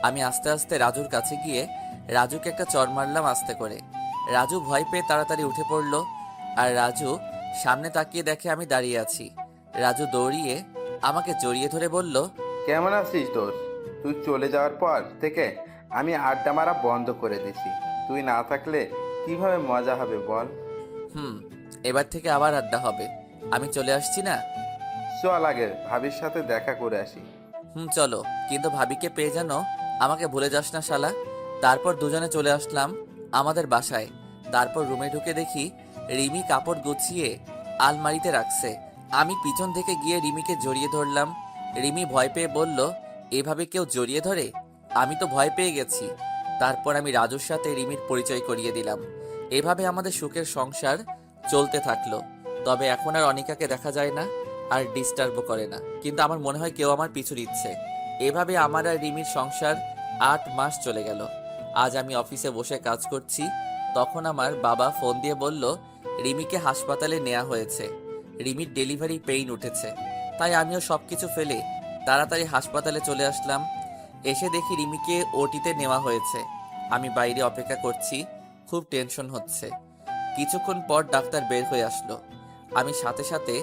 আমি আস্তে আস্তে রাজুর কাছে গিয়ে রাজুকে একটা চড় মারলাম আস্তে করে। রাজু ভয় পেয়ে তাড়াতাড়ি উঠে পড়ল। আর রাজু সামনে তাকিয়ে দেখে আমি দাঁড়িয়ে আছি। রাজু দৌড়িয়ে আমাকে জড়িয়ে ধরে বলল, কেমন আছিস দোস্ত? তুই চলে যাওয়ার পর থেকে আমি আড্ডা মারা বন্ধ করে দিছি। তুই না থাকলে কিভাবে মজা হবে বল? এবার থেকে আবার আড্ডা হবে। আমি চলে আসছি না? চল আগে ভাবির সাথে দেখা করে আসি। চলো, কিন্তু ভাবিকে পেয়ে যেন আমাকে ভুলে যাস না শালা। তারপর দুজনে চলে আসলাম আমাদের বাসায়। তারপর রুমে ঢুকে দেখি রিমি কাপড় গুছিয়ে আলমারিতে রাখছে। আমি পিছন থেকে গিয়ে রিমিকে জড়িয়ে ধরলাম। রিমি ভয় পেয়ে বলল, এভাবে কেউ জড়িয়ে ধরে? আমি তো ভয় পেয়ে গেছি। তারপর আমি রাজুর সাথে রিমির পরিচয় করিয়ে দিলাম। এভাবে আমাদের সুখের সংসার চলতে থাকলো। তবে এখন আর অনিকাকে দেখা যায় না, আর ডিস্টার্বও করে না। কিন্তু আমার মনে হয় কেউ আমার পিছু দিচ্ছে। এভাবে আমার আর রিমির সংসার 8 মাস চলে গেল। আজ আমি অফিসে বসে কাজ করছি, তখন আমার বাবা ফোন দিয়ে বলল রিমিকে হাসপাতালে নেওয়া হয়েছে। রিমির ডেলিভারি পেইন উঠেছে। তাই আমিও সবকিছু ফেলে তাড়াতাড়ি হাসপাতালে চলে আসলাম। এসে দেখি রিমিকে ওটিতে নেওয়া হয়েছে। আমি বাইরে অপেক্ষা করছি, খুব টেনশন হচ্ছে। কিছুক্ষণ পর ডাক্তার বের হয়ে আসলো। আমি সাথে সাথে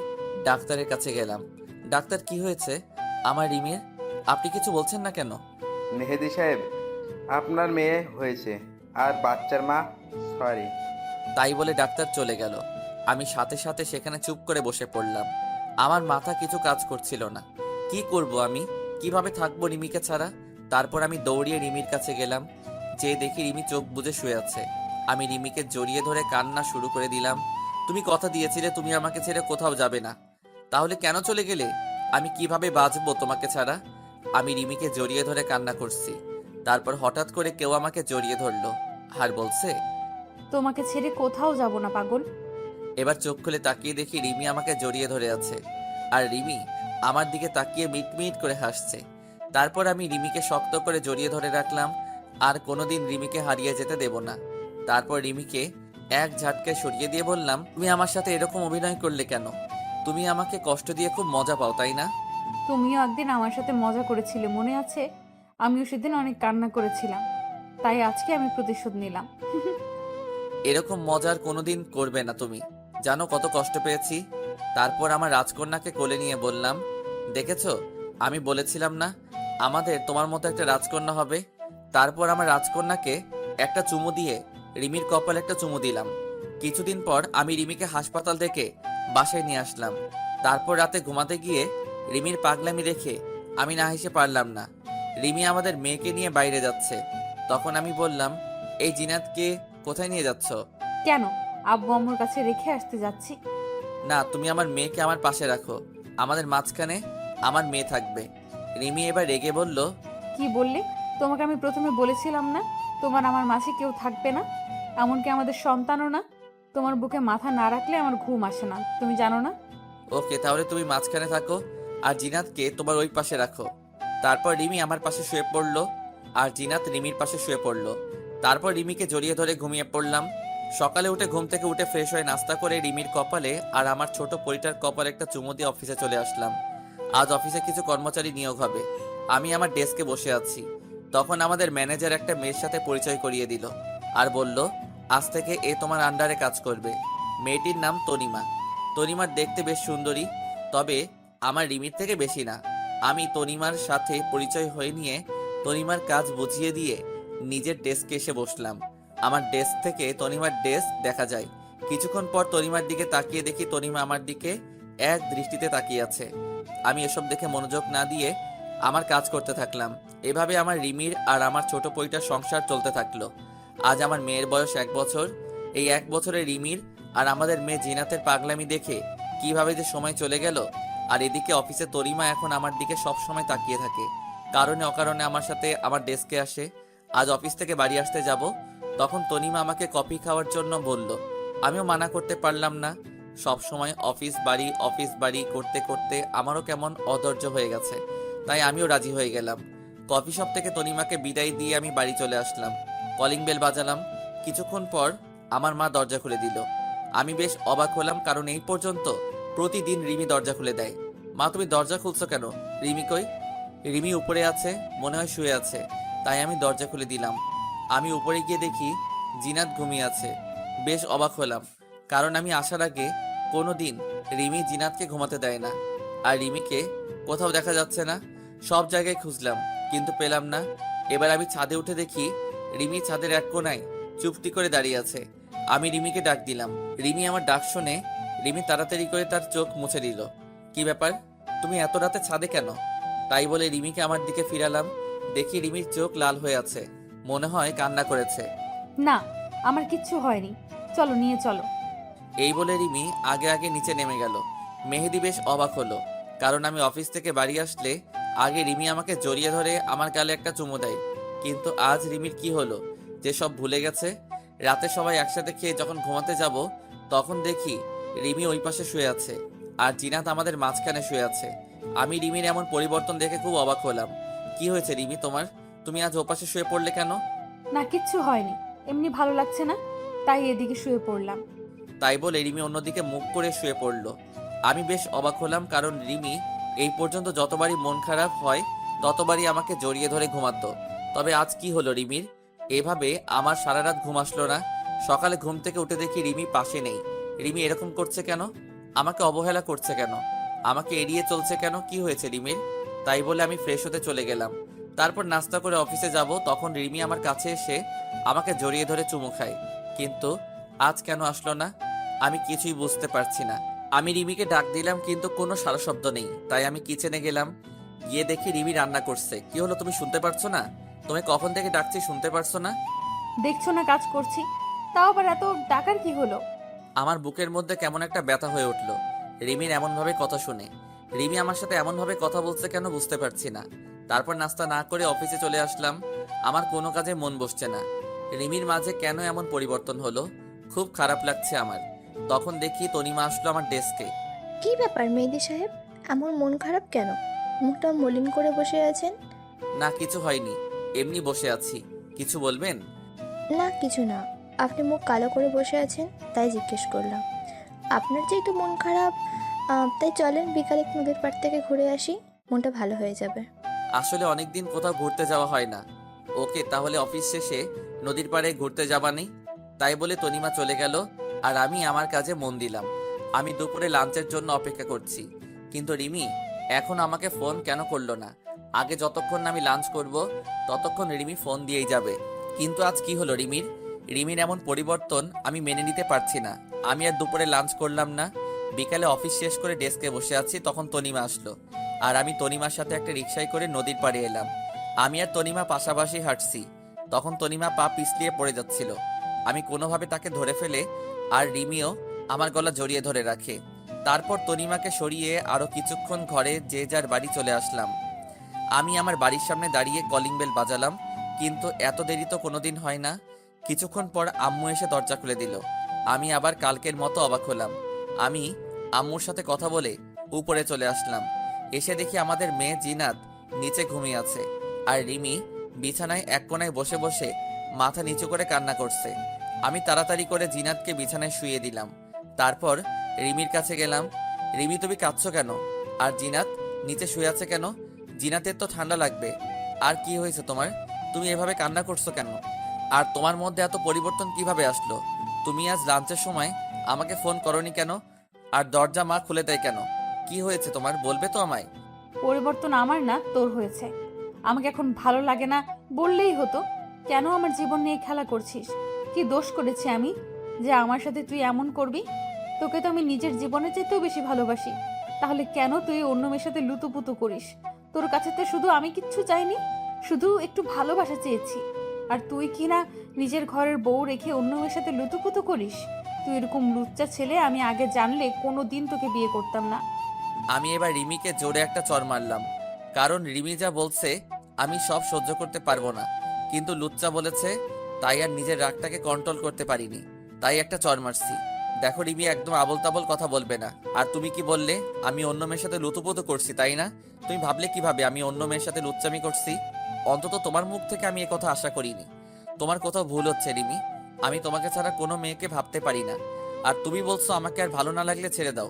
ডাক্তারের কাছে গেলাম। ডাক্তার, কি হয়েছে আমার রিমির? আপনি কিছু বলছেন না কেন? মেহেদি সাহেব, আপনার মেয়ে হয়েছে আর বাচ্চার মা সরি। তাই বলে ডাক্তার চলে গেল। আমি সাথে সাথে সেখানে চুপ করে বসে পড়লাম। আমার মাথা কিছু কাজ করছিল না। কি করব আমি? কিভাবে থাকবো রিমিকে ছাড়া? তারপর আমি দৌড়িয়ে রিমির কাছে গেলাম। যে দেখি রিমি চোখ বুজে শুয়ে আছে। আমি রিমিকে জড়িয়ে ধরে কান্না শুরু করে দিলাম। তুমি কথা দিয়েছিলে তুমি আমাকে ছেড়ে কোথাও যাবে না, তাহলে কেন চলে গেলে? আমি কিভাবে বাঁচবো তোমাকে ছাড়া? আমি রিমিকে জড়িয়ে ধরে কান্না করছি। তারপর হঠাৎ করে কেউ আমাকে জড়িয়ে ধরলো আর বলছে, তোমাকে ছেড়ে কোথাও যাব না পাগল। এবার চোখ খুলে তাকিয়ে দেখি রিমি আমাকে জড়িয়ে ধরে আছে। আর রিমি আমার দিকে তাকিয়ে মিটমিট করে হাসছে। তারপর আমি রিমিকে শক্ত করে জড়িয়ে ধরে রাখলাম। আর কোনোদিন রিমিকে হারিয়ে যেতে দেব না। তারপর রিমিকে এক ঝাটকে সরিয়ে দিয়ে বললাম, তুমি আমার সাথে এরকম অভিনয় করলে কেন? তুমি আমাকে কষ্ট দিয়ে খুব মজা পাও, তাই না? তুমিও একদিন আমার সাথে মজা করেছিলে, মনে আছে? আমিও সেদিন অনেক কান্না করেছিলাম, তাই আজকে আমি প্রতিশোধ নিলাম। এরকম মজার কোনোদিন করবে না তুমি। জানো কত কষ্ট পেয়েছি। তারপর আমার রাজকন্যাকে কোলে নিয়ে বললাম, দেখেছো, আমি বলেছিলাম না আমাদের তোমার মতো একটা রাজকন্যা হবে? তারপর আমার রাজকন্যাকে একটা চুমু দিয়ে রিমির কপালে একটা চুমু দিলাম। কিছুদিন পর আমি রিমিকে হাসপাতাল থেকে বাসায় নিয়ে আসলাম। তারপর রাতে ঘুমাতে গিয়ে রিমির পাগলামি দেখে আমি না হেসে পারলাম না। রিমি আমাদের মেয়েকে নিয়ে বাইরে যাচ্ছে। তখন আমি বললাম, এই জিনাতকে কোথায় নিয়ে যাচ্ছ? কেন? আব্বু আম্মুর কাছে রেখে আসতে যাচ্ছি। না, তুমি আমার মেয়েকে আমার পাশে রাখো। আমাদের মাঝখানে আমার মেয়ে থাকবে। রিমি এবার রেগে বলল, কি বললে? তোমাকে আমি প্রথমে বলেছিলাম না তোমার আমার মাঝে কেউ থাকবে না, এমনকি আমাদের সন্তানও না। তোমার বুকে মাথা না রাখলে আমার ঘুম আসে না, তুমি জানো না? ওকে, তাহলে তুমি মাঝখানে থাকো আর জিনাতকে তোমার ওই পাশে রাখো। তারপর রিমি আমার পাশে শুয়ে পড়লো আর জিনাত রিমির পাশে শুয়ে পড়লো। তারপর রিমিকে জড়িয়ে ধরে ঘুমিয়ে পড়লাম। সকালে উঠে ঘুম থেকে উঠে ফ্রেশ হয়ে নাস্তা করে রিমির কপালে আর আমার ছোট পরিটার কপালে একটা চুমু দিয়ে অফিসে চলে আসলাম। আজ অফিসে কিছু কর্মচারী নিয়োগ হবে। আমি আমার ডেস্কে বসে আছি। তখন আমাদের ম্যানেজার একটা মেয়ের সাথে পরিচয় করিয়ে দিল আর বলল, আজ থেকে এ তোমার আন্ডারে কাজ করবে। মেয়েটির নাম তনিমা। তনিমার দেখতে বেশ সুন্দরী, তবে আমার রিমির থেকে বেশি না। আমি তনিমার সাথে পরিচয় হয়ে নিয়ে তনিমার কাজ বুঝিয়ে দিয়ে নিজের ডেস্কে এসে বসলাম। আমার ডেস্ক থেকে তনিমার ডেস্ক দেখা যায়। কিছুক্ষণ পর তনিমার দিকে তাকিয়ে দেখি তনিমা আমার দিকে এক দৃষ্টিতে তাকিয়ে আছে। আমি এসব দেখে মনোযোগ না দিয়ে আমার কাজ করতে থাকলাম। এভাবে আমার রিমির আর আমার ছোট পরিটার সংসার চলতে থাকলো। আজ আমার মেয়ের বয়স 1 বছর। এই 1 বছরে রিমির আর আমাদের মেয়ে জিনাতের পাগলামি দেখে কিভাবে যে সময় চলে গেল। আর এদিকে অফিসে তরিমা এখন আমার দিকে সব সময় তাকিয়ে থাকে। কারণে অকারণে আমার সাথে আমার ডেস্কে আসে। আজ অফিস থেকে বাড়ি আসতে যাব, তখন তনিমা আমাকে কফি খাওয়ার জন্য বলল। আমিও মানা করতে পারলাম না। সব সময় অফিস বাড়ি করতে করতে আমারও কেমন অধৈর্য হয়ে গেছে, তাই আমিও রাজি হয়ে গেলাম। কফি শপ থেকে তনিমাকে বিদায় দিয়ে আমি বাড়ি চলে আসলাম। Calling bell বাজালাম। কিছুক্ষণ পর আমার মা দরজা খুলে দিল। আমি বেশ অবাক হলাম, কারণ এই পর্যন্ত প্রতিদিন রিমি দরজা খুলে দেয়। মা, তুমি দরজা খুলছো কেন? রিমি কই? রিমি উপরে আছে, মনে হয় শুয়ে আছে, তাই আমি দরজা খুলে দিলাম। আমি উপরে গিয়ে দেখি জিনাত ঘুমিয়ে আছে। বেশ অবাক হলাম, কারণ আমি আসার আগে কোনো দিন রিমি জিনাতকে ঘুমাতে দেয় না। আর রিমিকে কোথাও দেখা যাচ্ছে না। সব জায়গায় খুঁজলাম কিন্তু পেলাম না। এবার আমি ছাদে উঠে দেখি রিমি ছাদের এক কোণায় চুপটি করে দাঁড়িয়ে আছে। আমি রিমিকে ডাক দিলাম। রিমি আমার ডাক শুনে রিমি তাড়াতাড়ি করে তার চোখ মুছে দিল। কি ব্যাপার, তুমি এত রাতে ছাদে কেন? তাই বলে রিমিকে আমার দিকে ফিরালাম। দেখি রিমির চোখ লাল হয়ে আছে, মনে হয় কান্না করেছে। না, আমার কিচ্ছু হয়নি, চলো নিয়ে চলো। এই বলে রিমি আগে আগে নিচে নেমে গেল। মেহেদি বেশ অবাক হলো, কারণ আমি অফিস থেকে বাড়ি আসলে আগে রিমি আমাকে জড়িয়ে ধরে আমার গালে একটা চুমু দেয়। কিন্তু আজ রিমির কি হলো যে সব ভুলে গেছে? রাতে সবাই একসাথে খেয়ে যখন ঘুমাতে যাব, তখন দেখি রিমি ওই পাশে শুয়ে আছে আর জিনাত আমাদের মাঝখানে শুয়ে আছে। আমি রিমির এমন পরিবর্তন দেখে খুব অবাক হলাম। কি হয়েছে রিমি তোমার? তুমি আজ ওপাশে শুয়ে পড়লে কেন? না, কিচ্ছু হয়নি, এমনি ভালো লাগছে না, তাই এদিকে শুয়ে পড়লাম। তাই বলে রিমি অন্যদিকে মুখ করে শুয়ে পড়ল। আমি বেশ অবাক হলাম, কারণ রিমি এই পর্যন্ত যতবারই মন খারাপ হয় ততবারই আমাকে জড়িয়ে ধরে ঘুমাতো। তবে আজ কি হলো রিমির? এভাবে আমার সারা রাত ঘুম আসলো না। সকালে ঘুম থেকে উঠে দেখি রিমি পাশে নেই। রিমি এরকম করছে কেন? আমাকে অবহেলা করছে কেন? আমাকে এড়িয়ে চলছে কেন? কি হয়েছে রিমির? তাই বলে আমি ফ্রেশ হতে চলে গেলাম। তারপর নাস্তা করে অফিসে যাব, তখন রিমি আমার কাছে এসে আমাকে জড়িয়ে ধরে চুমু খায়। কিন্তু আজ কেন আসলো না? আমি কিছুই বুঝতে পারছি না। আমি রিমিকে ডাক দিলাম কিন্তু কোনো সারা শব্দ নেই। তাই আমি কিচেনে গেলাম। গিয়ে দেখি রিমি রান্না করছে। কি হলো, তুমি শুনতে পারছো না? তুমি কখন থেকে ডাকছি, শুনতে পারছো না? দেখছো না কাজ করছি, তাও আবার এত ডাকার কি হলো? আমার বুকের মধ্যে কেমন একটা ব্যথা হয়ে উঠলো রিমির এমনভাবে কথা শুনে। রিমি আমার সাথে এমনভাবে কথা বলছে কেন বুঝতে পারছি না। তারপর নাস্তা না করে অফিসে চলে আসলাম। আমার কোনো কাজে মন বসছে না। রিমির মাঝে কেন এমন পরিবর্তন হলো, খুব খারাপ লাগছে আমার। তখন দেখি তনিমা আসলো আমার ডেস্কে। কি ব্যাপার মেহেদি সাহেব, এমন মন খারাপ কেন? মুখটা মলিন করে বসে আছেন। না, কিছু হয়নি, এমনি বসে আছি। কিছু বলবেন? না কিছু না, আপনি মুখ কালো করে বসে আছেন তাই জিজ্ঞেস করলাম। আপনার যেহেতু মন খারাপ, তাই চলেন বিকালে নদীর পাড় থেকে ঘুরে আসি, মনটা ভালো হয়ে যাবে। আসলে অনেকদিন কোথাও ঘুরতে যাওয়া হয় না। ওকে, তাহলে অফিস শেষে নদীর পাড়ে ঘুরতে যাবা নেই? তাই বলে তনিমা চলে গেল আর আমি আমার কাজে মন দিলাম। আমি দুপুরে লাঞ্চের জন্য অপেক্ষা করছি, কিন্তু রিমি এখন আমাকে ফোন কেন করলো না? আগে যতক্ষণ না আমি লাঞ্চ করব ততক্ষণ রিমি ফোন দিয়েই যাবে। কিন্তু আজ কি হলো রিমির? রিমির এমন পরিবর্তন আমি মেনে নিতে পারছি না। আমি আর দুপুরে লাঞ্চ করলাম না। বিকালে অফিস শেষ করে ডেস্কে বসে আছি, তখন তনিমা আসলো আর আমি তনিমার সাথে একটা রিকশায় করে নদীর পাড়ে এলাম। আমি আর তনিমা পাশাপাশি হাঁটছি। তখন তনিমা পা পিছলিয়ে পড়ে যাচ্ছিল। আমি কোনোভাবে তাকে ধরে ফেলে আর রিমিও আমার গলা জড়িয়ে ধরে রাখে। তারপর তনিমাকে সরিয়ে আরও কিছুক্ষণ ঘরে যে যার বাড়ি চলে আসলাম। আমি আমার বাড়ির সামনে দাঁড়িয়ে কলিং বেল বাজালাম, কিন্তু এত দেরি তো কোনোদিন হয় না। কিছুক্ষণ পর আম্মু এসে দরজা খুলে দিল। আমি আবার কালকের মতো অবাক হলাম। আমি আম্মুর সাথে কথা বলে উপরে চলে আসলাম। এসে দেখি আমাদের মেয়ে জিনাত নিচে ঘুমিয়ে আছে, আর রিমি বিছানায় এক কোণায় বসে বসে মাথা নিচু করে কান্না করছে। আমি তাড়াতাড়ি করে জিনাতকে বিছানায় শুইয়ে দিলাম। তারপর রিমির কাছে গেলাম। রিমি, তুমি কাঁদছো কেন? আর জিনাত নিচে শুয়ে আছে কেন? জিনাতের তো ঠান্ডা লাগবে। আর কি হয়েছে তোমার? তুমি এভাবে কান্না করছো কেন? আর তোমার মধ্যে এত পরিবর্তন কিভাবে আসলো? তুমি আজ লাঞ্চের সময় আমাকে ফোন করনি কেন? আর দরজা মা খুলে দেয় কেন? কি হয়েছে তোমার, বলবে তো আমায়? পরিবর্তন আমার না, তোর হয়েছে। আমাকে এখন ভালো লাগে না বললেই হতো। কেন আমার জীবন নিয়ে খেলা করছিস? কি দোষ করেছি আমি যে আমার সাথে তুই এমন করবি? তোকে তো আমি নিজের জীবনের চাইতেও বেশি ভালোবাসি। তাহলে কেন তুই অন্য মেয়ের সাথে লুতুপুতু করিস? তোর কাছে তো শুধু আমি কিচ্ছু চাইনি, শুধু একটু ভালোবাসা চেয়েছি। আর তুই কি না নিজের ঘরের বউ রেখে অন্য মেয়ের সাথে লুতুপুতু করিস? তুই এরকম লুচ্চা ছেলে আমি আগে জানলে কোনো দিন তোকে বিয়ে করতাম না। আমি এবার রিমিকে জোরে একটা চড় মারলাম, কারণ রিমি যা বলছে আমি সব সহ্য করতে পারবো না। কিন্তু লুচ্চা বলেছে, তাই আর নিজের রাগটাকে কন্ট্রোল করতে পারিনি, তাই একটা চড় মারছি। দেখো রিমি, একদম আবল তাবল কথা বলবে না। আর তুমি কি বললে? আমি অন্য মেয়ের সাথে লুতুপুতু করছি, তাই না? তুমি ভাবলে কিভাবে আমি অন্য মেয়ের সাথে লুচ্চামি করছি? অন্তত তোমার মুখ থেকে আমি কথা আশা করিনি। তোমার কোথাও ভুল হচ্ছে রিমি। আমি তোমাকে ছাড়া কোনো মেয়েকে ভাবতে পারি না। আর তুমি বলছো আমাকে আর ভালো না লাগলে ছেড়ে দাও।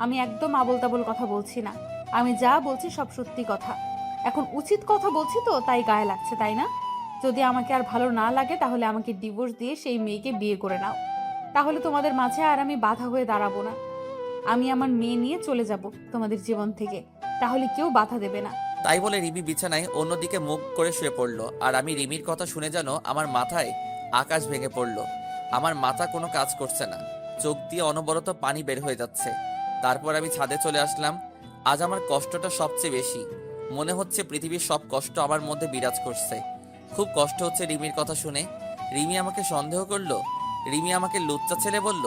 আমি একদম আবোল তাবোল কথা বলছি না। আমি যা বলছি সব সত্যি কথা। এখন উচিত কথা বলছি তো, তাই গায়ে লাগছে, তাই না? যদি আমাকে আর ভালো না লাগে তাহলে আমাকে ডিভোর্স দিয়ে সেই মেয়েকে বিয়ে করে নাও। তাহলে তোমাদের মাঝে আর আমি বাধা হয়ে দাঁড়াবো না। আমি আমার মেয়ে নিয়ে চলে যাব তোমাদের জীবন থেকে, তাহলে কেউ বাধা দেবে না। তাই বলে রিমি বিছানায় অন্যদিকে মুখ করে শুয়ে পড়লো। আর আমি রিমির কথা শুনে যেন আমার মাথায় আকাশ ভেঙে পড়লো। আমার মাথা কোনো কাজ করছে না, চোখ দিয়ে অনবরত পানি বের হয়ে যাচ্ছে। তারপর আমি ছাদে চলে আসলাম। আজ আমার কষ্টটা সবচেয়ে বেশি। মনে হচ্ছে পৃথিবীর সব কষ্ট আমার মধ্যে বিরাজ করছে। খুব কষ্ট হচ্ছে রিমির কথা শুনে। রিমি আমাকে সন্দেহ করলো, রিমি আমাকে লুচ্চা ছেলে বলল।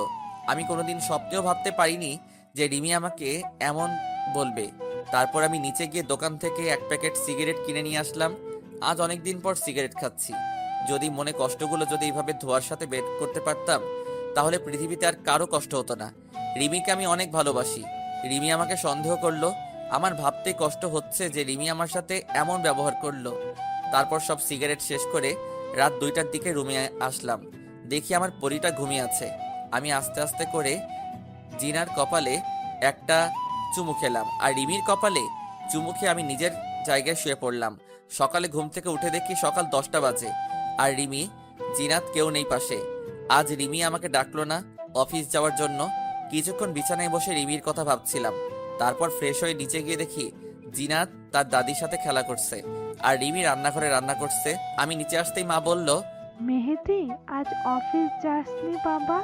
আমি কোনোদিন স্বপ্নেও ভাবতে পারিনি যে রিমি আমাকে এমন বলবে। তারপর আমি নিচে গিয়ে দোকান থেকে এক প্যাকেট সিগারেট কিনে নিয়ে আসলাম। আজ অনেক দিন পর সিগারেট খাচ্ছি। যদি মনে কষ্টগুলো যদি এইভাবে ধোয়ার সাথে বের করতে পারতাম, তাহলে পৃথিবীতে আর কারো কষ্ট হতো না। রিমিকে আমি অনেক ভালোবাসি। রিমি আমাকে সন্দেহ করলো। আমার ভাবতে কষ্ট হচ্ছে যে রিমি আমার সাথে এমন ব্যবহার করলো। তারপর সব সিগারেট শেষ করে রাত 2টার দিকে রুমে আসলাম। দেখি আমার পরিটা ঘুমিয়ে আছে। আমি আস্তে আস্তে করে জিনার কপালে একটা চুমু খেলাম, আর রিমির কপালে চুমু খেয়ে আমি নিজের জায়গায় শুয়ে পড়লাম। সকালে ঘুম থেকে উঠে দেখি সকাল 10টা বাজে, আর রিমি, জিনাত কেউ নেই পাশে। আজ রিমি আমাকে ডাকলো না অফিস যাওয়ার জন্য। কিছুক্ষণ বিছানায় বসে রিমির কথা ভাবছিলাম। তারপর ফ্রেশ হয়ে নিচে গিয়ে দেখি জিনাত তার দাদির সাথে খেলা করছে, আর রিমি রান্নাঘরে রান্না করছে। আমি নিচে আসতেই মা বলল, মেহেদি, আজ অফিস যাসনি বাবা?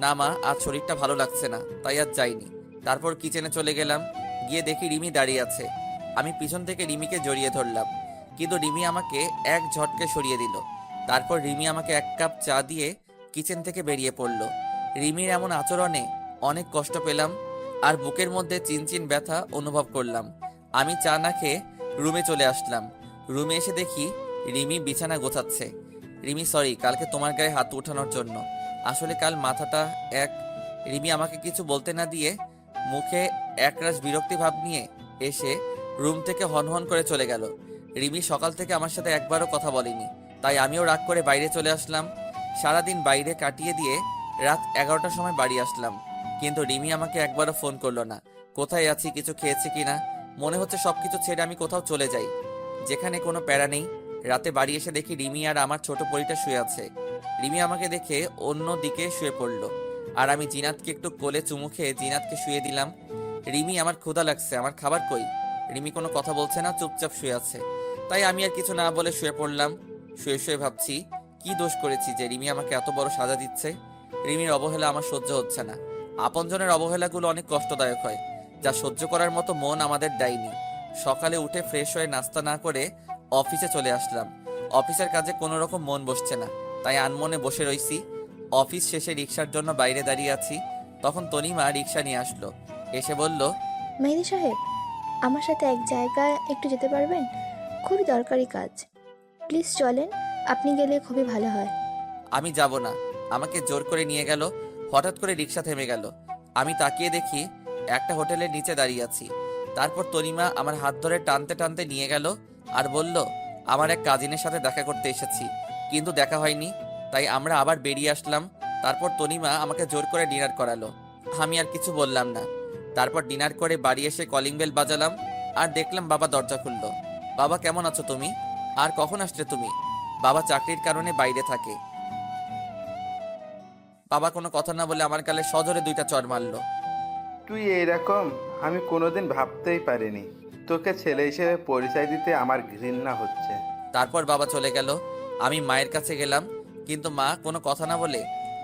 না মা, আজ শরীরটা ভালো লাগছে না, তাই আজ যাইনি। তারপর কিচেনে চলে গেলাম। গিয়ে দেখি রিমি দাঁড়িয়ে আছে। আমি পিছন থেকে রিমিকে জড়িয়ে ধরলাম, কিন্তু রিমি আমাকে এক ঝটকে সরিয়ে দিল। তারপর রিমি আমাকে এক কাপ চা দিয়ে কিচেন থেকে বেরিয়ে পড়ল। রিমির এমন আচরণে অনেক কষ্ট পেলাম, আর বুকের মধ্যে চিনচিন ব্যথা অনুভব করলাম। আমি চা না খেয়ে রুমে চলে আসলাম। রুমে এসে দেখি রিমি বিছানা গোছাচ্ছে। রিমি, সরি কালকে তোমার গায়ে হাত উঠানোর জন্য। আসলে কাল মাথাটা এক। রিমি আমাকে কিছু বলতে না দিয়ে মুখে একরাশ বিরক্তি ভাব নিয়ে এসে রুম থেকে হনহন করে চলে গেল। রিমি সকাল থেকে আমার সাথে একবারও কথা বলেনি, তাই আমিও রাগ করে বাইরে চলে আসলাম। সারাদিন বাইরে কাটিয়ে দিয়ে রাত 11টার সময় বাড়ি আসলাম, কিন্তু রিমি আমাকে একবারও ফোন করলো না। কোথায় আছি, কিছু খেয়েছি কিনা। মনে হচ্ছে সবকিছু ছেড়ে আমি কোথাও চলে যাই, যেখানে কোনো প্যারা নেই। রাতে বাড়ি এসে দেখি রিমি আর আমার ছোট পরিটা শুয়ে আছে। রিমি আমাকে দেখে অন্য দিকে শুয়ে পড়লো, আর আমি জিনাতকে একটু কোলে চুমু খেয়ে জিনাতকে শুয়ে দিলাম। রিমি, আমার ক্ষুধা লাগছে, আমার খাবার কই? রিমি কোনো কথা বলছে না, চুপচাপ শুয়ে আছে। তাই আমি আর কিছু না বলে শুয়ে পড়লাম। শুয়ে শুয়ে ভাবছি কি দোষ করেছি যে রিমি আমাকে এত বড় সাজা দিচ্ছে। রিমির অবহেলা আমার সহ্য হচ্ছে না। আপনজনের অবহেলাগুলো অনেক কষ্টদায়ক হয়, যা সহ্য করার মতো মন আমাদের দেয়নি। সকালে উঠে ফ্রেশ হয়ে নাস্তা না করে অফিসে চলে আসলাম। অফিসের কাজে কোনো রকম মন বসছে না, তাই আনমনে বসে রইছি। অফিস শেষে রিক্সার জন্য বাইরে দাঁড়িয়ে আছি, তখন তনিমা রিক্সা নিয়ে আসলো। এসে বলল, মেহেদি সাহেব, আমার সাথে এক জায়গায় একটু যেতে পারবেন? খুবই দরকারি কাজ। প্লিজ চলেন, আপনি গেলে খুবই ভালো হয়। আমি যাব না। আমাকে জোর করে নিয়ে গেল। হঠাৎ করে রিক্সা থেমে গেল। আমি তাকিয়ে দেখি একটা হোটেলের নিচে দাঁড়িয়ে আছি। তারপর তনিমা আমার হাত ধরে টানতে টানতে নিয়ে গেল আর বলল, আমার এক কাজিনের সাথে দেখা করতে এসেছি, কিন্তু দেখা হয়নি, তাই আমরা আবার বেরিয়ে আসলাম। তারপর তনিমা আমাকে জোর করে ডিনার করালো। আমি আর কিছু বললাম না। তারপর ডিনার করে বাড়ি এসে কলিং বেল বাজালাম আর দেখলাম বাবা দরজা খুললো। বাবা, কেমন আছো তুমি? আর কখন আসলে তুমি? বাবা চাকরির কারণে বাইরে থাকে। বাবা কোনো কথা না বলে আমার গালে সজোরে 2টা চড় মারলো। তুই এইরকম আমি কোনোদিন ভাবতেই পারিনি। তোকে ছেলে হিসেবে পরিচয় দিতে আমার ঘৃণা হচ্ছে। তারপর বাবা চলে গেল। আমি মায়ের কাছে গেলাম, কিন্তু মা কোনো কথা না বলে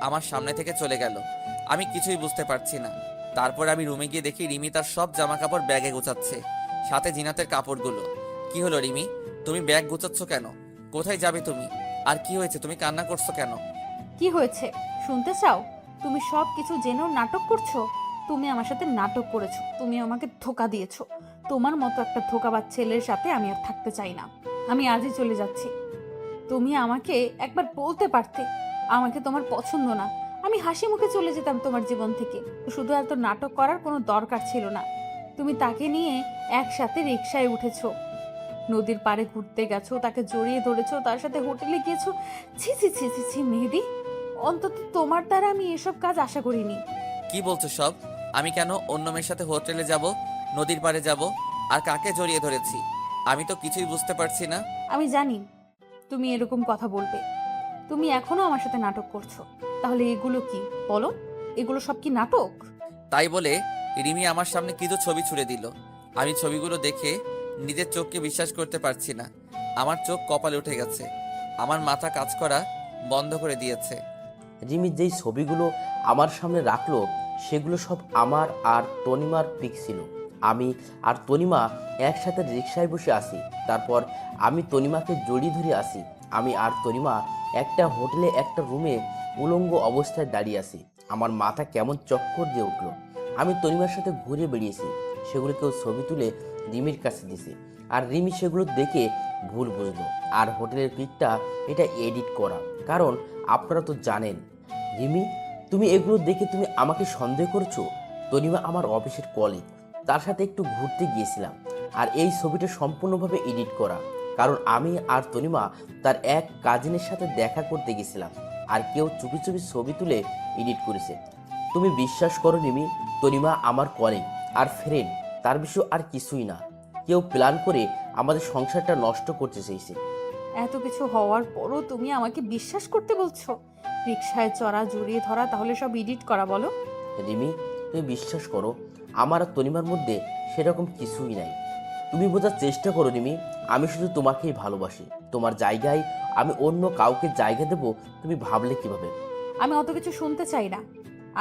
আমার সামনে থেকে চলে গেল। আমি কিছুই বুঝতে পারছি না। তারপর আমি রুমে গিয়ে দেখি রিমি তার সব জামা কাপড় ব্যাগে গুছাচ্ছে, সাথে জিনাতের কাপড়গুলো। কি হলো রিমি, তুমি ব্যাগ গুছাচ্ছ কেন? কোথায় যাবে তুমি? আর কি হয়েছে, তুমি কান্না করছো কেন? কি হয়েছে শুনতে চাও? তুমি সব কিছু জেনেও নাটক করছো। তুমি আমার সাথে নাটক করেছো, তুমি আমাকে ধোকা দিয়েছো। তোমার মতো একটা ধোকাবাজ ছেলের সাথে আমি আর থাকতে চাই না। আমি আজই চলে যাচ্ছি। তুমি আমাকে একবার বলতে পারতে আমাকে তোমার পছন্দ না। আমি হাসি মুখে চলে যেতাম তোমার জীবন থেকে। শুধু এত নাটক করার কোনো দরকার ছিল না। তুমি তাকে নিয়ে একসাথে রিকশায় উঠেছো, নদীর পাড়ে ঘুরতে গেছো, তাকে জড়িয়ে ধরেছো, তার সাথে হোটেলে গিয়েছো। ছি ছি ছি ছি ছি মেহেদি, অন্তত তোমার দ্বারা আমি এসব কাজ আশা করিনি। কি বলছো সব? আমি কেন অন্য মেয়ের সাথে হোটেলে যাব, নদীর পাড়ে যাব, আর কাকে জড়িয়ে ধরেছি? আমি তো কিছুই বুঝতে পারছি না। আমি জানি তুমি এরকম কথা বলবে। তুমি এখনো আমার সাথে নাটক করছো। তাহলে এগুলো কি বলো? এগুলো সব কি নাটক? তাই বলে রিমি আমার সামনে কিছু ছবি ছুড়ে দিল। আমি ছবিগুলো দেখে নিজের চোখকে বিশ্বাস করতে পারছি না। আমার চোখ কপালে উঠে গেছে। আমার মাথা কাজ করা বন্ধ করে দিয়েছে। রিমি যেই ছবিগুলো আমার সামনে রাখলো সেগুলো সব আমার আর তনিমার পিক ছিল। আমি আর তনিমা একসাথে রিকশায় বসে আসি। তারপর আমি তনিমাকে জড়িয়ে ধরে আসি। আমি আর তনিমা একটা হোটেলে একটা রুমে উলঙ্গ অবস্থায় দাঁড়িয়ে আছি। আমার মাথা কেমন চক্কর দিয়ে উঠলো। আমি তনিমার সাথে ঘুরে বেরিয়েছি। সেগুলো কেউ ছবি তুলে রিমির কাছে দিছে, আর রিমি সেগুলো দেখে ভুল বুঝলো। আর হোটেলের পিকটা এটা এডিট করা। কারণ আপনারা তো জানেন রিমি, তুমি এগুলো দেখে তুমি আমাকে সন্দেহ করছো। তনিমা আমার অফিসের কলিগ, তার সাথে একটু ঘুরতে গিয়েছিলাম। আর এই ছবিটা সম্পূর্ণভাবে এডিট করা, কারণ আমি আর তনিমা তার এক কাজিনের সাথে দেখা করতে গেছিলাম। আর কেউ চুপি চুপি ছবি তুলে এডিট করেছে। তুমি বিশ্বাস করো রিমি, তনিমা আমার কলিগ আর ফ্রেন্ড, তার বিষয় আর কিছুই না। কেউ প্ল্যান করে আমাদের সংসারটা নষ্ট করতে চাইছে। এত কিছু হওয়ার পরও তুমি আমাকে বিশ্বাস করতে বলছো? রিকশায় চড়া, জড়িয়ে ধরা, তাহলে সব এডিট করা বলো? রিমি, তুমি বিশ্বাস করো, আমার আর তনিমার মধ্যে সেরকম কিছুই নাই। তুমি বোঝার চেষ্টা করো রিমি, আমি শুধু তোমাকেই ভালোবাসি। তোমার জায়গায় আমি অন্য কাউকে জায়গা দেব তুমি ভাবলে কিভাবে? আমি অত কিছু শুনতে চাই না।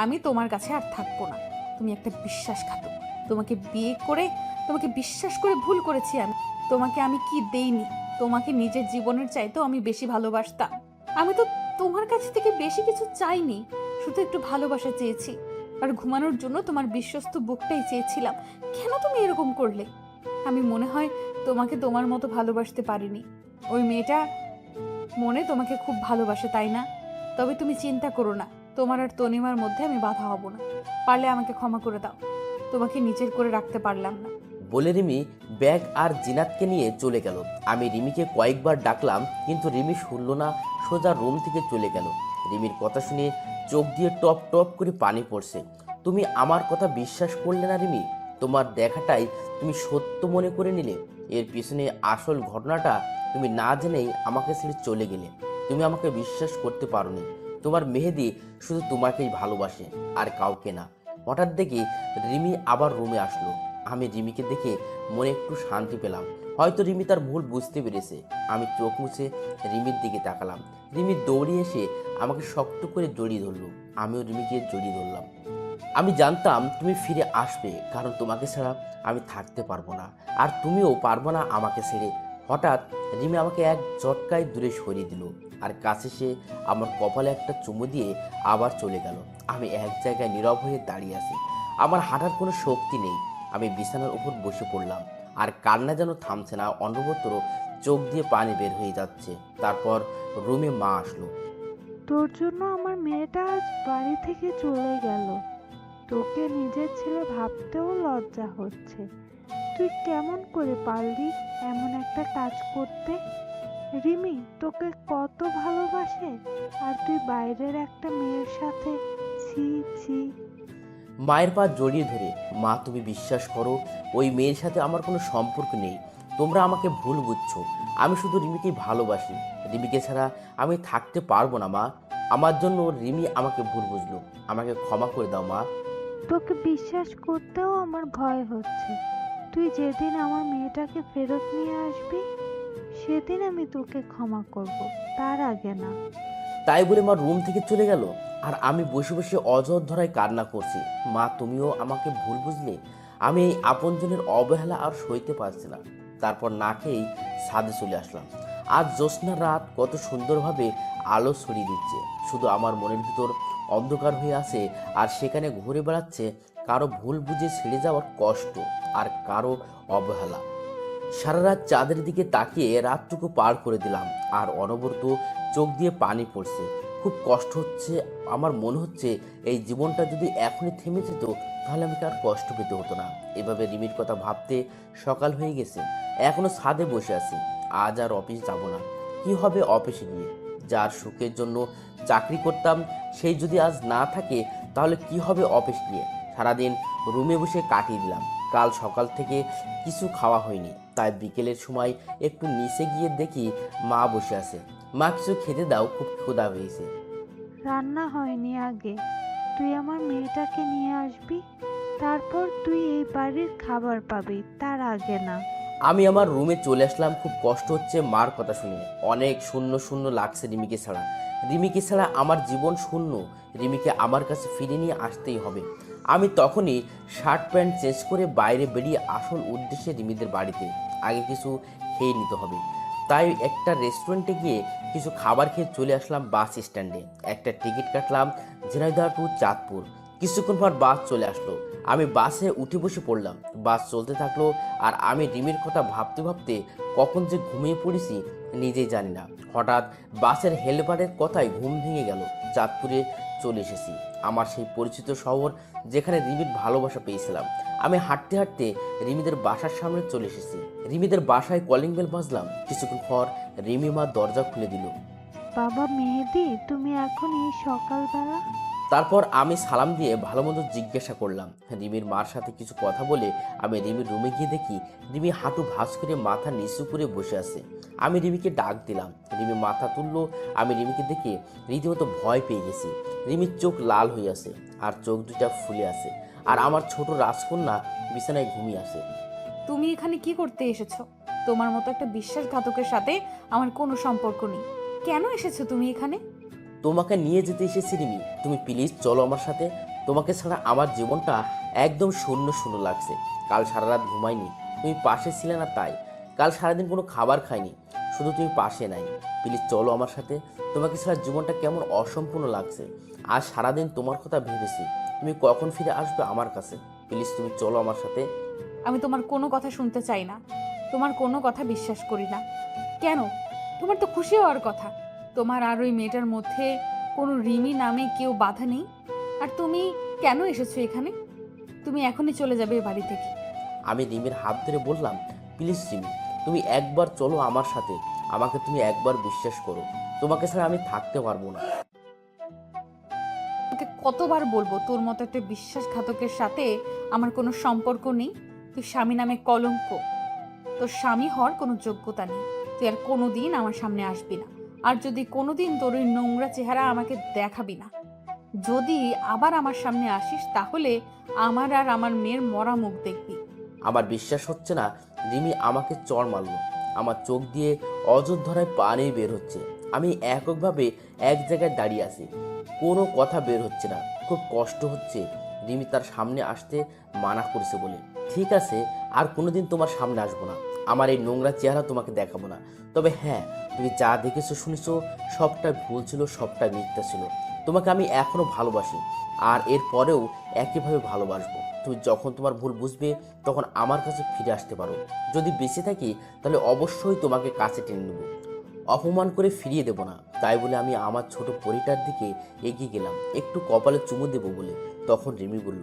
আমি তোমার কাছে আর থাকবো না। তুমি একটা বিশ্বাসঘাতক। তোমাকে বিয়ে করে, তোমাকে বিশ্বাস করে ভুল করেছি আমি। তোমাকে আমি কি দেইনি? তোমাকে নিজের জীবনের চাইতেও আমি বেশি ভালোবাসতাম। আমি তো তোমার কাছ থেকে বেশি কিছু চাইনি, শুধু একটু ভালোবাসা চেয়েছি। আর ঘুমানোর জন্য তোমার বিশ্বস্ত বুকটাই চেয়েছিলাম। কেন তুমি এরকম করলে? আমি মনে হয় তোমাকে তোমার মতো ভালোবাসতে পারিনি। ওই মেয়েটা মনে তোমাকে খুব ভালোবাসে, তাই না? তবে তুমি চিন্তা করো না, তোমার আর তনিমার মধ্যে আমি বাধা হব না। পারলে আমাকে ক্ষমা করে দাও। তোমাকে নিজের করে রাখতে পারলাম না। বলে রিমি ব্যাগ আর জিনাতকে নিয়ে চলে গেল। আমি রিমিকে কয়েকবার ডাকলাম, কিন্তু রিমি শুনল না, সোজা রুম থেকে চলে গেল। রিমির কথা শুনে চোখ দিয়ে টপ টপ করে পানি পড়ছে। তুমি আমার কথা বিশ্বাস করলে না রিমি, তোমার দেখাটাই তুমি সত্য মনে করে নিলে। এর পিছনে আসল ঘটনাটা তুমি না জেনেই আমাকে ছেড়ে চলে গেলে। তুমি আমাকে বিশ্বাস করতে পারোনি। তোমার মেহেদি শুধু তোমাকেই ভালোবাসে, আর কাউকে না। হঠাৎ দেখি রিমি আবার রুমে আসলো। আমি রিমিকে দেখে মনে একটু শান্তি পেলাম। হয়তো রিমি তার ভুল বুঝতে পেরেছে। আমি চোখ মুছে রিমির দিকে তাকালাম। রিমি দৌড়ে এসে আমাকে শক্ত করে জড়িয়ে ধরলো। আমিও রিমিকে জড়িয়ে ধরলাম। আমি জানতাম তুমি ফিরে আসবে, কারণ তোমাকে ছাড়া আমি থাকতে পারবো না, আর তুমিও পারবো না আমাকে ছেড়ে। হঠাৎ রিমি আমাকে এক ঝটকায় দূরে সরিয়ে দিল, আর কাছে সে আমার কপালে একটা চুমু দিয়ে আবার চলে গেল। আমি এক জায়গায় নীরব হয়ে দাঁড়িয়ে আছি। আমার হাঁটার কোনো শক্তি নেই। আমি বিছানার উপর বসে পড়লাম, আর কান্না যেন থামছে না, অনবরত চোখ দিয়ে পানি বের হয়ে যাচ্ছে। তারপর রুমে মা আসলো। তোর জন্য আমার মেয়েটা আজ বাড়ি থেকে চলে গেল। তোকে নিজের ছেলে ভাবতেও লজ্জা হচ্ছে। তুই কেমন করে পারলি এমন একটা কাজ করতে? রিমি তোকে কত ভালোবাসে, আর তুই বাইরের একটা মেয়ের সাথে। ছি ছি। মায়ের পা জড়িয়ে ধরে, মা তুমি বিশ্বাস করো, ওই মেয়ের সাথে আমার কোনো সম্পর্ক নেই। তোমরা আমাকে ভুল বুঝছো। আমি শুধু রিমিকেই ভালোবাসি। রিমিকে ছাড়া আমি থাকতে পারবো না মা। আমার জন্য রিমি আমাকে ভুল বুঝলো। আমাকে ক্ষমা করে দাও মা। তোকে বিশ্বাস করতেও আমার ভয় হচ্ছে। তুই যেদিন আমার মেয়েটাকে ফেরত নিয়ে আসবি সেদিন আমি তোকে ক্ষমা করব, তার আগে না। তাই বলে মা রুম থেকে চলে গেল, আর আমি বসে বসে অযথরায় কান্না করছি। মা তুমিও আমাকে ভুল বুঝলে। আমি এই আপনজনের অবহেলা আর সইতে পারছি না। তারপর না খেয়েই ছাদে চলে আসলাম। আজ জ্যোৎস্নার রাত কত সুন্দরভাবে আলো ছড়িয়ে দিচ্ছে। শুধু আমার মনের ভিতর অন্ধকার হয়ে আছে, আর সেখানে ঘুরে বেড়াচ্ছে কারো ভুল বুঝে ছেড়ে যাওয়ার কষ্ট, আর কারো অবহেলা। সারা রাত চাঁদের দিকে তাকিয়ে রাতটুকু পার করে দিলাম, আর অনবরত চোখ দিয়ে পানি পড়ছে। খুব কষ্ট হচ্ছে। আমার মনে হচ্ছে এই জীবনটা যদি এখনই থেমে যেত তাহলে আমাকে আর কষ্ট পেতে হতো না। এভাবে রিমির কথা ভাবতে সকাল হয়ে গেছে। এখনো ছাদে বসে আছি। আজ আর অফিস যাব না। কি হবে অফিসে গিয়ে? যার সুখের জন্য চাকরি করতাম সেই যদি আজ না থাকে তাহলে কি হবে অফিস গিয়ে? সারাদিন রুমে বসে কাটিয়ে দিলাম। কাল সকাল থেকে কিছু খাওয়া হয়নি, তাই বিকেলের সময় একটু নিচে গিয়ে দেখি মা বসে আছে। মা কিছু খেতে দাও, খুব ক্ষুধা হয়েছে। রান্না হয়নি আগে। তুই আমার মেয়েটাকে নিয়ে আসবি, তারপর তুই এই বাড়ির খাবার পাবি, তার আগে না। আমি আমার রুমে চলে আসলাম। খুব কষ্ট হচ্ছে মার কথা শুনে। অনেক শূন্য শূন্য লাগছে রিমিকে ছাড়া। রিমিকে ছাড়া আমার জীবন শূন্য। রিমিকে আমার কাছে ফিরে নিয়ে আসতেই হবে। আমি তখনই শার্ট প্যান্ট চেঞ্জ করে বাইরে বেরিয়ে আসল উদ্দেশ্যে রিমিদের বাড়িতে আগে কিছু খেয়ে নিতে হবে। তাই একটা রেস্টুরেন্টে গিয়ে কিছু খাবার খেয়ে চলে আসলাম বাস স্ট্যান্ডে। একটা টিকিট কাটলাম ঝিনাইদহ টু চাঁদপুর। কিছুক্ষণ পর বাস চলে আসলো। আমি বাসে উঠে বসে পড়লাম। বাস চলতে থাকলো, আর আমি রিমির কথা ভাবতে ভাবতে কখন যে ঘুমিয়ে পড়েছি নিজেই জানি না। হঠাৎ বাসের হেলপারের কথায় ঘুম ভেঙে গেল। চাঁদপুরে চলে এসেছি, আমার সেই পরিচিত শহর যেখানে রিমির ভালোবাসা পেয়েছিলাম। আমি হাঁটতে হাঁটতে রিমিদের বাসার সামনে চলে এসেছি। রিমিদের বাসায় কলিং বেল বাজলাম। কিছুক্ষণ পর রিমি মা দরজা খুলে দিল। বাবা মেহেদি, তুমি এখন এই সকালবেলা? তারপর আমি সালাম দিয়ে ভালো মন্দ জিজ্ঞাসা করলাম। রিমির মার সাথে কিছু কথা বলে আমি রিমির রুমে গিয়ে দেখি রিমি হাঁটু ভাঁজ করে মাথা নিচু করে বসে আছে। আমি রিমিকে ডাক দিলাম। রিমি মাথা তুললো। আমি রিমিকে দেখে রীতিমতো ভয় পেয়ে গেছি। রিমির চোখ লাল হয়ে আছে, আর চোখ দুটা ফুলে আছে, আর আমার ছোট রাজকন্যা বিছানায় ঘুমিয়ে আছে। তুমি এখানে কি করতে এসেছো? তোমার মতো একটা বিশ্বাসঘাতকের সাথে আমার কোনো সম্পর্ক নেই। কেন এসেছো তুমি এখানে? তোমাকে নিয়ে যেতে এসেছি রিমি। তুমি প্লিজ চলো আমার সাথে। তোমাকে ছাড়া আমার জীবনটা একদম শূন্য শূন্য লাগছে। কাল সারা রাত ঘুমাইনি, তুমি পাশে ছিলে না তাই। কাল সারাদিন কোনো খাবার খাইনি, শুধু তুমি পাশে নাই। প্লিজ চলো আমার সাথে। তোমাকে ছাড়া জীবনটা কেমন অসম্পূর্ণ লাগছে। আজ সারাদিন তোমার কথা ভেবেছি, তুমি কখন ফিরে আসবে আমার কাছে। প্লিজ তুমি চলো আমার সাথে। আমি তোমার কোনো কথা শুনতে চাই না, তোমার কোনো কথা বিশ্বাস করি না। কেন? তোমার তো খুশি হওয়ার কথা। তোমার আর ওই মেয়েটার মধ্যে কোনো রিমি নামে কেউ বাধা নেই। আর তুমি কেন এসেছো এখানে? তুমি এখনই চলে যাবে এ বাড়ি থেকে। আমি রিমির হাত ধরে বললাম, প্লিজ রিমি, তুমি একবার চলো আমার সাথে। আমাকে তুমি একবার বিশ্বাস করো। তোমাকে ছাড়া আমি থাকতে পারবো না। তোকে কতবার বলবো তোর মতো একটা বিশ্বাসঘাতকের সাথে আমার কোনো সম্পর্ক নেই। তুই স্বামী নামে কলঙ্ক। তোর স্বামী হওয়ার কোনো যোগ্যতা নেই। তুই আর কোনোদিন আমার সামনে আসবি না। আর যদি কোনোদিন তোর ওই নোংরা চেহারা আমাকে দেখাবি না। যদি আবার আমার সামনে আসিস তাহলে আমার আর আমার মেয়ের মরা মুখ দেখবি। আমার বিশ্বাস হচ্ছে না রিমি আমাকে চড় মারলো। আমার চোখ দিয়ে অযোধ্যায় পানি বের হচ্ছে। আমি এককভাবে এক জায়গায় দাঁড়িয়ে আছি, কোনো কথা বের হচ্ছে না। খুব কষ্ট হচ্ছে। রিমি তার সামনে আসতে মানা করেছে বলে। ঠিক আছে, আর কোনোদিন তোমার সামনে আসবো না। আমার এই নোংরা চেহারা তোমাকে দেখাবো না। তবে হ্যাঁ, তুমি যা দেখেছো শুনেছো সবটা ভুল ছিল, সবটা মিথ্যা ছিল। তোমাকে আমি এখনও ভালোবাসি, আর এরপরেও একইভাবে ভালোবাসবো। তুমি যখন তোমার ভুল বুঝবে তখন আমার কাছে ফিরে আসতে পারো। যদি বেঁচে থাকি তাহলে অবশ্যই তোমাকে কাছে টেনে নেব, অপমান করে ফিরিয়ে দেব না। তাই বলে আমি আমার ছোট পরিটার দিকে এগিয়ে গেলাম, একটু কপালে চুমু দেবো বলে। তখন রিমি বলল,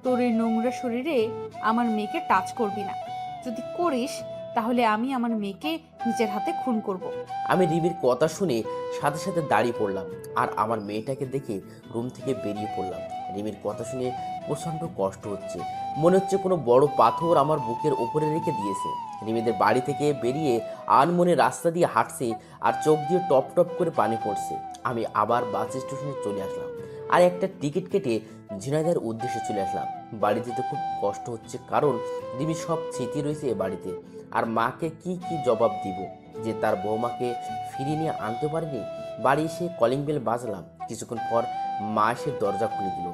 তোর এই নোংরা শরীরে আমার মেয়েকে টাচ করবি না। যদি করিস তাহলে আমি আমার মেয়েকে নিজের হাতে খুন করব। আমি রিমির কথা শুনে সাথে সাথে দাঁড়িয়ে পড়লাম আর আমার মেয়েটাকে দেখে রুম থেকে বেরিয়ে পড়লাম। রিমির কথা শুনে প্রচণ্ড কষ্ট হচ্ছে, মনে হচ্ছে কোনো বড় পাথর আমার বুকের ওপরে রেখে দিয়েছে। রিমিদের বাড়ি থেকে বেরিয়ে আনমনে রাস্তা দিয়ে হাঁটছে আর চোখ দিয়ে টপ টপ করে পানি পড়ছে। আমি আবার বাস স্টেশনে চলে আসলাম আর একটা টিকিট কেটে ঝিনাইদার উদ্দেশ্যে চলে আসলাম। বাড়ি যেতে খুব কষ্ট হচ্ছে, কারণ রিমির সব স্মৃতি রয়েছে এ বাড়িতে। আর মাকে কি জবাব দিব যে তার বৌমাকে ফিরিয়ে নিয়ে আনতে পারেনি। বাড়ি এসে কলিং বেল বাজলাম। কিছুক্ষণ পর মা এসে দরজা খুলে দিল।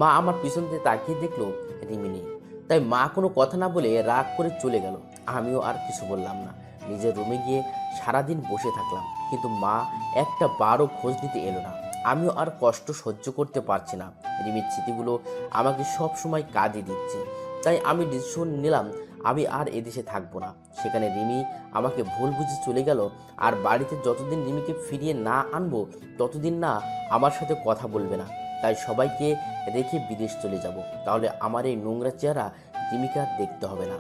মা আমার পিছন দিয়ে তাকিয়ে দেখলো রিমি নেই, তাই মা কোনো কথা না বলে রাগ করে চলে গেল। আমিও আর কিছু বললাম না, নিজের রুমে গিয়ে সারাদিন বসে থাকলাম, কিন্তু মা একটা বারও খোঁজ নিতে এলো না। আমিও আর কষ্ট সহ্য করতে পারছি না। রিমির স্মৃতিগুলো আমাকে সব সময় কাঁদিয়ে দিচ্ছে। তাই আমি ডিসিশন নিলাম আমি আর এদেশে থাকবো না। সেখানে রিমি আমাকে ভুল বুঝে চলে গেল, আর বাড়িতে যতদিন রিমিকে ফিরিয়ে না আনবো ততদিন না আমার সাথে কথা বলবে না। তাই সবাইকে রেখে বিদেশ চলে যাব, তাহলে আমার এই নোংরা চেহারা রিমিকে আর দেখতে হবে না।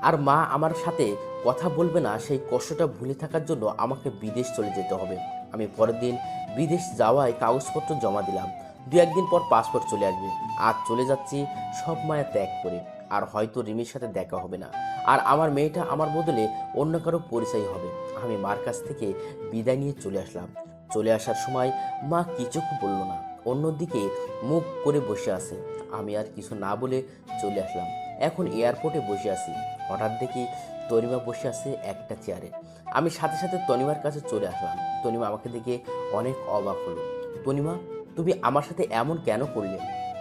আর মা আমার সাথে কথা বলবে না, সেই কষ্টটা ভুলে থাকার জন্য আমাকে বিদেশ চলে যেতে হবে। আমি পরের দিন বিদেশ যাওয়ায় কাগজপত্র জমা দিলাম। 2-1 দিন পর পাসপোর্ট চলে আসবে। আজ চলে যাচ্ছি সব মায়া ত্যাগ করে, আর হয়তো রিমির সাথে দেখা হবে না, আর আমার মেয়েটা আমার বদলে অন্য কারো পরিচয় হবে। আমি মার কাছ থেকে বিদায় নিয়ে চলে আসলাম। চলে আসার সময় মা কিছু বলল না, অন্যদিকে মুখ করে বসে আছে। আমি আর কিছু না বলে চলে আসলাম। এখন এয়ারপোর্টে বসে আছি, হঠাৎ দেখি তনিমা বসে আছে একটা চেয়ারে। আমি সাথে সাথে তনিমার কাছে চলে আসলাম। তনিমা আমাকে দেখে অনেক অবাক হলো। তনিমা, তুমি আমার সাথে এমন কেন করলে?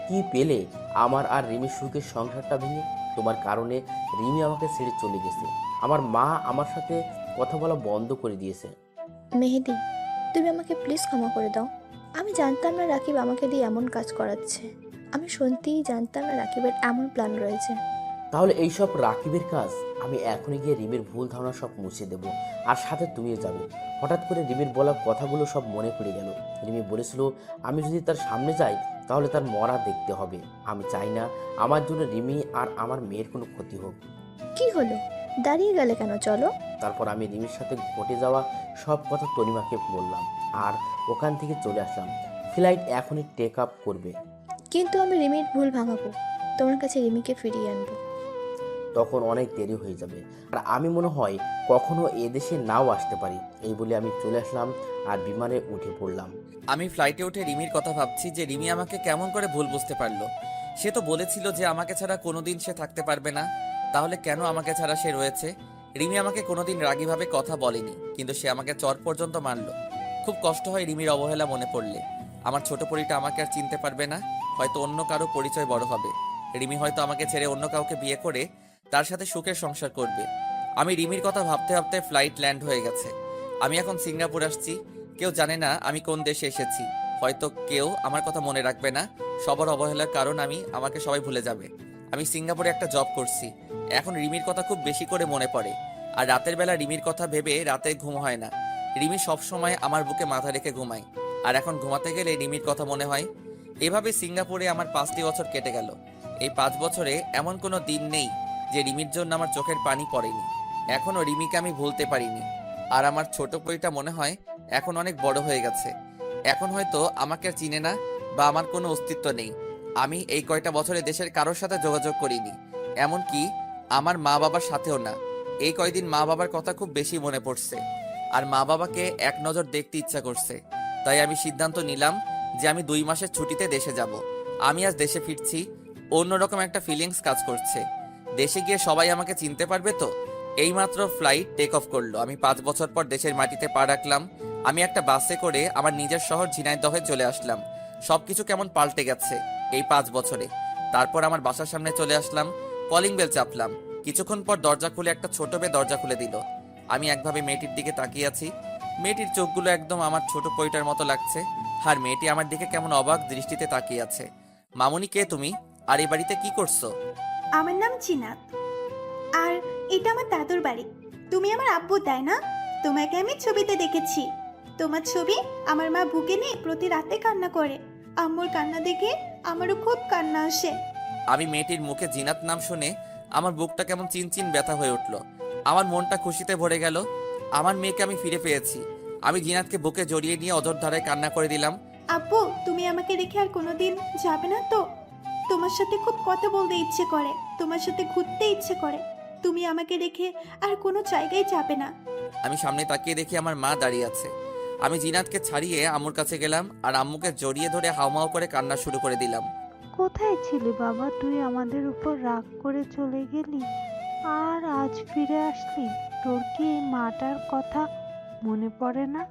কি পেলে আমার আর রিমির সুখের সংসারটা ভেঙে? তোমার কারণে রিমি আমাকে ছেড়ে চলে গেছে, আমার মা আমার সাথে কথা বলা বন্ধ করে দিয়েছে। মেহেদি, তুমি আমাকে প্লিজ ক্ষমা করে দাও। আমি জানতাম না রাকিব আমাকে দিয়ে এমন কাজ করাচ্ছে। আমি সত্যিই জানতাম না রাকিবের এমন প্ল্যান রয়েছে। তাহলে এইসব রাকিবের কাজ। আমি এখনই গিয়ে রিমির ভুল ধারণা সব মুছে দেব, আর সাথে তুমিও যাবে। হঠাৎ করে রিমির বলা কথাগুলো সব মনে পড়ে গেল। রিমি বলেছিল আমি যদি তার সামনে যাই তাহলে তার মরা দেখতে হবে। আমি চাই না আমার জন্য রিমি আর আমার মেয়ের কোনো ক্ষতি হোক। কি হলো, দাঁড়িয়ে গেলে কেন? চলো। তারপর আমি রিমির সাথে ঘটে যাওয়া সব কথা তনিমাকে বললাম, আর ওখান থেকে চলে আসলাম। ফ্লাইট এখনই টেক আপ করবে। কিন্তু আমি রিমির ভুল ভাঙাবো, তোমার কাছে রিমিকে ফিরিয়ে আনবো। তখন অনেক দেরি হয়ে যাবে, আর আমি মনে হয় কখনো এদেশে নাও আসতে পারি। এই বলে আমি চলে আসলাম আর বিমানে উঠে পড়লাম। আমি ফ্লাইটে উঠে রিমির কথা ভাবছি যে রিমি আমাকে কেমন করে ভুল বুঝতে পারলো। সে তো বলেছিল যে আমাকে ছাড়া কোনোদিন সে থাকতে পারবে না, তাহলে কেন আমাকে ছাড়া সে রয়েছে? রিমি আমাকে কোনোদিন রাগীভাবে কথা বলেনি, কিন্তু সে আমাকে চর পর্যন্ত মারলো। খুব কষ্ট হয় রিমির অবহেলা মনে পড়লে। আমার ছোট পরিটা আমাকে আর চিনতে পারবে না, হয়তো অন্য কারো পরিচয় বড় হবে। রিমি হয়তো আমাকে ছেড়ে অন্য কাউকে বিয়ে করে তার সাথে সুখের সংসার করবে। আমি রিমির কথা ভাবতে ভাবতে ফ্লাইট ল্যান্ড হয়ে গেছে। আমি এখন সিঙ্গাপুর আসছি। কেউ জানে না আমি কোন দেশে এসেছি। হয়তো কেউ আমার কথা মনে রাখবে না, সবার অবহেলার কারণ আমাকে সবাই ভুলে যাবে। আমি সিঙ্গাপুরে একটা জব করছি। এখন রিমির কথা খুব বেশি করে মনে পড়ে, আর রাতের বেলা রিমির কথা ভেবে রাতে ঘুম হয় না। রিমি সব সময় আমার বুকে মাথা রেখে ঘুমায়, আর এখন ঘুমাতে গেলে রিমির কথা মনে হয়। এভাবে সিঙ্গাপুরে আমার 5টি বছর কেটে গেল। এই 5 বছরে এমন কোনো দিন নেই যে রিমির জন্য আমার চোখের পানি পড়েনি। এখনও রিমিকে আমি ভুলতে পারিনি। আর আমার ছোট পরিটা মনে হয় এখন অনেক বড় হয়ে গেছে। এখন হয়তো আমাকে আর চিনে না, বা আমার কোনো অস্তিত্ব নেই। আমি এই কয়টা বছরে দেশের কারোর সাথে যোগাযোগ করিনি, এমনকি আমার মা বাবার সাথেও না। এই কয়দিন মা বাবার কথা খুব বেশি মনে পড়ছে, আর মা বাবাকে এক নজর দেখতে ইচ্ছা করছে। তাই আমি সিদ্ধান্ত নিলাম যে আমি 2 মাসের ছুটিতে দেশে যাব। আমি আজ দেশে ফিরছি, অন্যরকম একটা ফিলিংস কাজ করছে। দেশে গিয়ে সবাই আমাকে চিনতে পারবে তো। এইমাত্র ফ্লাইট টেক অফ করলো। আমি 5 বছর পর দেশের মাটিতে পা রাখলাম। আমি একটা বাসে করে আমার নিজের শহর ঝিনাইদহে চলে আসলাম। সবকিছু কেমন পাল্টে গেছে এই 5 বছরে। তারপর আমার বাসার সামনে চলে আসলাম, কলিং বেল চাপলাম। কিছুক্ষণ পর দরজা খুলে একটা ছোট মেয়ে দরজা খুলে দিল। আমি একভাবে মেয়েটির দিকে তাকিয়ে আছি। মেয়েটির চোখগুলো একদম আমার ছোট পরিটার মতো লাগছে। আর মেয়েটি আমার দিকে কেমন অবাক দৃষ্টিতে তাকিয়ে আছে। মামুনি, কে তুমি? আর এই বাড়িতে কি করছো? আমার নাম চিনাত, আর এটা আমার দাদুর বাড়ি। তুমি আমার আব্বু, তাই না? তোমাকে আমি ছবিতে দেখেছি। তোমার ছবি আমার মা বুকে নিয়ে প্রতি রাতে কান্না করে। আম্মুর কান্না দেখে আমারও খুব কান্না আসে। আমি মেয়েটির মুখে জিনাত নাম শুনে আমার বুকটা কেমন চিনচিন ব্যথা হয়ে উঠল। আমার মনটা খুশিতে ভরে গেল। আমার মেয়েকে আমি ফিরে পেয়েছি। আমি জিনাতকে বুকে জড়িয়ে নিয়ে অঝোর ধারায় কান্না করে দিলাম। আব্বু, তুমি আমাকে রেখে আর কোনোদিন যাবে না তো? তোমার সাথে খুব কথা বলতে ইচ্ছে করে, তোমার সাথে ঘুরতে ইচ্ছে করে। তুমি আমাকে রেখে আর কোনো জায়গায় যাবে না। আমি সামনে তাকিয়ে দেখি আমার মা দাঁড়িয়ে আছে। আমি জিনাতকে ছাড়িয়ে আম্মুর কাছে গেলাম আর আম্মুকে জড়িয়ে ধরে হাউমাউ করে কান্না শুরু করে দিলাম। কোথায় ছিলি বাবা? তুই আমাদের উপর রাগ করে চলে গেলি আর আজ ফিরে আসলি। তোর কি এই মাটার কথা মনে পড়ে না?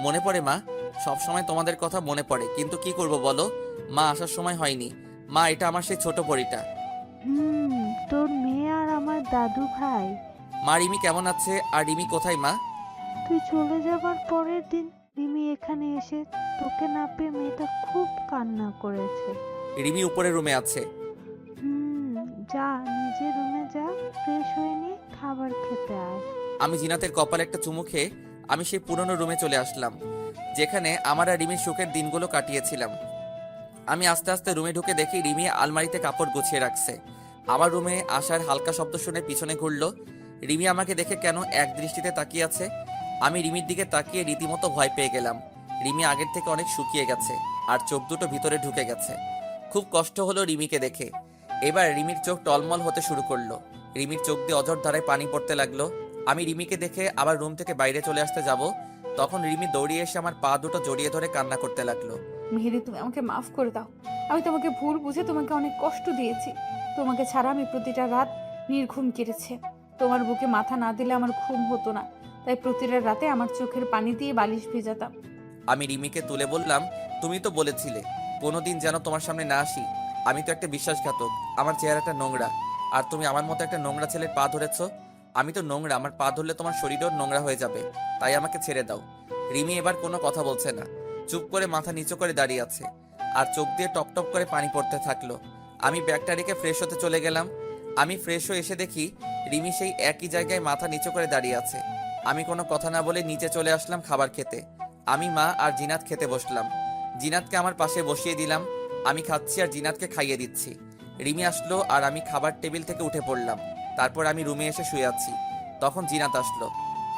মনে পড়ে মা, সব সময় তোমাদের কথা মনে পড়ে, কিন্তু কি করব বলো, মা আসার সময় হয়নি। মা, এটা আমার সেই ছোট পরীটা। তোর মেয়ে আর আমার দাদু ভাই। মা, রিমি কেমন আছে? আর রিমি কোথায় মা? তুই চলে যাবার পরের দিন রিমি এখানে এসে তোকে না পেয়ে মেয়েটা খুব কান্না করেছে। রিমি উপরের রুমে আছে। যা নিজের রুমে যা, ফ্রেশ হয়ে নিয়ে খাবার খেতে আয়। আমি জিনাতের কপালে একটা চুমু খেয়ে আমি সেই পুরনো রুমে চলে আসলাম, যেখানে আমার আর রিমির সুখের দিনগুলো কাটিয়েছিলাম। আমি আস্তে আস্তে রুমে ঢুকে দেখি রিমি আলমারিতে কাপড় গুছিয়ে রাখছে। আমার রুমে আসার হালকা শব্দ শুনে পিছনে ঘুরলো। রিমি আমাকে দেখে কেন এক দৃষ্টিতে তাকিয়ে আছে। আমি রিমির দিকে তাকিয়ে রীতিমতো ভয় পেয়ে গেলাম। রিমি আগের থেকে অনেক শুকিয়ে গেছে আর চোখ দুটো ভিতরে ঢুকে গেছে। খুব কষ্ট হলো রিমিকে দেখে। এবার রিমির চোখ টলমল হতে শুরু করলো। রিমির চোখ দিয়ে অঝোর ধারায় পানি পড়তে লাগলো। আমি রিমিকে দেখে আবার রুম থেকে বাইরে চলে আসতে যাব, তখন রিমি দৌড়িয়ে এসে আমার পা দুটো জড়িয়ে ধরে কান্না করতে লাগলো। মেহেদি, তুমি আমাকে মাফ করে দাও। আমি তোমাকে ভুল বুঝে তোমাকে অনেক কষ্ট দিয়েছি। তোমাকে ছাড়া আমি প্রতিটা রাত নির্ঘুম কেটেছে। তোমার বুকে মাথা না দিলে আমার ঘুম হতো না, তাই প্রতিটা রাতে আমার চোখের পানি দিয়ে বালিশ ভেজাতাম। আমি রিমিকে তুলে বললাম, তুমি তো বলেছিলে কোনোদিন যেন তোমার সামনে না আসি। আমি তো একটা বিশ্বাসঘাতক, আমার চেহারাটা নোংরা, আর তুমি আমার মতো একটা নোংরা ছেলের পা ধরেছো। আমি তো নোংরা, আমার পা ধরলে তোমার শরীরও নোংরা হয়ে যাবে, তাই আমাকে ছেড়ে দাও। রিমি এবার কোনো কথা বলছে না, চুপ করে মাথা নিচু করে দাঁড়িয়ে আছে, আর চোখ দিয়ে টপ টপ করে পানি পড়তে থাকলো। আমি ব্যাগটা রেখে ফ্রেশ হতে চলে গেলাম। আমি ফ্রেশ হয়ে এসে দেখি রিমি সেই একই জায়গায় মাথা নিচু করে দাঁড়িয়ে আছে। আমি কোনো কথা না বলে নিচে চলে আসলাম খাবার খেতে। আমি, মা আর জিনাত খেতে বসলাম। জিনাতকে আমার পাশে বসিয়ে দিলাম। আমি খাচ্ছি আর জিনাতকে খাইয়ে দিচ্ছি। রিমি আসলো আর আমি খাবার টেবিল থেকে উঠে পড়লাম। তারপর আমি রুমে এসে শুয়ে আছি। তখন জিনাত আসলো।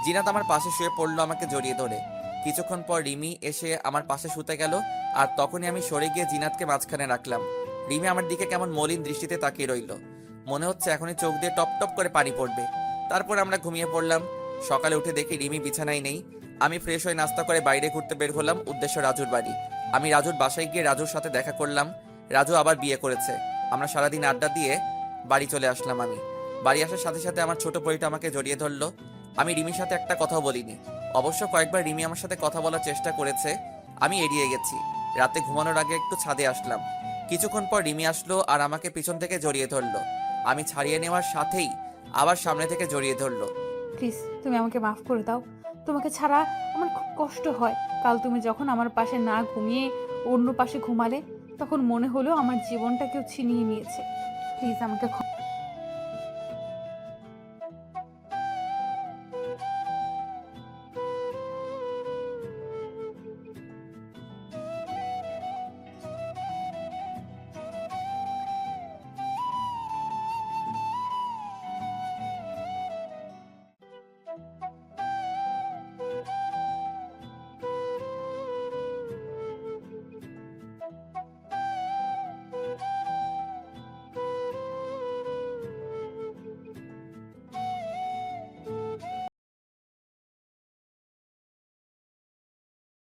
জিনাত আমার পাশে শুয়ে পড়লো আমাকে জড়িয়ে ধরে। কিছুক্ষণ পর রিমি এসে আমার পাশে শুতে গেল, আর তখনই আমি সরে গিয়ে জিনাতকে মাঝখানে রাখলাম। রিমি আমার দিকে কেমন মলিন দৃষ্টিতে তাকিয়ে রইল। মনে হচ্ছে এখনই চোখ দিয়ে টপ টপ করে পানি পড়বে। তারপর আমরা ঘুমিয়ে পড়লাম। সকালে উঠে দেখি রিমি বিছানায় নেই। আমি ফ্রেশ হয়ে নাস্তা করে বাইরে ঘুরতে বের হলাম, উদ্দেশ্য রাজুর বাড়ি। আমি রাজুর বাসায় গিয়ে রাজুর সাথে দেখা করলাম। রাজু আবার বিয়ে করেছে। আমরা সারাদিন আড্ডা দিয়ে বাড়ি চলে আসলাম। আমি বাড়ি আসার সাথে সাথে আমার ছোট পরিটা আমাকে জড়িয়ে ধরলো। আমি রিমির সাথে একটা কথাও বলিনি। অবশ্য কয়েকবার রিমি আমার সাথে কথা বলার চেষ্টা করেছে, আমি এড়িয়ে গেছি। রাতে ঘুমানোর আগে একটু ছাদে আসলাম। কিছুক্ষণ পর রিমি আসলো আর আমাকে পিছন থেকে জড়িয়ে ধরলো। আমি ছাড়িয়ে নেওয়ার সাথেই আবার সামনে থেকে জড়িয়ে ধরলো। প্লিজ, তুমি আমাকে মাফ করে দাও। তোমাকে ছাড়া আমার খুব কষ্ট হয়। কাল তুমি যখন আমার পাশে না ঘুমিয়ে অন্য পাশে ঘুমালে, তখন মনে হলো আমার জীবনটা কেউ ছিনিয়ে নিয়েছে। প্লিজ আমাকে